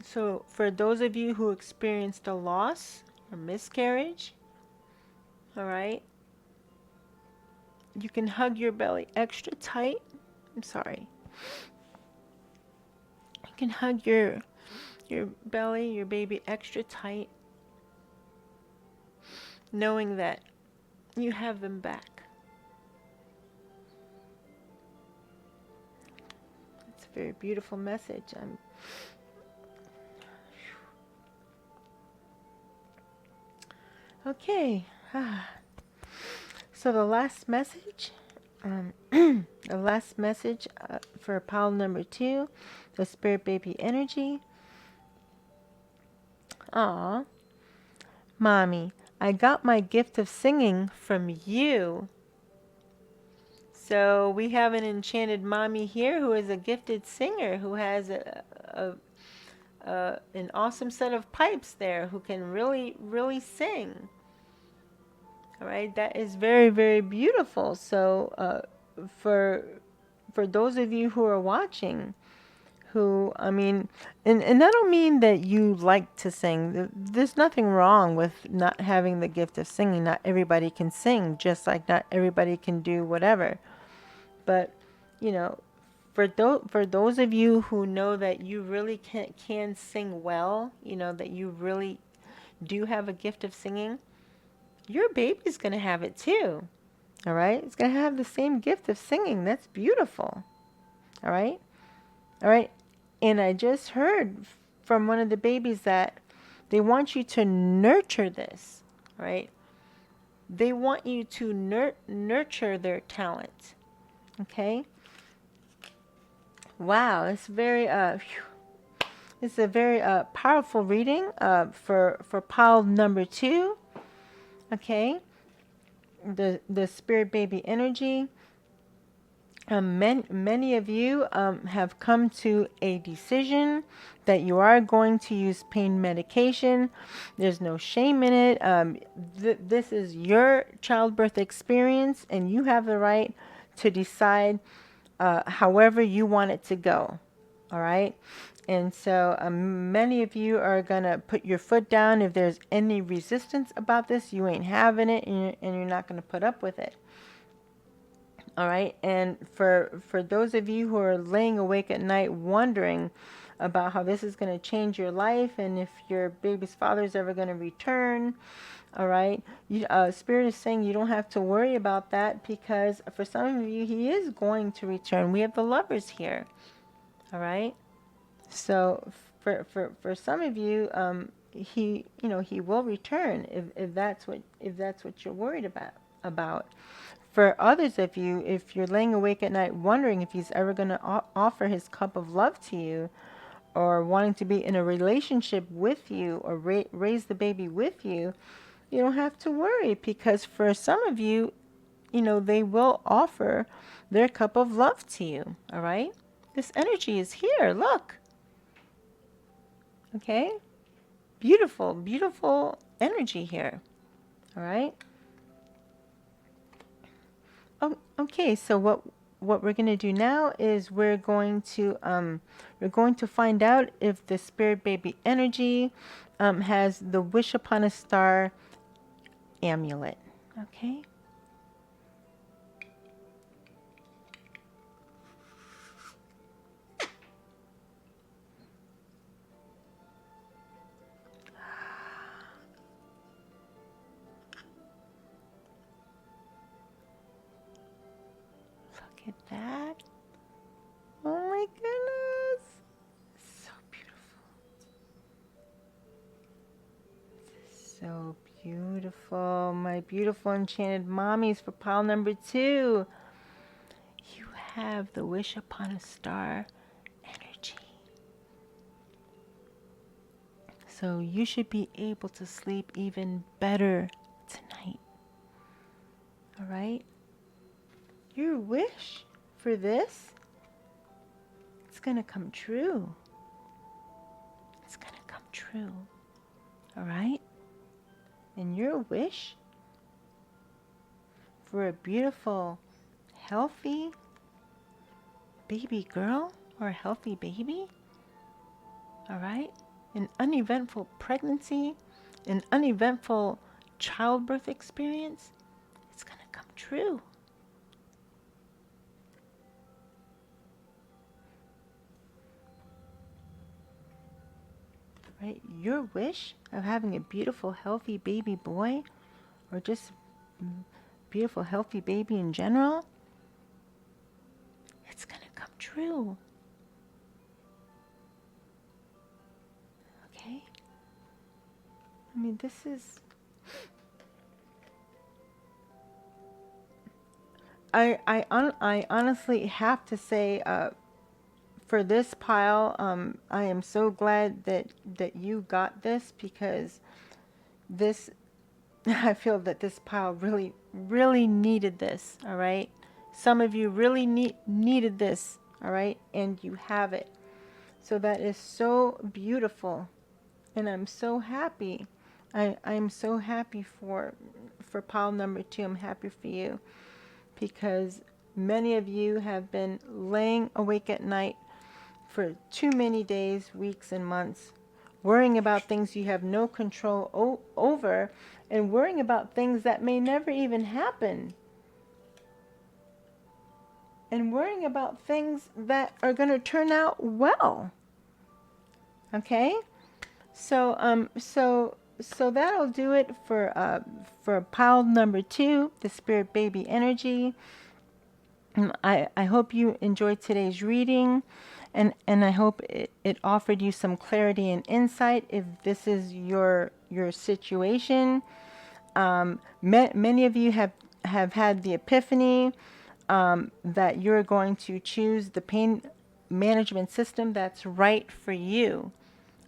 So for those of you who experienced a loss or miscarriage, all right, you can hug your belly extra tight. I'm sorry. You can hug your belly, your baby extra tight, knowing that you have them back. It's a very beautiful message. Okay. So the last message, for pile number 2, the spirit baby energy. Aw, Mommy, I got my gift of singing from you. So we have an enchanted mommy here who is a gifted singer, who has an awesome set of pipes there, who can really, really sing. All right, that is very, very beautiful. So for those of you who are watching, who, I mean, and I don't mean that you like to sing. There's nothing wrong with not having the gift of singing. Not everybody can sing, just like not everybody can do whatever. But, for those of you who know that you really can sing well, that you really do have a gift of singing, your baby's going to have it too. All right. It's going to have the same gift of singing. That's beautiful. All right. All right. And I just heard from one of the babies that they want you to nurture this. All right. They want you to nurture their talent. Okay. Wow. It's a very powerful reading for pile number 2. Okay. The spirit baby energy. Many of you have come to a decision that you are going to use pain medication. There's no shame in it. This is your childbirth experience, and you have the right to decide however you want it to go. All right. And so many of you are going to put your foot down. If there's any resistance about this, you ain't having it, and you're not going to put up with it. All right. And for those of you who are laying awake at night wondering about how this is going to change your life and if your baby's father is ever going to return, all right, Spirit is saying you don't have to worry about that, because for some of you, he is going to return. We have the Lovers here. All right. So for some of you, he will return if that's what you're worried about. For others of you, if you're laying awake at night wondering if he's ever going to offer his cup of love to you, or wanting to be in a relationship with you, or raise the baby with you, you don't have to worry, because for some of you, they will offer their cup of love to you. All right? This energy is here. Look. Okay? Beautiful, beautiful energy here. All right? Oh, okay, so what we're going to do now is we're going to find out if the spirit baby energy has the Wish Upon a Star amulet. Okay? Look at that. Oh my goodness. So beautiful. So beautiful. My beautiful enchanted mommies, for pile number 2. You have the Wish Upon a Star energy. So you should be able to sleep even better tonight. All right? Your wish for this, it's going to come true. It's going to come true. All right? And your wish for a beautiful, healthy baby girl, or a healthy baby, all right? An uneventful pregnancy, an uneventful childbirth experience, it's going to come true. Right? Your wish of having a beautiful, healthy baby boy, or just beautiful, healthy baby in general, it's going to come true. Okay? I mean, this is... I honestly have to say, for this pile, I am so glad that you got this, because this, I feel that this pile really, really needed this, all right? Some of you really needed this, all right? And you have it. So that is so beautiful. And I'm so happy. I'm so happy for pile number 2. I'm happy for you, because many of you have been laying awake at night for too many days, weeks, and months, worrying about things you have no control over, and worrying about things that may never even happen, and worrying about things that are going to turn out well. Okay? So so that'll do it for pile number 2, the spirit baby energy. I hope you enjoyed today's reading, and I hope it offered you some clarity and insight if this is your situation. Many of you have had the epiphany that you're going to choose the pain management system that's right for you.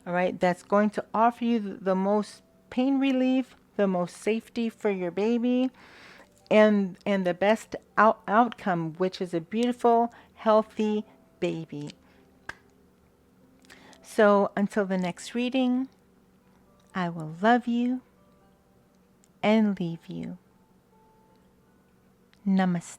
All right, that's going to offer you the most pain relief, the most safety for your baby, and the best outcome, which is a beautiful, healthy baby. So until the next reading, I will love you and leave you. Namaste.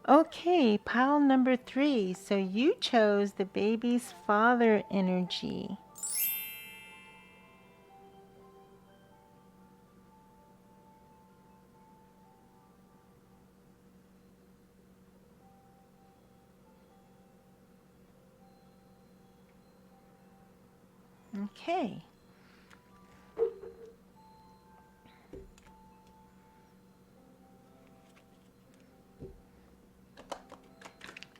Okay, pile number 3. So you chose the baby's father energy. Okay.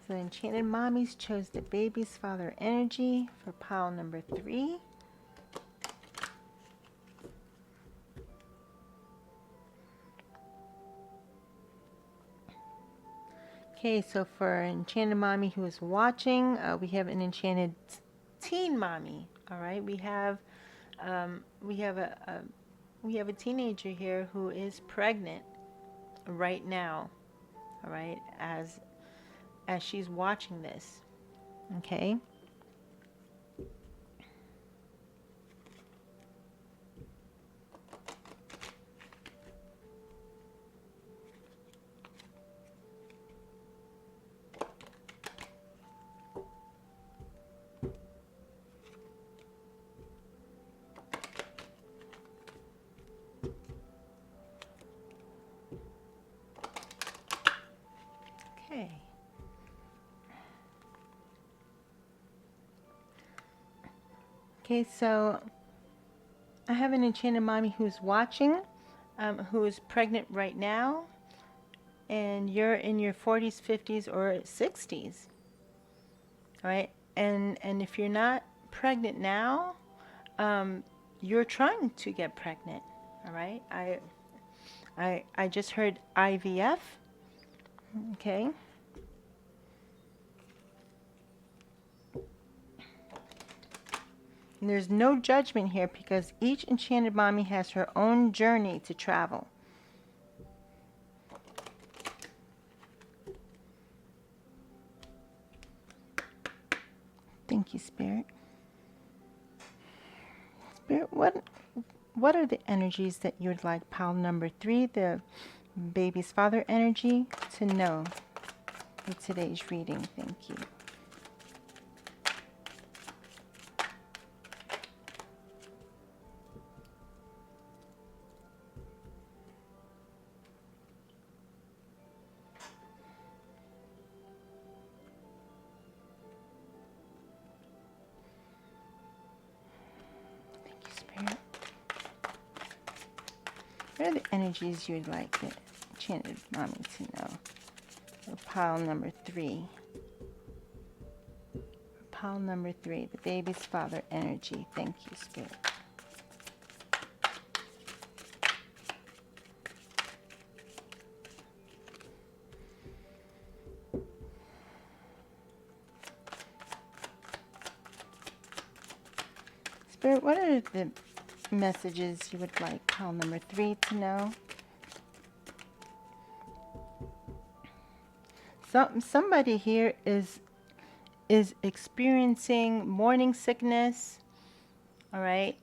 So Enchanted Mommies chose the baby's father energy for pile number 3. Okay, so for Enchanted Mommy who is watching, we have an Enchanted Teen Mommy. All right, we have a teenager here who is pregnant right now. All right, as she's watching this. Okay. Okay. Okay, so I have an Enchanted Mommy who's watching, who is pregnant right now, and you're in your 40s, 50s, or 60s. All right, and if you're not pregnant now, you're trying to get pregnant. All right, I just heard IVF. Okay. And there's no judgment here because each Enchanted Mommy has her own journey to travel. Thank you, Spirit. Spirit, what are the energies that you would like pile number 3, the baby's father energy, to know for today's reading? Thank you. What are the energies you'd like the Enchanted Mommy to know? For pile number 3. Pile number 3, the baby's father energy. Thank you, Spirit. Spirit, what are the messages you would like pile number 3 to know? Somebody here is experiencing morning sickness. All right.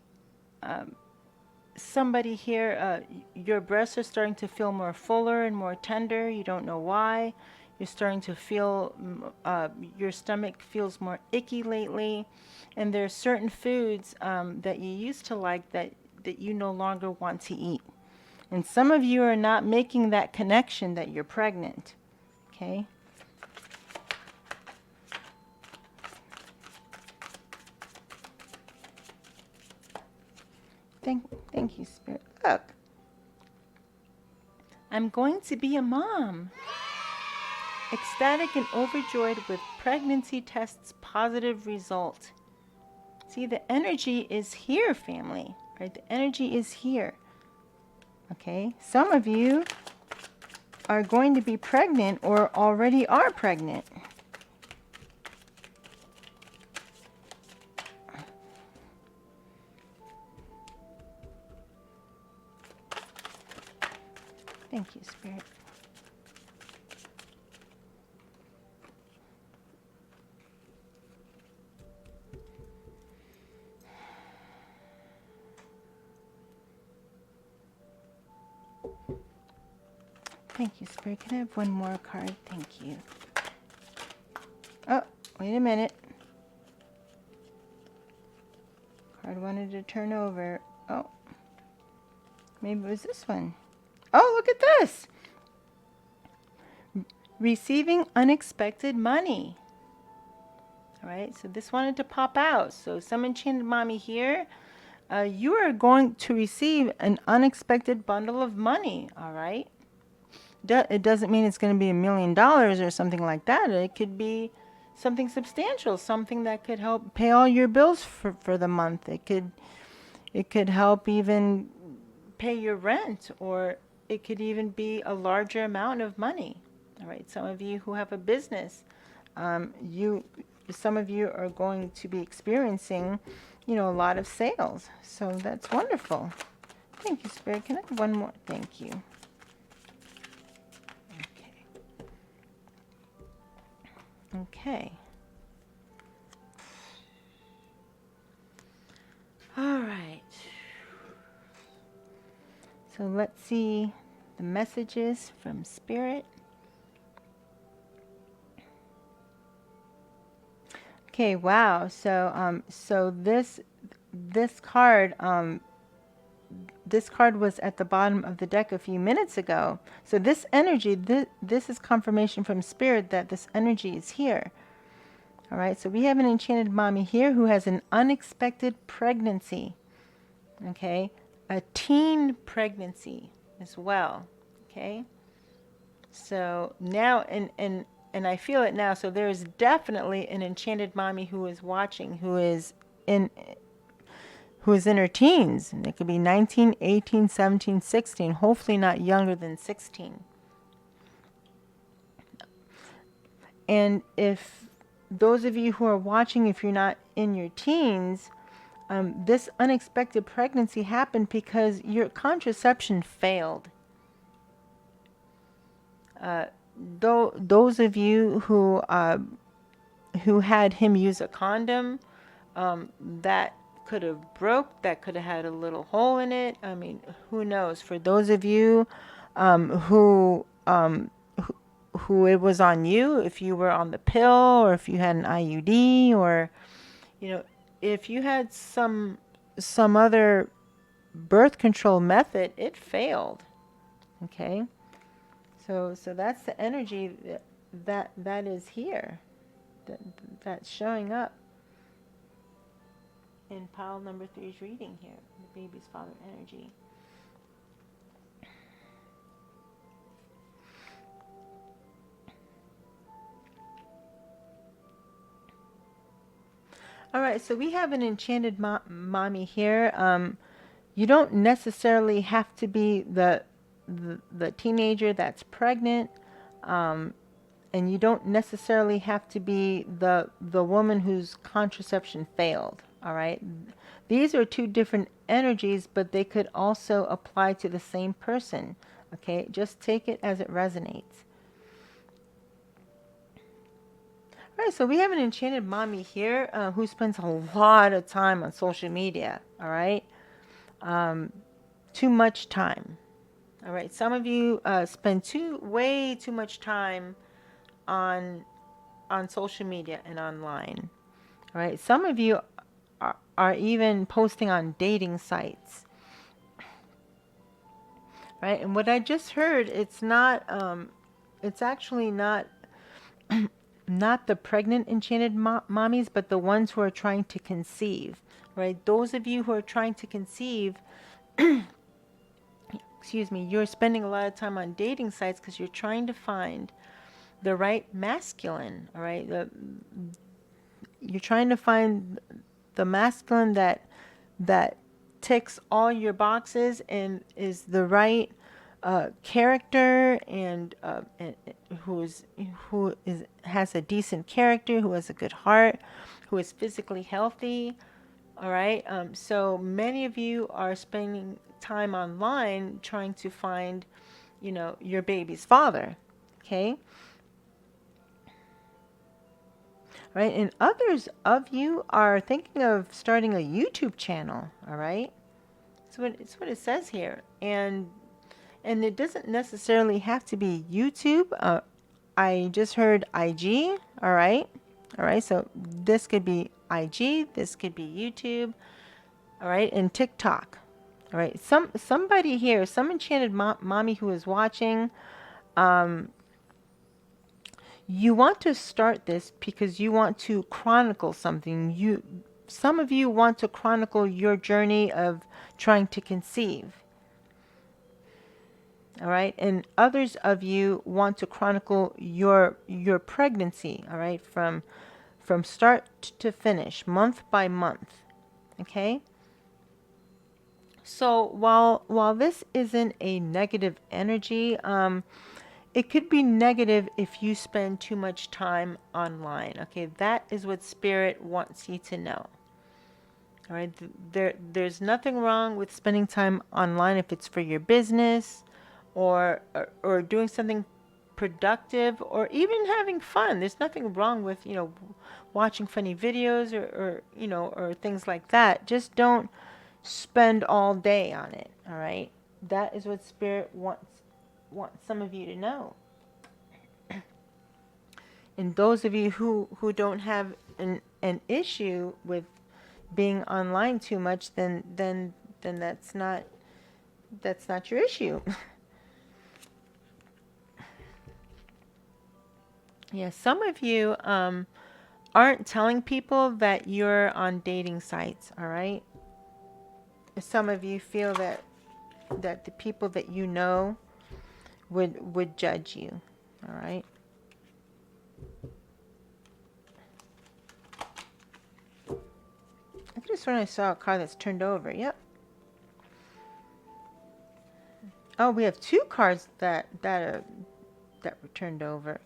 Somebody here, your breasts are starting to feel more fuller and more tender. You don't know why. You're starting to feel, your stomach feels more icky lately. And there are certain foods that you used to like that that you no longer want to eat. And some of you are not making that connection that you're pregnant. Okay? Thank you, Spirit. Look. I'm going to be a mom. Ecstatic and overjoyed with pregnancy test's positive result. See, the energy is here, family. Right? The energy is here. Okay? Some of you are going to be pregnant or already are pregnant. Thank you, Spirit. Thank you, Spirit. Can I have one more card? Thank you. Oh, wait a minute. Card wanted to turn over. Oh, maybe it was this one. Oh, look at this. Receiving unexpected money. All right, so this wanted to pop out. So some enchanted mommy here, you are going to receive an unexpected bundle of money. All right. It doesn't mean it's going to be $1 million or something like that. It could be something substantial, something that could help pay all your bills for the month. It could help even pay your rent, or it could even be a larger amount of money. All right, some of you who have a business, some of you are going to be experiencing, a lot of sales. So that's wonderful. Thank you, Spirit. Can I have one more? Thank you. Okay. All right. So let's see the messages from Spirit. Okay, wow. So this card this card was at the bottom of the deck a few minutes ago. So this energy, this is confirmation from Spirit that this energy is here. All right, so we have an enchanted mommy here who has an unexpected pregnancy. Okay, a teen pregnancy as well. Okay, so now, and I feel it now. So there is definitely an enchanted mommy who is watching, who is in her teens. And it could be 19, 18, 17, 16, hopefully not younger than 16. And if those of you who are watching, if you're not in your teens, this unexpected pregnancy happened because your contraception failed. Those of you who had him use a condom, that could have broke, that could have had a little hole in it. I mean, who knows? For those of you who it was on you, if you were on the pill, or if you had an IUD, or if you had some other birth control method, it failed. Okay, so that's the energy that is here, that's showing up in pile number 3's reading here, the baby's father energy. All right, so we have an enchanted mommy here. You don't necessarily have to be the teenager that's pregnant, and you don't necessarily have to be the woman whose contraception failed. All right, these are two different energies, but they could also apply to the same person. Okay, just take it as it resonates. All right, so we have an enchanted mommy here who spends a lot of time on social media. All right, too much time. All right, some of you spend way too much time on social media and online. All right, some of you are even posting on dating sites. right? And what I just heard, it's not, it's actually not, not the pregnant enchanted mommies, but the ones who are trying to conceive, right? Those of you who are trying to conceive, excuse me, you're spending a lot of time on dating sites because you're trying to find the right masculine, all right? You're trying to find the masculine that ticks all your boxes and is the right character, and who is has a decent character, who has a good heart, who is physically healthy. All right. So many of you are spending time online trying to find, your baby's father. Okay. Right. And others of you are thinking of starting a YouTube channel. All right. It's what it says here. And it doesn't necessarily have to be YouTube. I just heard IG. All right. All right. So this could be IG. This could be YouTube. All right. And TikTok. All right. Somebody here, some enchanted mommy who is watching, you want to start this because you want to chronicle something. Some of you want to chronicle your journey of trying to conceive. All right, and others of you want to chronicle your pregnancy, all right, from start to finish, month by month. Okay? So while this isn't a negative energy, it could be negative if you spend too much time online. Okay, that is what Spirit wants you to know. All right, there's nothing wrong with spending time online if it's for your business, or doing something productive, or even having fun. There's nothing wrong with watching funny videos, or things like that. Just don't spend all day on it. All right, that is what Spirit wants some of you to know. And those of you who don't have an issue with being online too much, then that's not your issue. Yeah, some of you aren't telling people that you're on dating sites. All right. Some of you feel that the people that you know would judge you. All right. I just when I saw a car that's turned over. Yep. Oh, we have two cars that were turned over.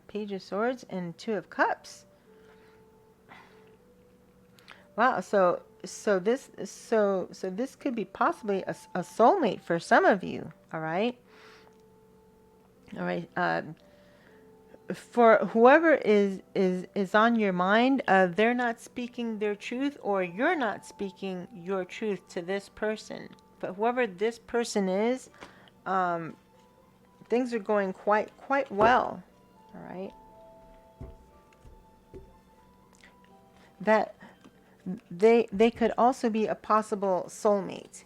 Page of Swords and Two of Cups. Wow. So this could be possibly a soulmate for some of you. All right. All right. For whoever is on your mind, they're not speaking their truth, or you're not speaking your truth to this person. But whoever this person is, things are going quite well. All right. That they could also be a possible soulmate.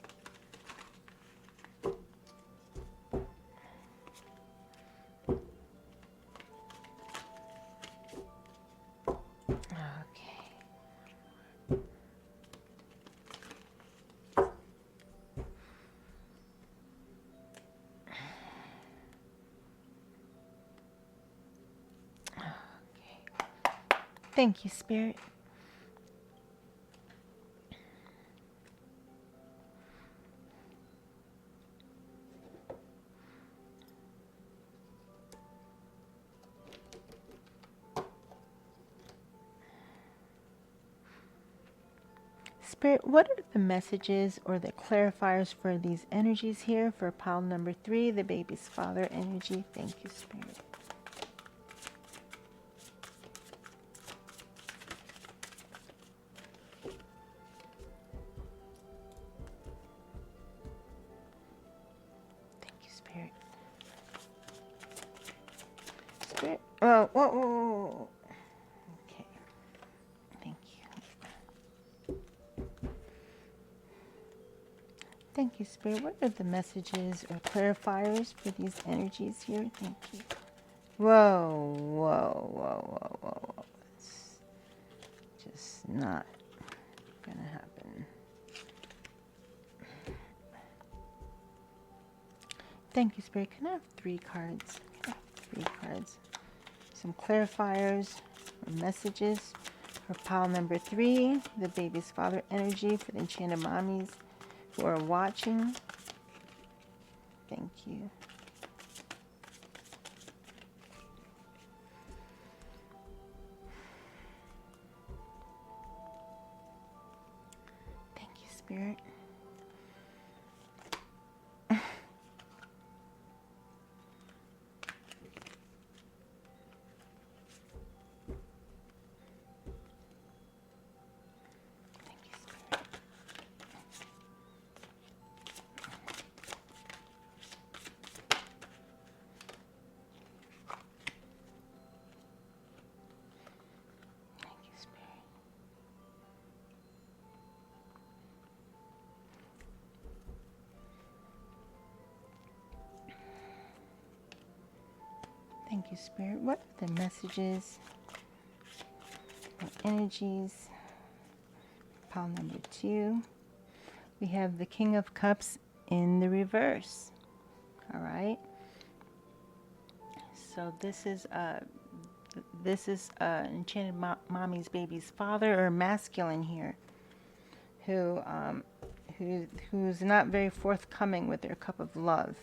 Thank you, Spirit. Spirit, what are the messages or the clarifiers for these energies here for pile number 3, the baby's father energy? Thank you, Spirit. Spirit. Oh, whoa. Okay. Thank you. Thank you, Spirit. What are the messages or clarifiers for these energies here? Thank you. Whoa, whoa, whoa, whoa, whoa, whoa. It's just not going to happen. Thank you, Spirit. Can I have 3 cards? Can I have 3 cards? Some clarifiers or messages for pile number 3, the baby's father energy for the Enchanted Mommies who are watching. Thank you. Thank you, Spirit. Thank you, Spirit. What are the messages or energies? Pile number 2. We have the King of Cups in the reverse. All right. So this is Enchanted Mommy's baby's father, or masculine here, who's not very forthcoming with their cup of love.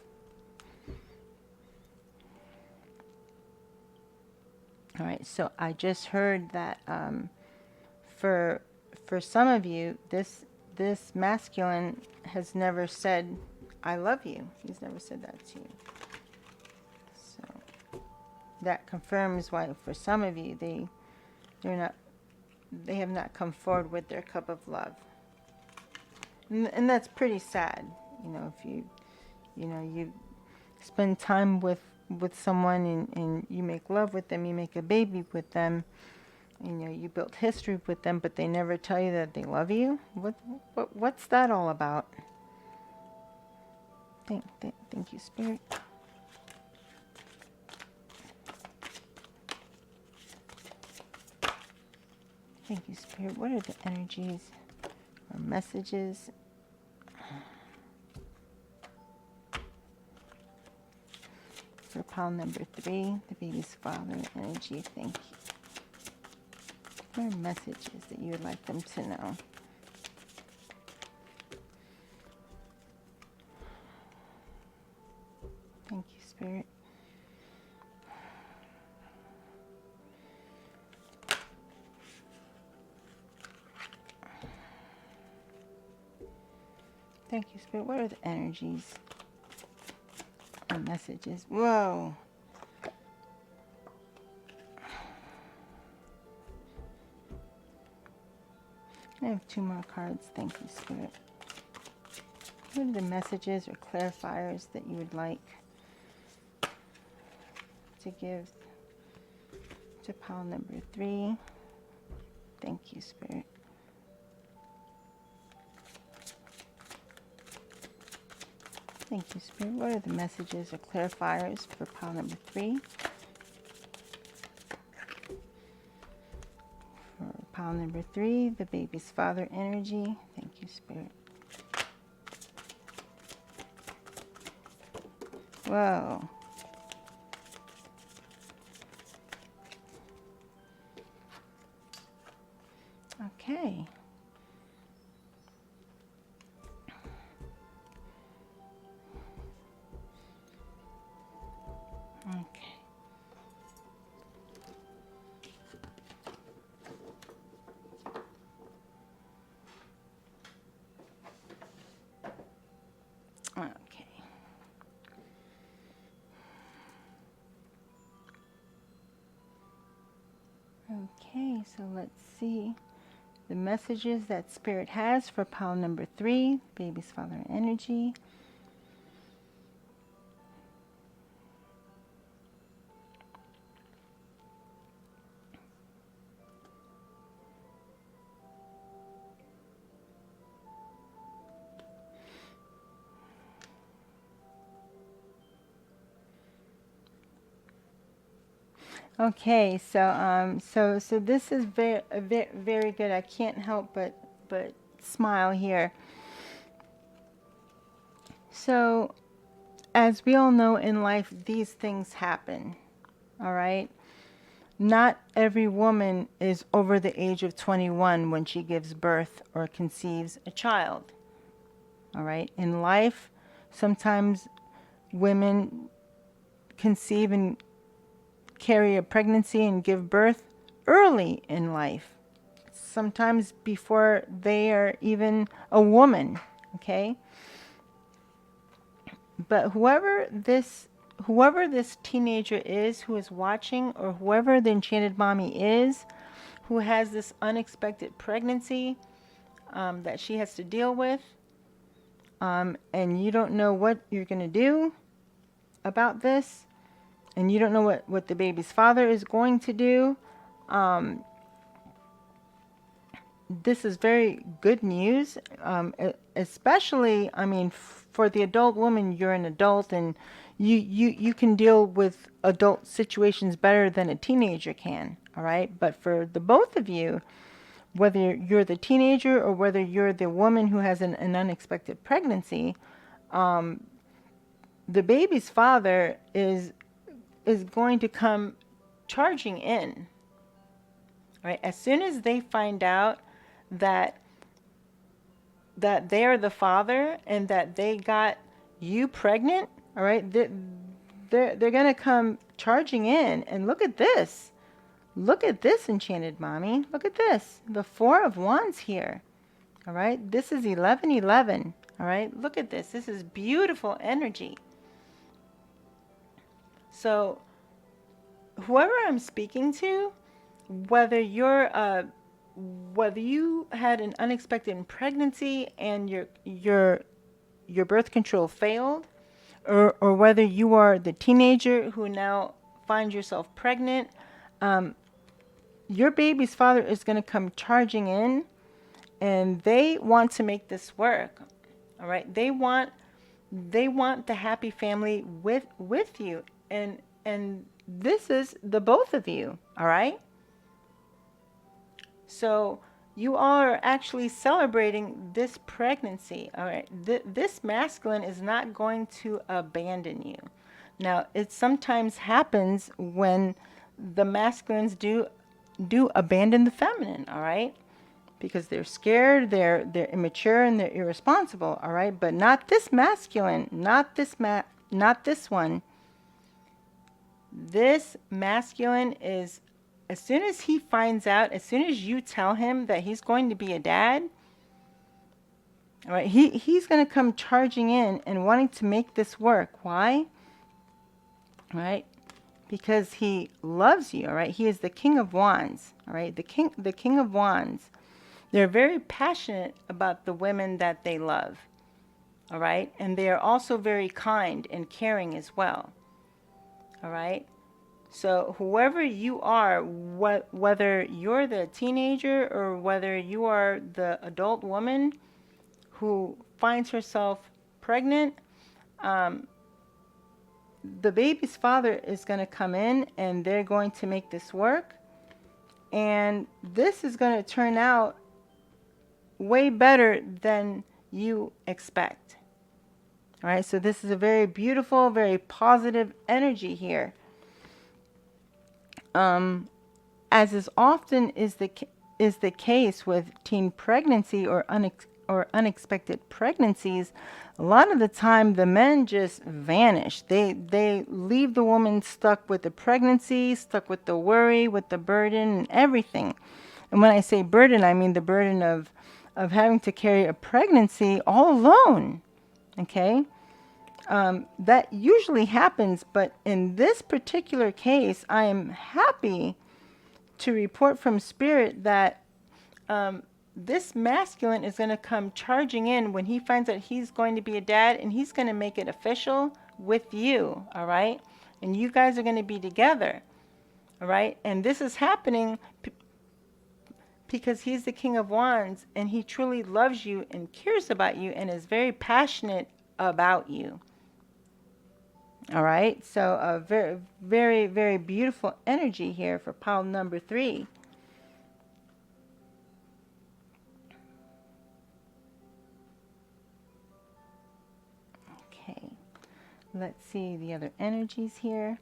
All right, so I just heard that for some of you, this masculine has never said, "I love you." He's never said that to you. So that confirms why for some of you they have not come forward with their cup of love, and that's pretty sad. You know, if you spend time with someone and you make love with them, you make a baby with them, you built history with them, but they never tell you that they love you. What's that all about? Thank you, Spirit. Thank you, Spirit. What are the energies or messages for pile number 3, the baby's father energy? Thank you. What are messages that you would like them to know? Thank you, Spirit. Thank you, Spirit. What are the energies or messages? Whoa. I have 2 more cards. Thank you, Spirit. What are the messages or clarifiers that you would like to give to pile number 3? Thank you, Spirit. Thank you, Spirit. What are the messages or clarifiers for pile number 3? For pile number 3, the baby's father energy. Thank you, Spirit. Whoa. Okay. Okay. Okay. Okay, so let's see the messages that Spirit has for pile number 3, baby's father energy. Okay, so this is very good. I can't help but smile here. So, as we all know in life, these things happen. All right? Not every woman is over the age of 21 when she gives birth or conceives a child. All right? In life, sometimes women conceive and carry a pregnancy and give birth early in life, sometimes before they are even a woman, okay? But whoever this teenager is who is watching, or whoever the enchanted mommy is who has this unexpected pregnancy that she has to deal with, and you don't know what you're going to do about this, and you don't know what the baby's father is going to do, this is very good news, especially, I mean, for the adult woman. You're an adult, and you can deal with adult situations better than a teenager can, all right? But for the both of you, whether you're the teenager or whether you're the woman who has an unexpected pregnancy, the baby's father is going to come charging in, right? As soon as they find out that they are the father and that they got you pregnant, all right, they're going to come charging in. And look at this. Look at this, enchanted mommy. Look at this. The Four of Wands here. All right. This is 1111. All right. Look at this. This is beautiful energy. So whoever I'm speaking to, whether you had an unexpected pregnancy and your birth control failed, or whether you are the teenager who now finds yourself pregnant, your baby's father is going to come charging in, and they want to make this work. All right, they want the happy family with you, and this is the both of you. All right. So you all are actually celebrating this pregnancy. All right. This masculine is not going to abandon you. Now, it sometimes happens when the masculines do abandon the feminine, all right? Because they're scared, they're immature, and they're irresponsible, all right? But not this masculine, not this one. This masculine is, as soon as he finds out, as soon as you tell him that he's going to be a dad, all right, he's going to come charging in and wanting to make this work. Why? All right? Because he loves you, all right? He is the King of Wands, all right? The King of Wands. They're very passionate about the women that they love, all right? And they are also very kind and caring as well, all right? So whoever you are, whether you're the teenager or whether you are the adult woman who finds herself pregnant, the baby's father is going to come in and they're going to make this work. And this is going to turn out way better than you expect. All right, so this is a very beautiful, very positive energy here. As is often is the case with teen pregnancy or unexpected pregnancies, a lot of the time the men just vanish. They leave the woman stuck with the pregnancy, stuck with the worry, with the burden and everything. And when I say burden, I mean the burden of having to carry a pregnancy all alone. Okay? That usually happens, but in this particular case, I am happy to report from Spirit that this masculine is going to come charging in when he finds that he's going to be a dad, and he's going to make it official with you, all right? And you guys are going to be together, all right? And this is happening because he's the King of Wands, and he truly loves you and cares about you and is very passionate about you. All right, so a very, very, very beautiful energy here for pile number 3. Okay, let's see the other energies here.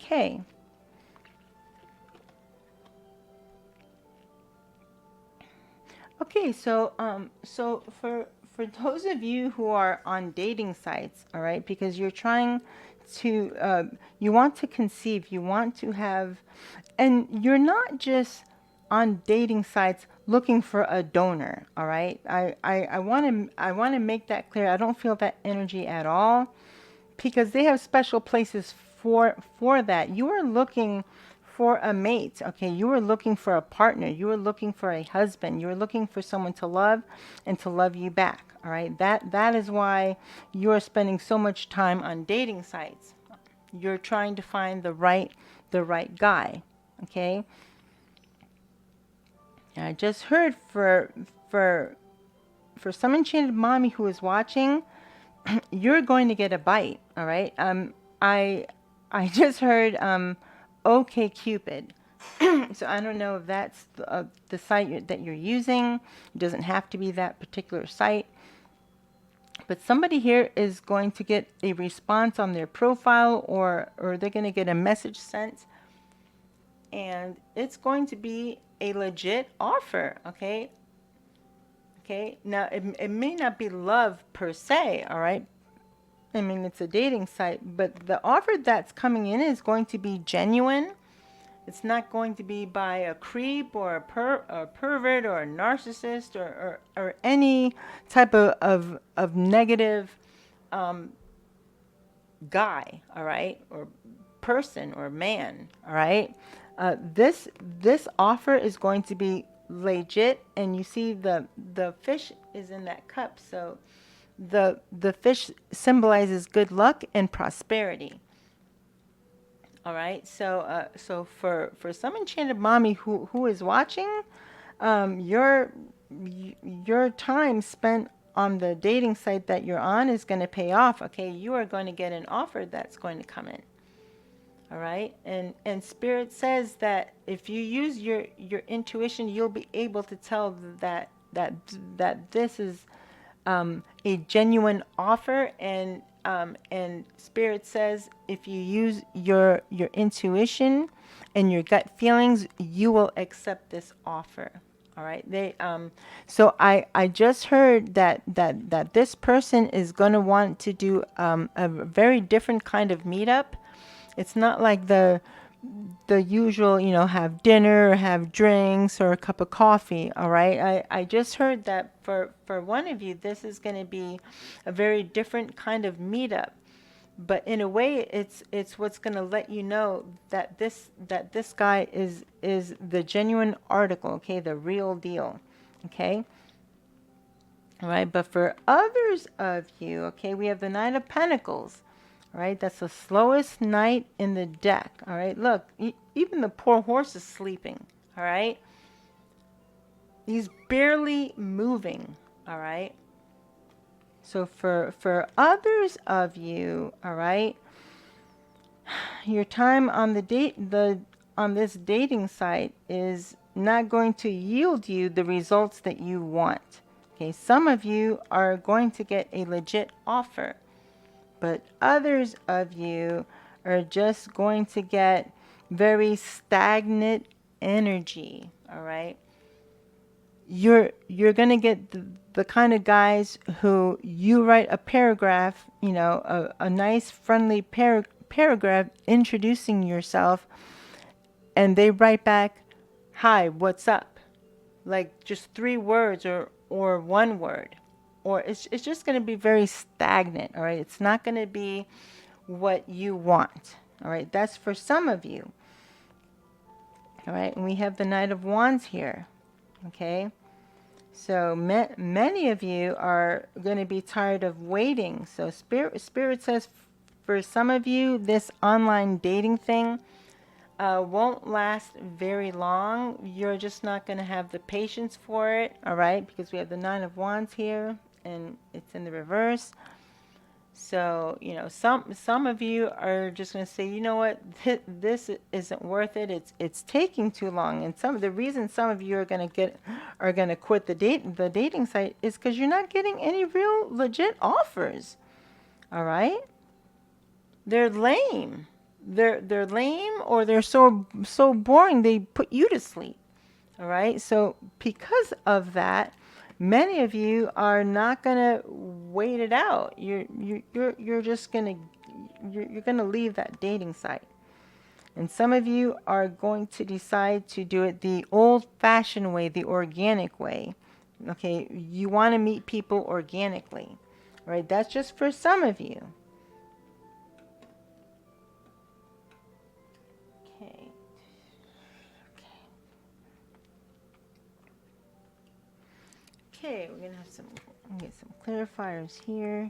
Okay. Okay, so for those of you who are on dating sites, all right, because you're trying to, you want to conceive, you want to have, and you're not just on dating sites looking for a donor, all right. I want to make that clear. I don't feel that energy at all, because they have special places for that. You are looking for a mate, okay? You are looking for a partner. You are looking for a husband. You are looking for someone to love and to love you back, all right? That is why you are spending so much time on dating sites. You're trying to find the right guy, okay? And I just heard for some enchanted mommy who is watching, you're going to get a bite, all right? I just heard OK Cupid. So I don't know if that's the site that you're using. It doesn't have to be that particular site. But somebody here is going to get a response on their profile, or they're going to get a message sent, and it's going to be a legit offer, okay? Okay, now it may not be love per se, all right? I mean, it's a dating site, but the offer that's coming in is going to be genuine. It's not going to be by a creep or a pervert or a narcissist or any type of negative guy, all right, or person or man, all right. This offer is going to be legit, and you see the fish is in that cup, so the fish symbolizes good luck and prosperity. All right, so for some enchanted mommy who is watching, your time spent on the dating site that you're on is going to pay off. Okay, you are going to get an offer that's going to come in. All right, and Spirit says that if you use your intuition, you'll be able to tell that this is a genuine offer, and Spirit says if you use your intuition and your gut feelings, you will accept this offer. All right. So I just heard that this person is going to want to do a very different kind of meetup. It's not like the usual, have dinner or have drinks or a cup of coffee. All right. I just heard that for one of you, this is going to be a very different kind of meetup. But in a way, it's what's going to let you know that this guy is the genuine article, okay, the real deal, okay. All right, but for others of you, okay, we have the Knight of Pentacles. All right, that's the slowest knight in the deck. All right, look, even the poor horse is sleeping. All right, he's barely moving. All right. So for others of you, all right, your time on on this dating site is not going to yield you the results that you want. Okay, some of you are going to get a legit offer, but others of you are just going to get very stagnant energy. All right, you're going to get the kind of guys who you write a paragraph, a nice friendly paragraph introducing yourself, and they write back, "Hi, what's up?" Like just 3 words or 1 word. Or it's just going to be very stagnant, all right? It's not going to be what you want. All right? That's for some of you. All right? And we have the Knight of Wands here. Okay? So many of you are going to be tired of waiting. So Spirit says for some of you, this online dating thing won't last very long. You're just not going to have the patience for it, all right? Because we have the Nine of Wands here, and it's in the reverse. So, you know, some of you are just going to say, you know what, this isn't worth it. It's taking too long. And the reason some of you are going to quit the dating site is because you're not getting any real legit offers. All right? They're lame. They're lame, or they're so boring they put you to sleep. All right? So, because of that, many of you are not gonna wait it out. You're just gonna leave that dating site, and some of you are going to decide to do it the old-fashioned way, the organic way. Okay, you want to meet people organically, right? That's just for some of you. Okay. Okay, we're gonna get some clarifiers here.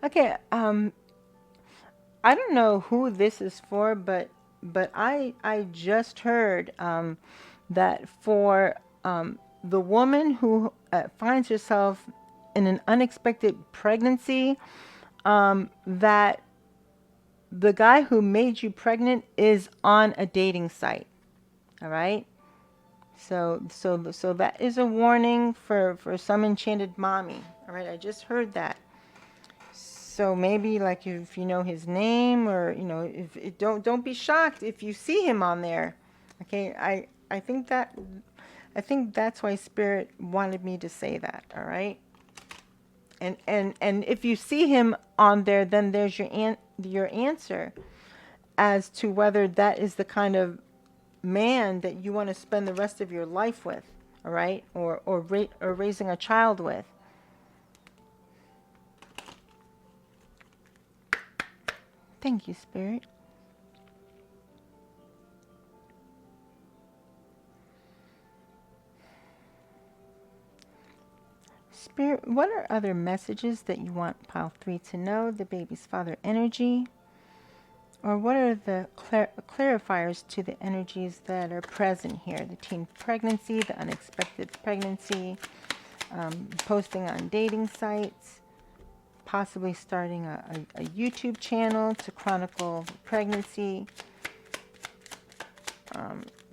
Okay, I don't know who this is for, but I just heard that for the woman who finds herself in an unexpected pregnancy, that the guy who made you pregnant is on a dating site. All right. So that is a warning for some enchanted mommy. All right. I just heard that. So maybe like if you know his name, or you know, if it, don't be shocked if you see him on there. Okay, I think that's why Spirit wanted me to say that. All right. And if you see him on there, then there's your answer as to whether that is the kind of man that you want to spend the rest of your life with. All right, or raising a child with. Thank you, Spirit. Spirit, what are other messages that you want Pile 3 to know? The baby's father energy? Or what are the clarifiers to the energies that are present here? The teen pregnancy, the unexpected pregnancy, posting on dating sites, possibly starting a YouTube channel to chronicle pregnancy,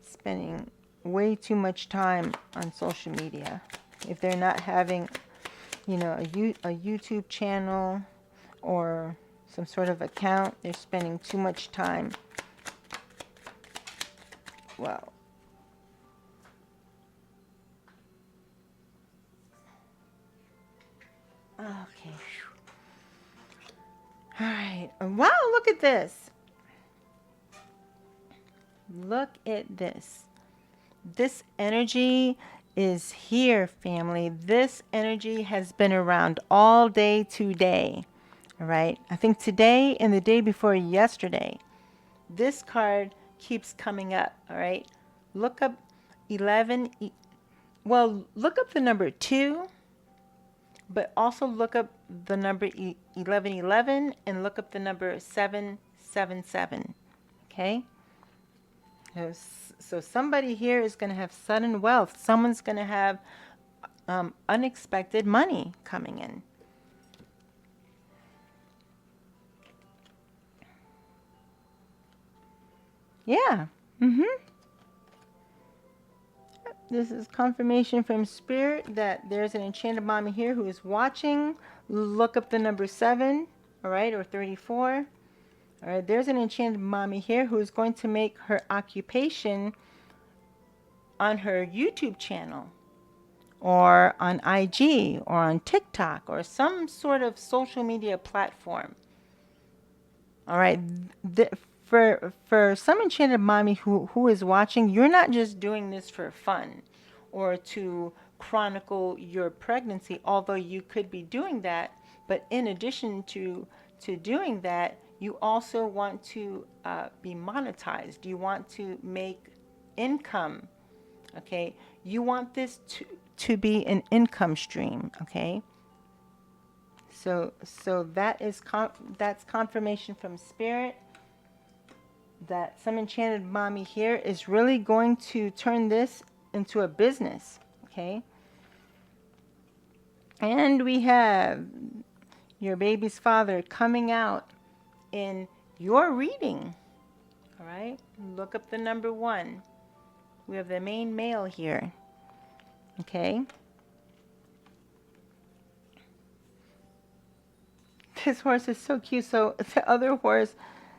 spending way too much time on social media. If they're not having, you know, a YouTube channel or some sort of account, they're spending too much time. Well, okay. All right. Wow, look at this. Look at this. This energy is here, family. This energy has been around all day today. All right. I think today and the day before yesterday, this card keeps coming up. All right. Look up 11. Well, look up the number 2, but also look up the number 1111 and look up the number 777. Okay. So somebody here is going to have sudden wealth. Someone's going to have unexpected money coming in. Yeah. This is confirmation from Spirit that there's an enchanted mommy here who is watching. Look up the number 7, all right, or 34. All right, there's an enchanted mommy here who is going to make her occupation on her YouTube channel, or on IG, or on TikTok, or some sort of social media platform. All right, for some enchanted mommy who is watching, you're not just doing this for fun or to chronicle your pregnancy, although you could be doing that. But in addition to doing that, you also want to be monetized. You want to make income. Okay, you want this to be an income stream. Okay, so that is that's confirmation from spirit that some enchanted mommy here is really going to turn this into a business. Okay, and we have your baby's father coming out in your reading. All right, look up the number 1. We have the main male here. Okay, this horse is so cute. So the other horse,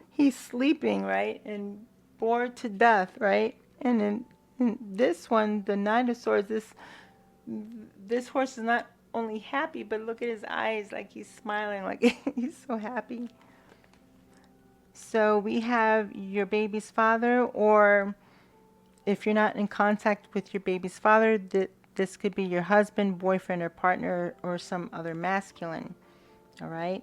he's sleeping, right, and bored to death, right? And in this one, the Nine of Swords, this horse is not only happy, but look at his eyes, like he's smiling, like he's so happy. So we have your baby's father, or if you're not in contact with your baby's father, this could be your husband, boyfriend, or partner, or some other masculine. All right.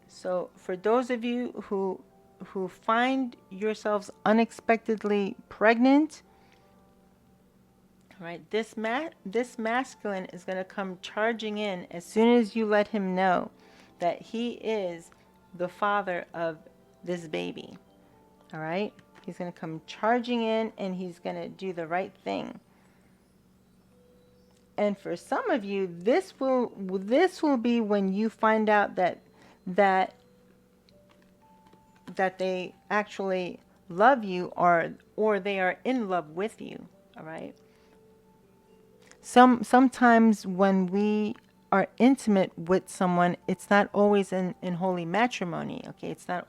So for those of you who find yourselves unexpectedly pregnant, all right, this masculine is going to come charging in as soon as you let him know that he is the father of this baby. All right, he's going to come charging in, and he's going to do the right thing. And for some of you, this will be when you find out that they actually love you, or they are in love with you. All right. Sometimes when we are intimate with someone, it's not always in holy matrimony. Okay, it's not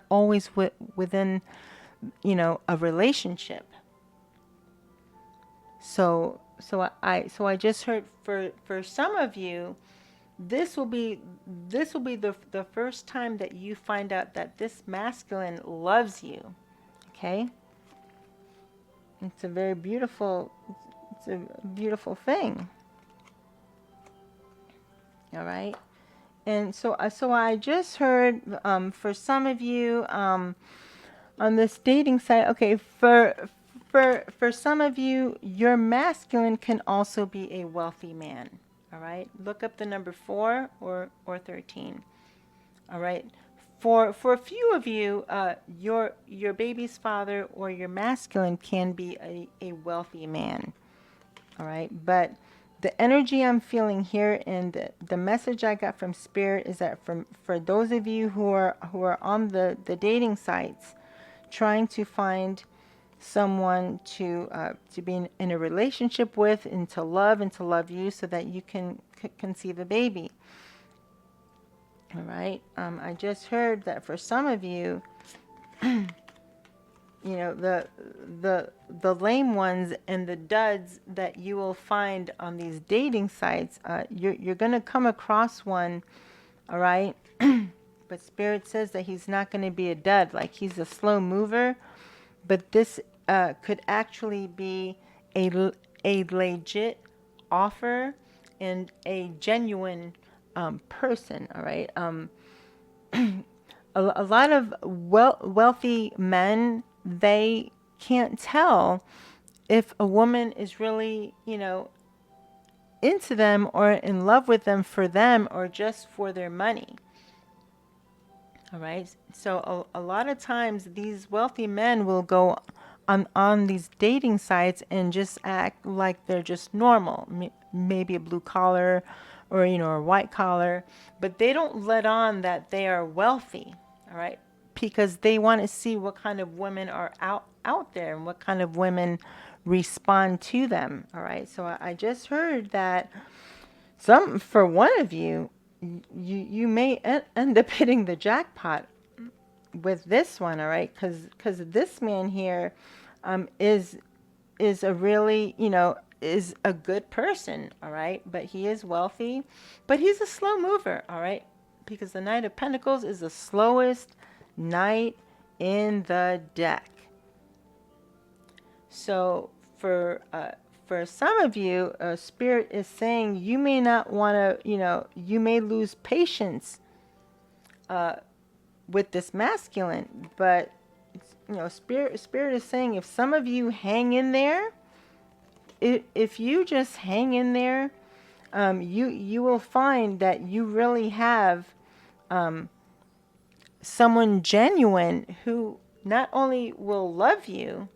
always within, a relationship. So I just heard for some of you, this will be the first time that you find out that this masculine loves you. Okay, it's a very beautiful thing. All right, and so I just heard for some of you on this dating site. Okay, for some of you, your masculine can also be a wealthy man. All right, look up the number 4 or 13. All right, for a few of you, your baby's father or your masculine can be a wealthy man. All right, but the energy I'm feeling here and the message I got from spirit is that for those of you who are on the dating sites trying to find someone to be in a relationship with and to love you so that you can conceive a baby. All right, I just heard that for some of you, the lame ones and the duds that you will find on these dating sites, you're going to come across one. All right, but spirit says that he's not going to be a dud, like he's a slow mover, but this could actually be a legit offer and a genuine person. All right, a lot of wealthy men, they can't tell if a woman is really, into them or in love with them for them or just for their money. All right. So a lot of times these wealthy men will go on these dating sites and just act like they're just normal, maybe a blue collar or, a white collar, but they don't let on that they are wealthy. All right. Because they want to see what kind of women are out there and what kind of women respond to them. All right. So I just heard that for one of you, you may end up hitting the jackpot with this one. All right, because this man here is a really, is a good person. All right, but he is wealthy, but he's a slow mover. All right, because the Knight of Pentacles is the slowest knight in the deck. So for some of you, Spirit is saying you may not want to, you may lose patience with this masculine, but Spirit is saying if some of you hang in there, if you just hang in there, you will find that you really have someone genuine who not only will love you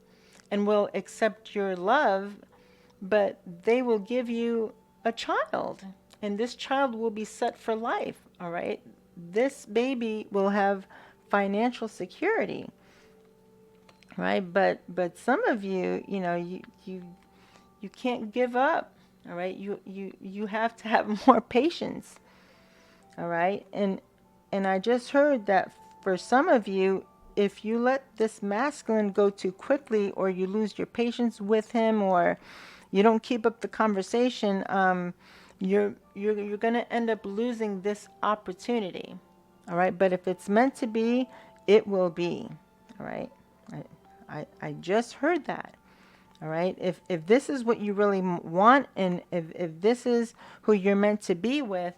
and will accept your love, but they will give you a child, and this child will be set for life. All right, this baby will have financial security, right? But some of you, you can't give up. All right, you have to have more patience. All right, and I just heard that for some of you, if you let this masculine go too quickly, or you lose your patience with him, or you don't keep up the conversation, you're gonna end up losing this opportunity. All right, but if it's meant to be, it will be. All right, I just heard that. All right, if this is what you really want, and if this is who you're meant to be with,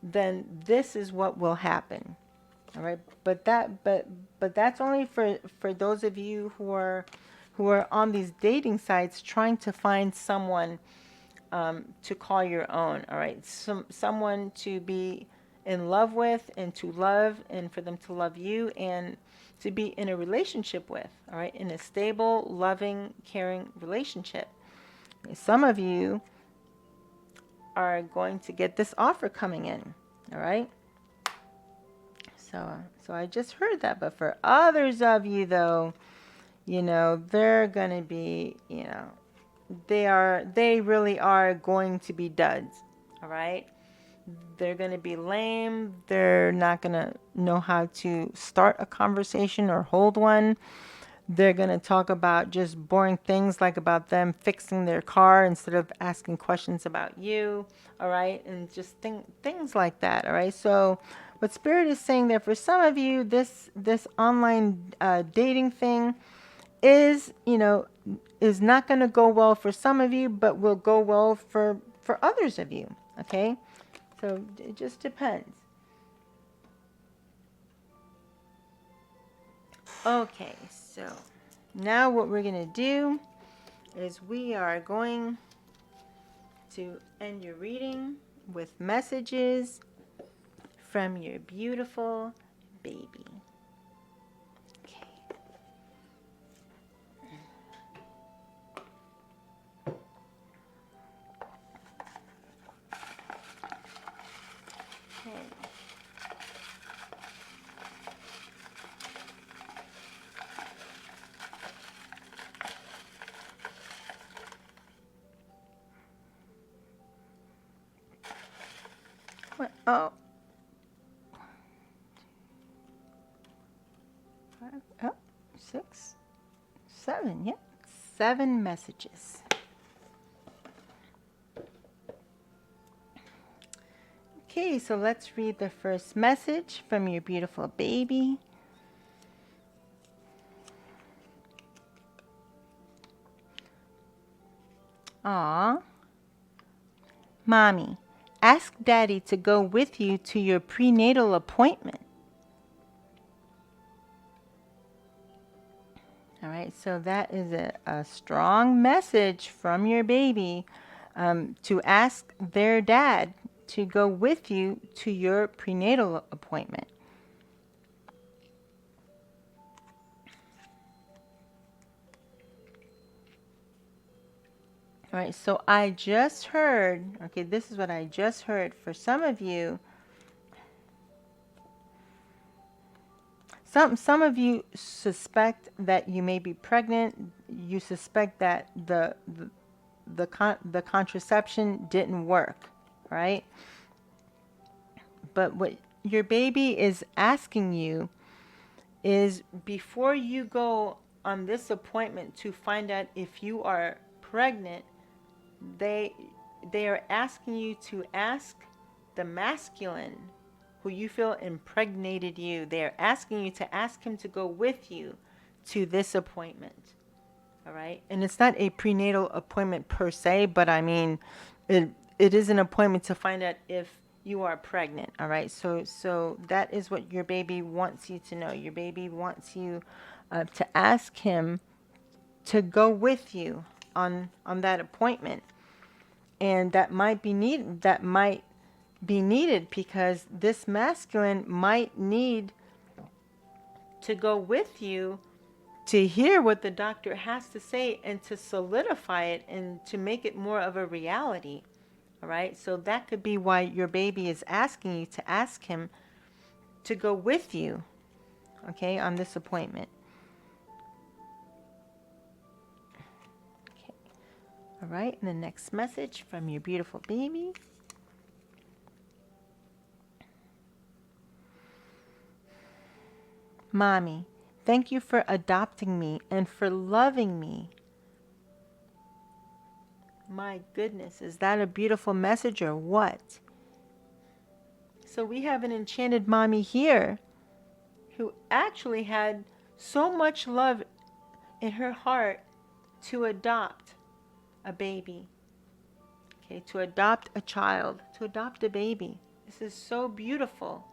then this is what will happen. All right, but that's only for those of you who are on these dating sites trying to find someone to call your own. All right, someone to be in love with, and to love, and for them to love you, and to be in a relationship with. All right, in a stable, loving, caring relationship. Some of you are going to get this offer coming in. All right, so I just heard that. But for others of you, though, they're gonna be, they really are going to be duds. All right, they're gonna be lame. They're not gonna know how to start a conversation or hold one. They're going to talk about just boring things, like about them fixing their car, instead of asking questions about you. All right, and just things like that. All right, so what Spirit is saying there, for some of you, this online dating thing is is not going to go well for some of you, but will go well for others of you. Okay, so it just depends. Okay, so now what we're going to do is we are going to end your reading with messages from your beautiful baby. Okay. What? Oh. 5, oh, 6, 7. Yep. 7 messages. Okay, so let's read the first message from your beautiful baby. Aw. Mommy, ask Daddy to go with you to your prenatal appointment. All right, so that is a strong message from your baby to ask their dad to go with you to your prenatal appointment. All right, so I just heard, okay, this is what I just heard. For some of you, some of you suspect that you may be pregnant. You suspect that the contraception didn't work, right? But what your baby is asking you is, before you go on this appointment to find out if you are pregnant, they are asking you to ask the masculine who you feel impregnated you. They are asking you to ask him to go with you to this appointment. All right. And it's not a prenatal appointment per se, but I mean, it it is an appointment to find out if you are pregnant. All right. So that is what your baby wants you to know. Your baby wants you to ask him to go with you on that appointment, and that might be needed. That might be needed because this masculine might need to go with you to hear what the doctor has to say and to solidify it and to make it more of a reality. All right. So that could be why your baby is asking you to ask him to go with you, okay, on this appointment. Okay. All right. And the next message from your beautiful baby. Mommy, thank you for adopting me and for loving me. My goodness, is that a beautiful message or what? So we have an enchanted mommy here who actually had so much love in her heart to adopt a baby. Okay, to adopt a child, to adopt a baby. This is so beautiful.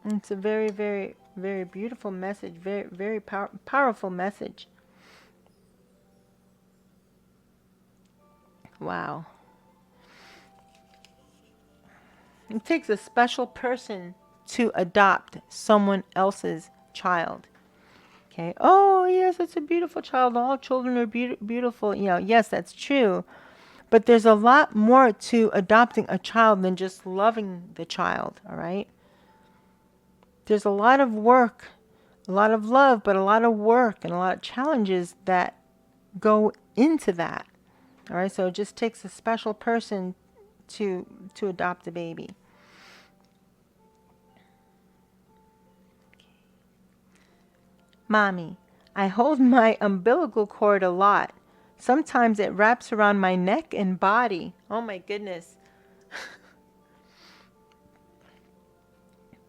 And it's a very, very, very beautiful message, very, very powerful message. Wow. It takes a special person to adopt someone else's child. Okay. Oh, yes, it's a beautiful child. All children are beautiful. You know, yes, that's true. But there's a lot more to adopting a child than just loving the child. All right. There's a lot of work, a lot of love, but a lot of work and a lot of challenges that go into that. All right. So it just takes a special person to adopt a baby. Mommy, I hold my umbilical cord a lot. Sometimes it wraps around my neck and body. Oh my goodness.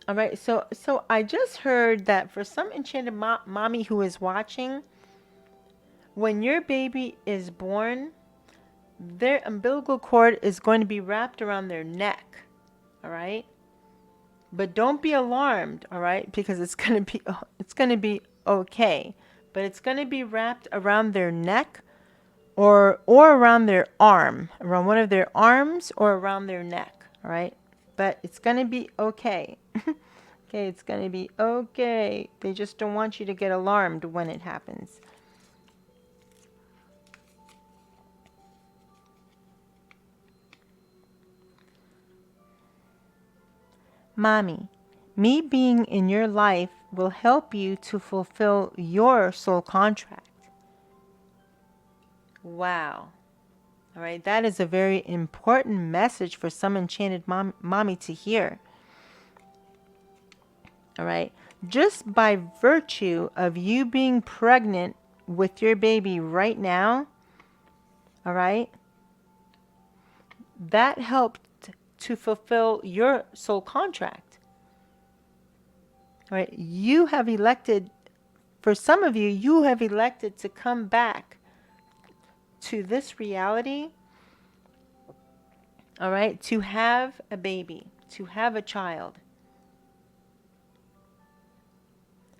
All right, so I just heard that for some enchanted mommy who is watching, when your baby is born, their umbilical cord is going to be wrapped around their neck. All right? But don't be alarmed, all right? Because it's going to be okay. But it's going to be wrapped around their neck or around their arm, around one of their arms or around their neck, all right? But it's going to be okay. Okay, it's going to be okay. They just don't want you to get alarmed when it happens. Mommy, me being in your life will help you to fulfill your soul contract. Wow. All right, that is a very important message for some enchanted mommy to hear. All right, just by virtue of you being pregnant with your baby right now, all right, that helped to fulfill your soul contract. All right, you have elected, for some of you, you have elected to come back to this reality, all right, to have a baby, to have a child.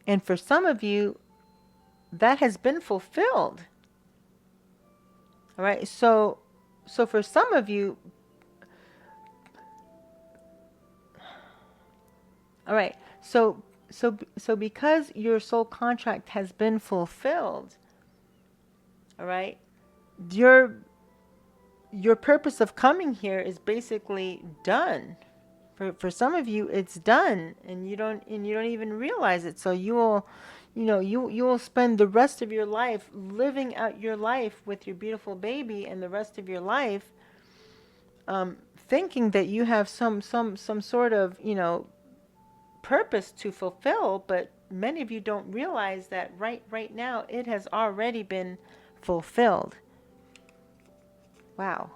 And for some of you, that has been fulfilled. All right, so for some of you, all right, so because your soul contract has been fulfilled, all right, your purpose of coming here is basically done. For some of you, it's done, and you don't even realize it. So you will, you will spend the rest of your life living out your life with your beautiful baby, and the rest of your life, thinking that you have some sort of purpose to fulfill. But many of you don't realize that right now it has already been fulfilled. Wow.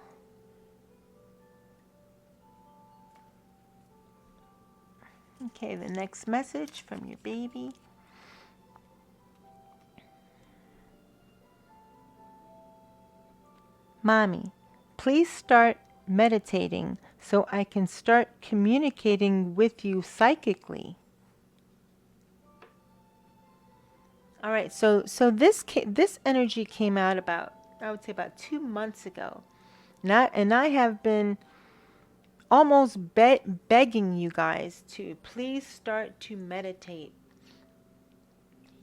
Okay, the next message from your baby. Mommy, please start meditating so I can start communicating with you psychically. All right, so this energy came out about, I would say, about 2 months ago. And I have been almost begging you guys to please start to meditate.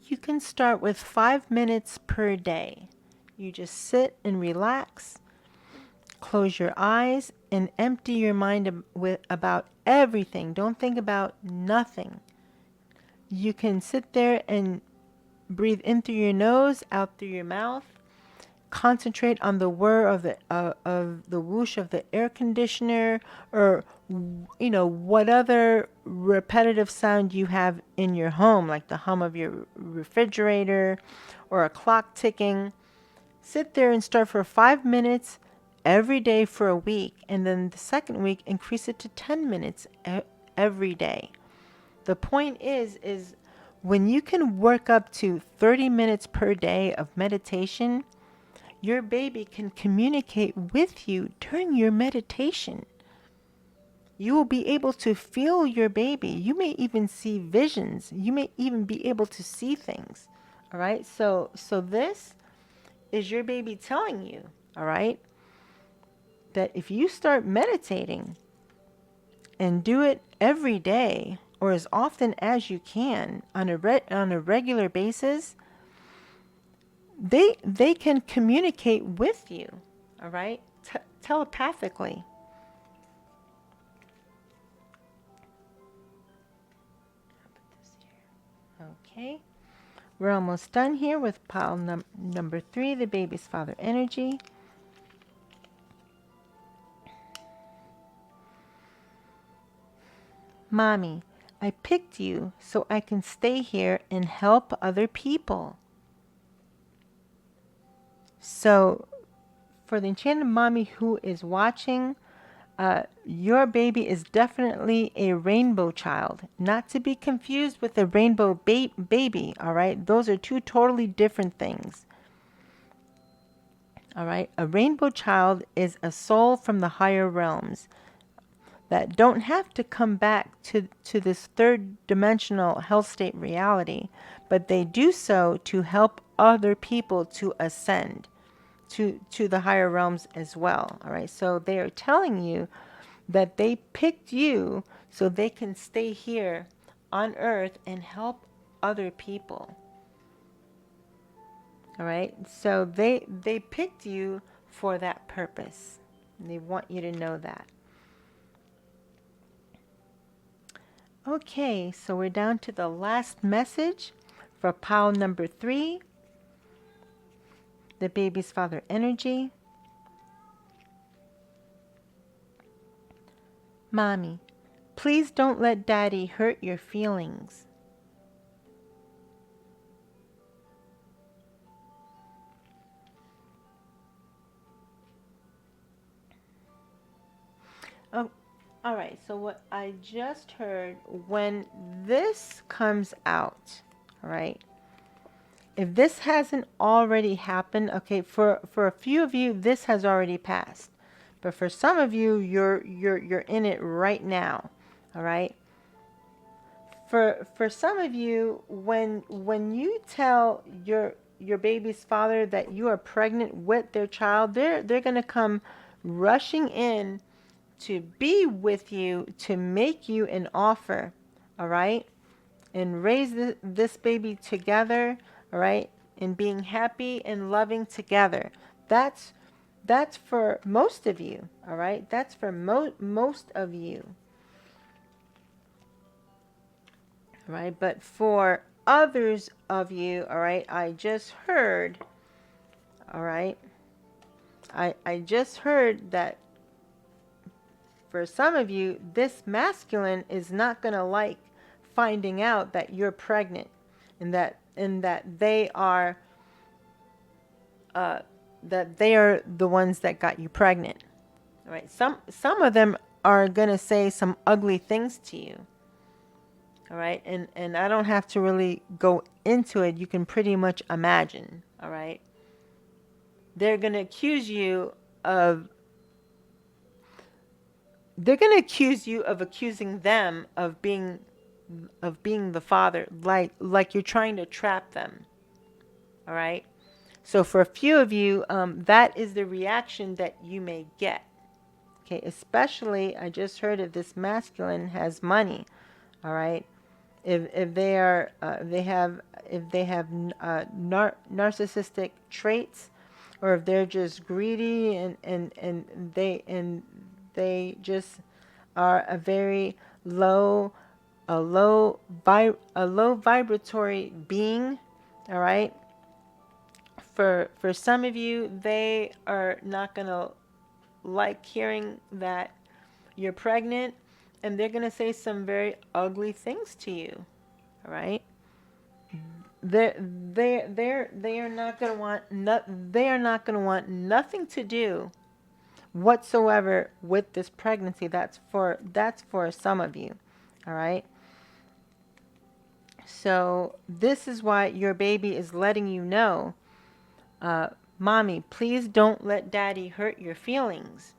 You can start with 5 minutes per day. You just sit and relax, close your eyes, and empty your mind about everything. Don't think about nothing. You can sit there and breathe in through your nose, out through your mouth. Concentrate on the whir of the whoosh of the air conditioner, or what other repetitive sound you have in your home, like the hum of your refrigerator or a clock ticking. Sit there and start for 5 minutes every day for a week, and then the second week increase it to 10 minutes every day. The point is when you can work up to 30 minutes per day of meditation, your baby can communicate with you during your meditation. You will be able to feel your baby. You may even see visions. You may even be able to see things. All right? So this is your baby telling you, all right, that if you start meditating and do it every day or as often as you can on a regular basis, they can communicate with you, all right, telepathically. Okay, we're almost done here with pile number 3, the baby's father energy. Mommy, I picked you so I can stay here and help other people. So for the enchanted mommy who is watching, your baby is definitely a rainbow child, not to be confused with a rainbow baby. All right, those are two totally different things. All right, a rainbow child is a soul from the higher realms that don't have to come back to this third dimensional hell state reality, but they do so to help other people to ascend to the higher realms as well. All right, so they are telling you that they picked you so they can stay here on earth and help other people. All right, so they picked you for that purpose. They want you to know that. Okay, so we're down to the last message for pile number 3, the baby's father energy. Mommy, please don't let Daddy hurt your feelings. Oh, all right, so what I just heard, when this comes out, all right, if this hasn't already happened, okay, for a few of you, this has already passed. But for some of you, you're in it right now, all right? For some of you, when you tell your baby's father that you are pregnant with their child, they're going to come rushing in to be with you, to make you an offer, all right? And raise this baby together, all right? And being happy and loving together. That's for most of you, all right? That's for most of you, all right? But for others of you, all right, I just heard, all right, I just heard that for some of you, this masculine is not going to like finding out that you're pregnant, and that they are the ones that got you pregnant. All right. Some of them are going to say some ugly things to you. All right. And I don't have to really go into it. You can pretty much imagine. All right. They're going to accuse you they're going to accuse you of accusing them of being the father, like you're trying to trap them. All right. So for a few of you, that is the reaction that you may get. Okay, especially I just heard if this masculine has money. All right. If they are if they have narcissistic traits, or if they're just greedy and they just are a very low a low vibratory being. All right. For some of you, they are not gonna like hearing that you're pregnant, and they're gonna say some very ugly things to you. All right. They are not gonna want they are not gonna want nothing to do whatsoever with this pregnancy. That's for some of you. All right. So this is why your baby is letting you know, mommy, please don't let daddy hurt your feelings.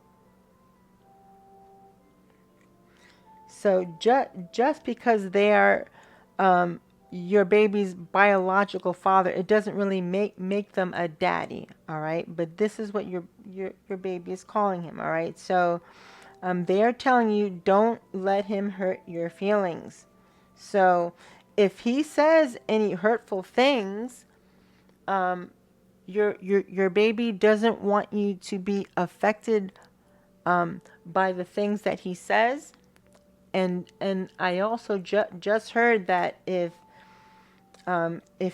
So just because they are your baby's biological father, it doesn't really make them a daddy. All right. But this is what your baby is calling him. All right. So they are telling you, don't let him hurt your feelings. So if he says any hurtful things, your baby doesn't want you to be affected by the things that he says. And I also just heard that if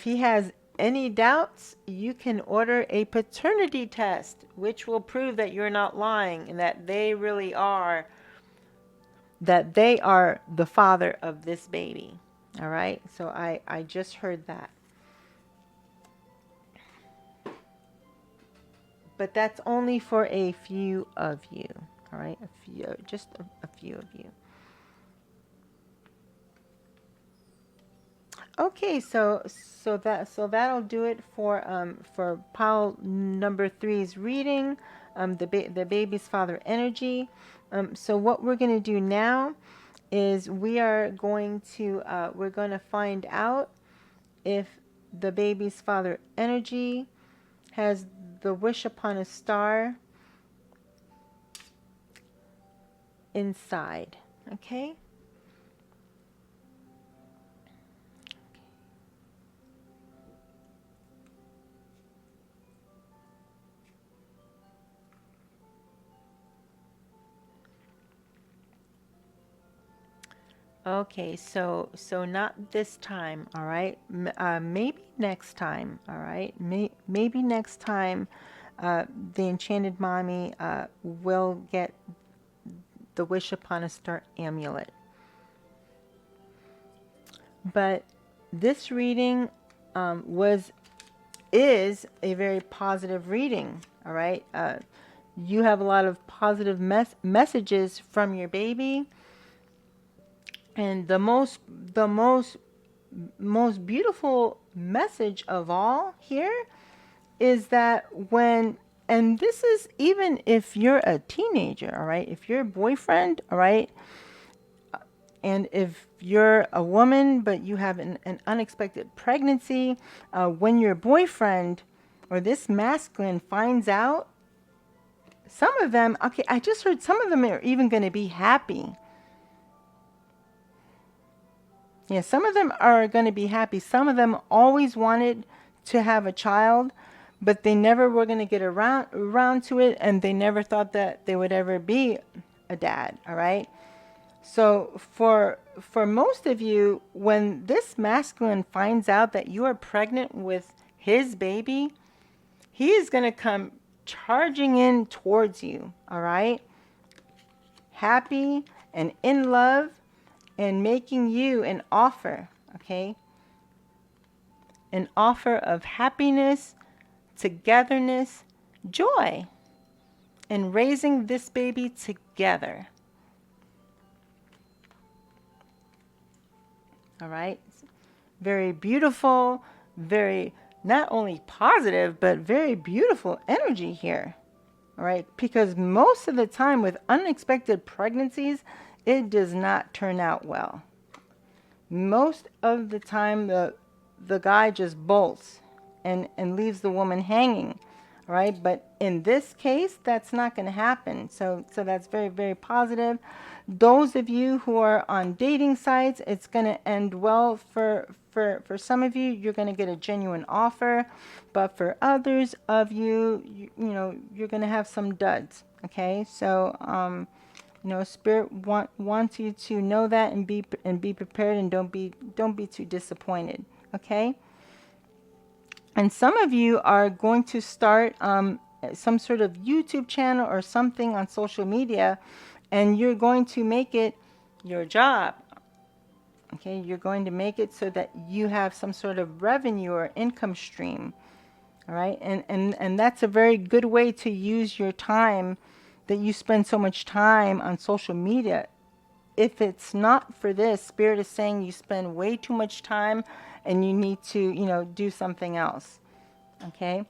he has any doubts, you can order a paternity test, which will prove that you're not lying and that they really are, that they are the father of this baby. All right. So I just heard that. But that's only for a few of you. All right. Just a few of you. Okay, so that'll do it for pile number 3's reading, the baby's father energy. So what we're going to do now is we're going to find out if the baby's father energy has the wish upon a star inside. Okay. Okay, so not this time, all right? Maybe next time, all right? Maybe next time, the Enchanted Mommy will get the Wish Upon a Star amulet. But this reading is a very positive reading, all right? You have a lot of positive messages from your baby. And the most beautiful message of all here is that and this is even if you're a teenager, all right? If you're a boyfriend, all right? And if you're a woman, but you have an unexpected pregnancy, when your boyfriend or this masculine finds out, some of them, okay, I just heard some of them are even going to be happy. Yeah, some of them are going to be happy. Some of them always wanted to have a child, but they never were going to get around to it, and they never thought that they would ever be a dad, all right? So for most of you, when this masculine finds out that you are pregnant with his baby, he is going to come charging in towards you, all right? Happy and in love, and making you an offer, okay? An offer of happiness, togetherness, joy, and raising this baby together. All right? Very beautiful, very not only positive, but very beautiful energy here. All right, because most of the time with unexpected pregnancies, it does not turn out well. Most of the time, the guy just bolts and leaves the woman hanging, right? But in this case, that's not going to happen. So that's very, very positive. Those of you who are on dating sites, it's going to end well for some of you. You're going to get a genuine offer, but for others of you, you know, you're going to have some duds. Okay, so you know, Spirit wants you to know that and be prepared, and don't be too disappointed. Okay. And some of you are going to start some sort of YouTube channel or something on social media, and you're going to make it your job. Okay, you're going to make it so that you have some sort of revenue or income stream. All right, and that's a very good way to use your time, that you spend so much time on social media. If it's not for this, Spirit is saying you spend way too much time and you need to, you know, do something else. Okay.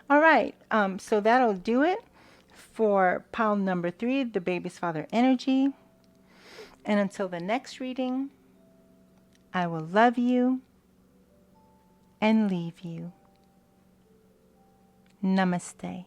All right. So that'll do it for pile number 3, the baby's father energy. And until the next reading, I will love you and leave you. Namaste.